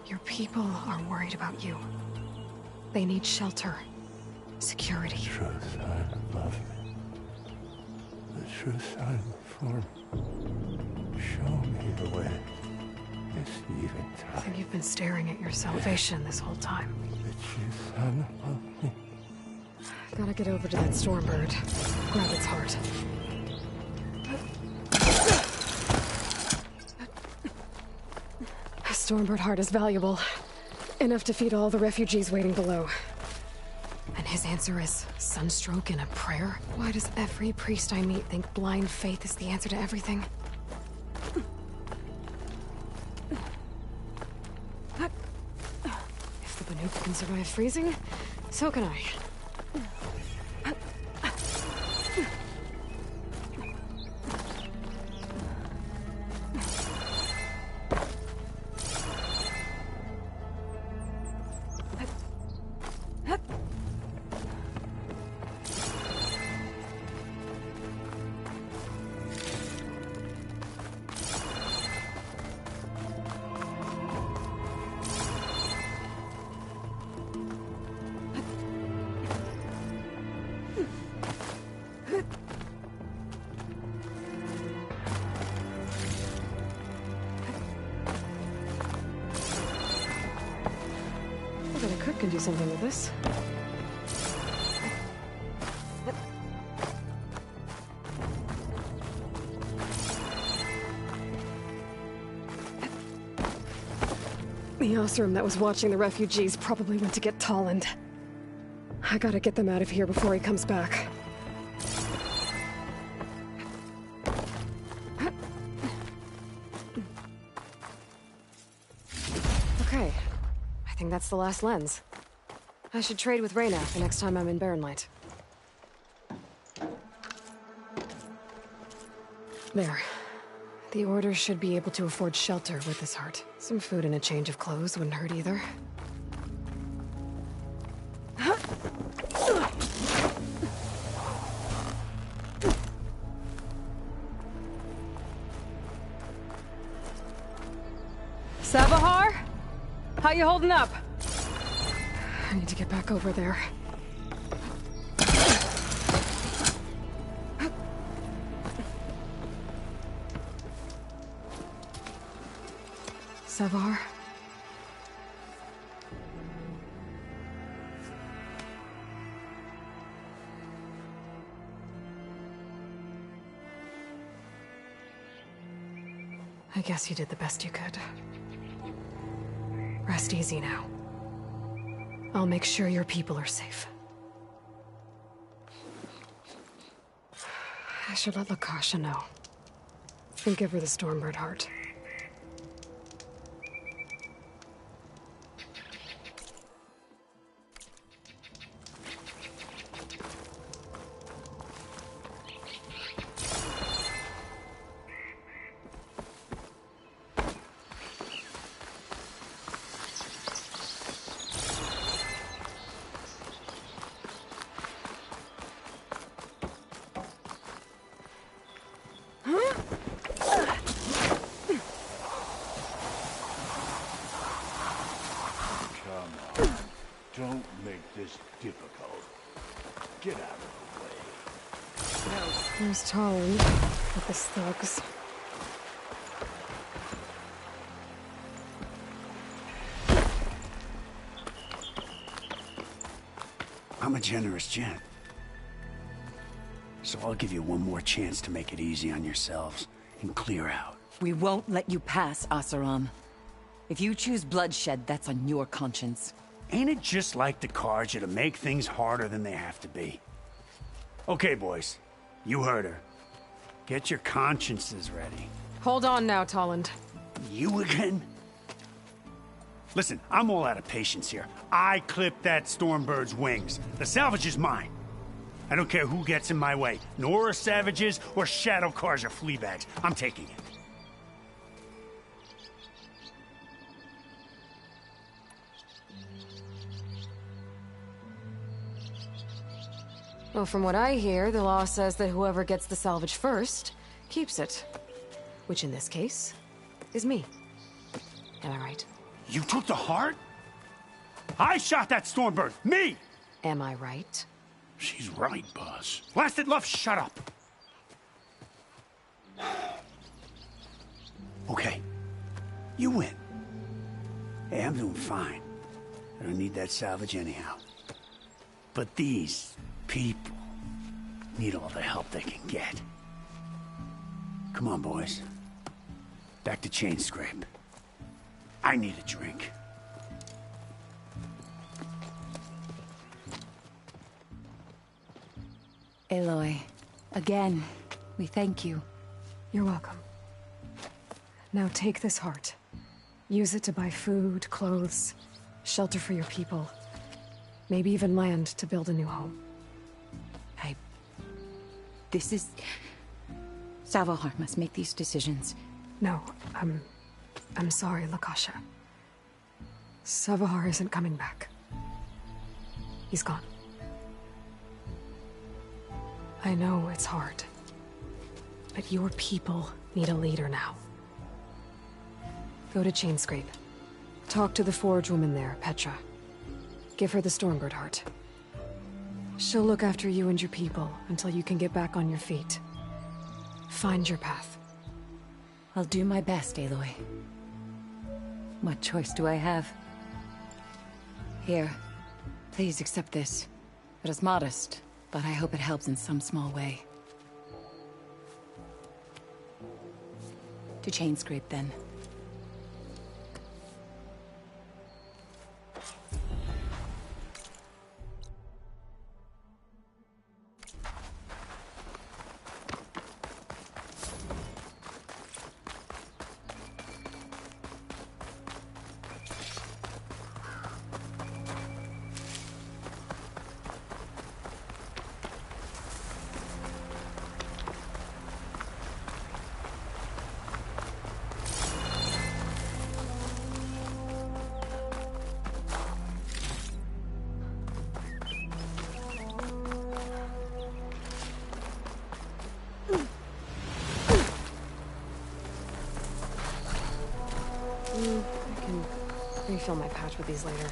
Your people are worried about you. They need shelter. Security. The true sun above me. The true sun before me. Show me the way. This eventide. I think you've been staring at your salvation this whole time. The true sun above me. Gotta get over to that Stormbird. Grab its heart. A Stormbird heart is valuable. Enough to feed all the refugees waiting below. And his answer is sunstroke and a prayer? Why does every priest I meet think blind faith is the answer to everything? If the Banuk can survive freezing, so can I. Can do something with this. The Oseram that was watching the refugees probably went to get Tolland. I gotta get them out of here before he comes back. that's the last lens. I should trade with Reyna the next time I'm in Barren Light. There. The Order should be able to afford shelter with this heart. Some food and a change of clothes wouldn't hurt either. Savahar? How you holding up? I need to get back over there. Savahar? I guess you did the best you could. Rest easy now. I'll make sure your people are safe. I should let Lakasha know. Give her the Stormbird heart. Don't make this difficult. Get out of the way. There's Talon with the thugs. I'm a generous gent. So I'll give you one more chance to make it easy on yourselves and clear out. We won't let you pass, Asaram. If you choose bloodshed, that's on your conscience. Ain't it just like the Carja to make things harder than they have to be? Okay, boys. You heard her. Get your consciences ready. Hold on now, Tolland. You again? Listen, I'm all out of patience here. I clipped that Stormbird's wings. The salvage is mine. I don't care who gets in my way. Nora savages or Shadow Carja fleabags. I'm taking it. Well, from what I hear, the law says that whoever gets the salvage first keeps it. Which in this case is me. Am I right? You took the heart? I shot that Stormbird! Me! Am I right? She's right, boss. Blasted love, shut up! Okay. You win. Hey, I'm doing fine. I don't need that salvage anyhow. But these people need all the help they can get. Come on, boys. Back to Chain Scrape. I need a drink. Aloy, again, we thank you. You're welcome. Now take this heart. Use it to buy food, clothes, shelter for your people. Maybe even land to build a new home. This is... Savahar must make these decisions. No, I'm sorry, Lakasha. Savahar isn't coming back. He's gone. I know it's hard, but your people need a leader now. Go to Chainscrape. Talk to the forge woman there, Petra. Give her the Stormbird heart. She'll look after you and your people until you can get back on your feet. Find your path. I'll do my best, Aloy. What choice do I have? Here, please accept this. It is modest, but I hope it helps in some small way. To Chainscrape, then. fill my patch with these later.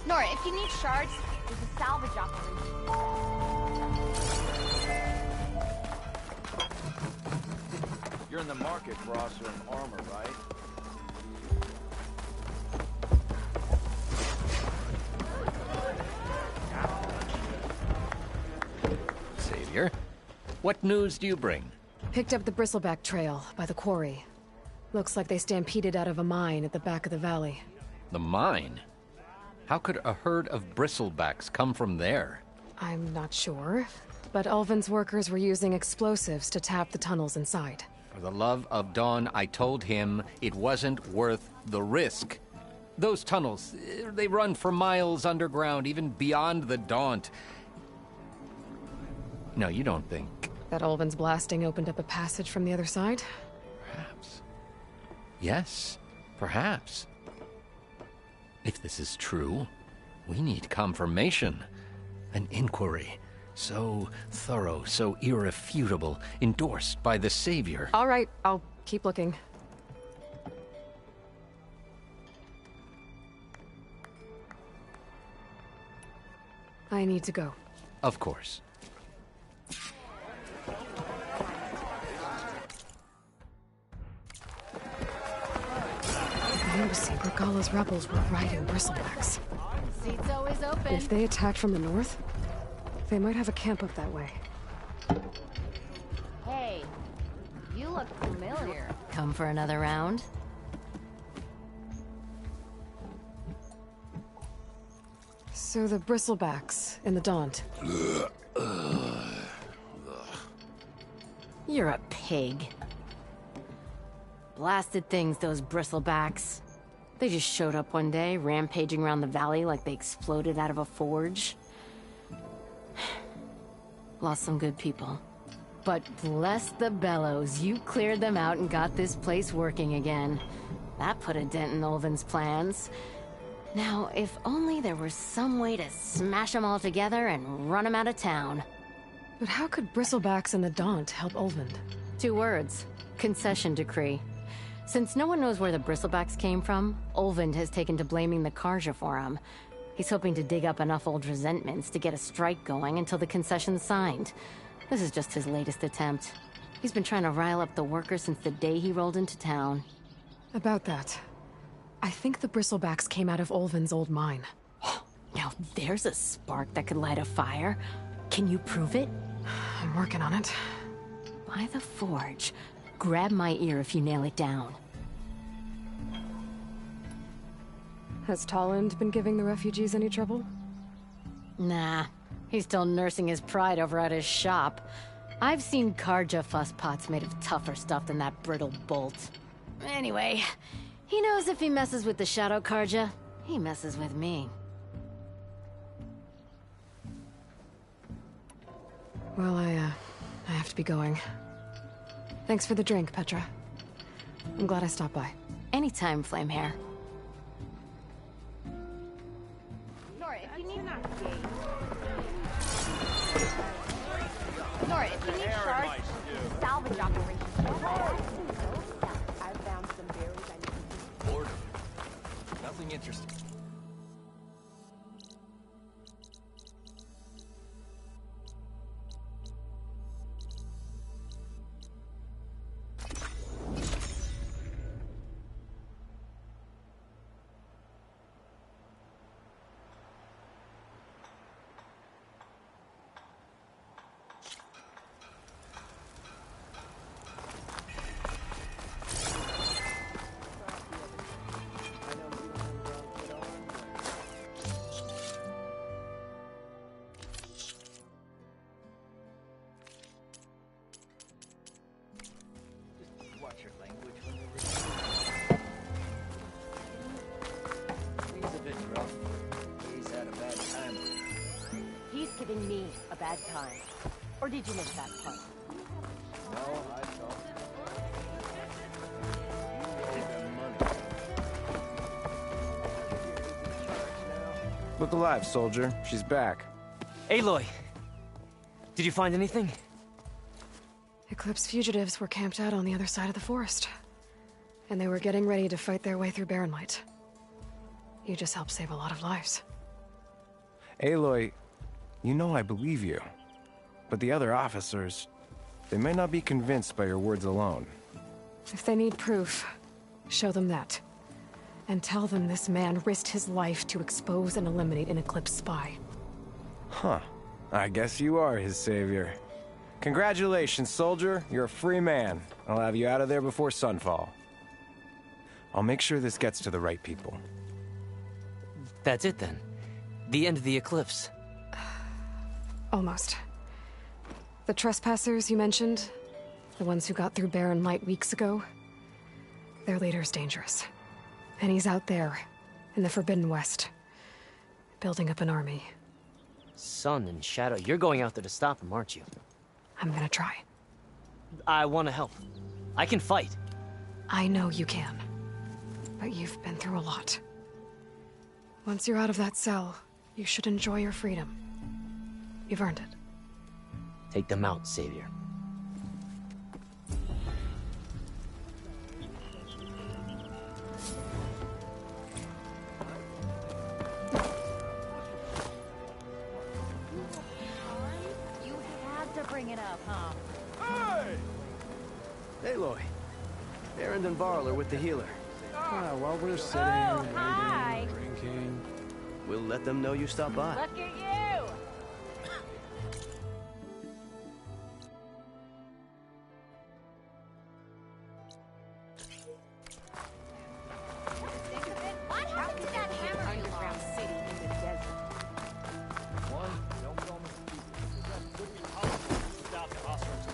Nora, if you need shards, there's a salvage operation. You're in the market for awesome armor, right? Savior, what news do you bring? Picked up the Bristleback Trail by the quarry. Looks like they stampeded out of a mine at the back of the valley. The mine? How could a herd of bristlebacks come from there? I'm not sure, but Ulvin's workers were using explosives to tap the tunnels inside. For the love of Dawn, I told him it wasn't worth the risk. Those tunnels, they run for miles underground, even beyond the Daunt. No, you don't think... That Ulvin's blasting opened up a passage from the other side? Perhaps. Yes, perhaps. If this is true, we need confirmation. An inquiry. So thorough, so irrefutable, endorsed by the Savior. All right, I'll keep looking. I need to go. Of course. The embassy, Regala's rebels were riding bristlebacks. Seat's always open. If they attacked from the north, they might have a camp up that way. Hey, you look familiar. Come for another round? So the bristlebacks in the Daunt. You're a pig. Blasted things, those bristlebacks. They just showed up one day, rampaging around the valley like they exploded out of a forge. Lost some good people. But bless the bellows, you cleared them out and got this place working again. That put a dent in Ulvin's plans. Now, if only there were some way to smash them all together and run them out of town. But how could bristlebacks in the Daunt help Ulvin? 2 words. Concession decree. Since no one knows where the bristlebacks came from, Ulvin has taken to blaming the Karja for them. He's hoping to dig up enough old resentments to get a strike going until the concession's signed. This is just his latest attempt. He's been trying to rile up the workers since the day he rolled into town. About that, I think the bristlebacks came out of Ulvin's old mine. Now there's a spark that could light a fire. Can you prove it? I'm working on it. By the forge. Grab my ear if you nail it down. Has Tolland been giving the refugees any trouble? Nah. He's still nursing his pride over at his shop. I've seen Karja fuss pots made of tougher stuff than that brittle bolt. Anyway, he knows if he messes with the Shadow Karja, he messes with me. Well, I have to be going. Thanks for the drink, Petra. I'm glad I stopped by. Anytime, Flamehair. Nora, if you need Nora, if you need shards, salvage operations. I found some berries I need. Boredom. Nothing interesting. Giving me a bad time. Or did you miss that part? No, I saw. Look alive, soldier. She's back. Aloy! Did you find anything? Eclipse fugitives were camped out on the other side of the forest. And they were getting ready to fight their way through Barren Light. You just helped save a lot of lives. Aloy, you know I believe you. But the other officers, they may not be convinced by your words alone. If they need proof, show them that. And tell them this man risked his life to expose and eliminate an Eclipse spy. Huh. I guess you are his savior. Congratulations, soldier. You're a free man. I'll have you out of there before sunfall. I'll make sure this gets to the right people. That's it then. The end of the Eclipse. Almost. The trespassers you mentioned, the ones who got through Barren Light weeks ago, their leader's dangerous. And he's out there, in the Forbidden West, building up an army. Sun and Shadow, you're going out there to stop him, aren't you? I'm gonna try. I want to help. I can fight. I know you can. But you've been through a lot. Once you're out of that cell, you should enjoy your freedom. You've earned it. Take them out, Savior. You had to bring it up, huh? Aloy. Aaron and Varl are with the healer. While we're sitting, hi. waiting, drinking... We'll let them know you stopped by. Look at you! What happened to that hammer underground city in the desert? One, don't call me Without the Osrom's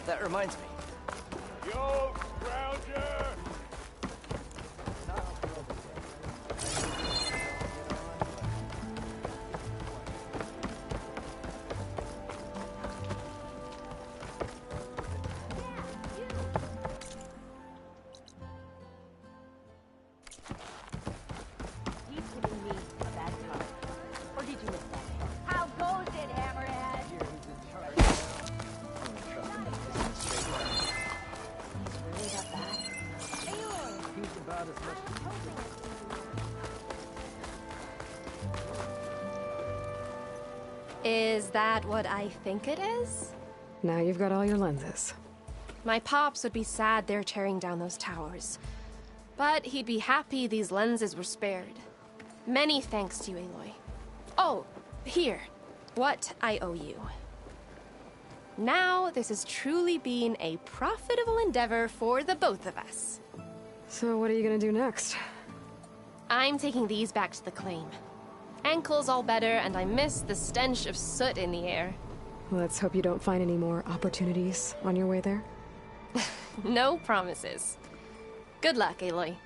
that reminds me. Yo, Scrounger! He's giving me a bad time. Or did you miss that? How goes it, Hammerhead? Really that bad? He's about as much as Is that what I think it is? Now you've got all your lenses. My pops would be sad they're tearing down those towers. But he'd be happy these lenses were spared. Many thanks to you, Aloy. Oh, here. What I owe you. Now, this has truly been a profitable endeavor for the both of us. So what are you gonna do next? I'm taking these back to the claim. Ankle's all better, and I miss the stench of soot in the air. Let's hope you don't find any more opportunities on your way there. No promises. Good luck, Aloy.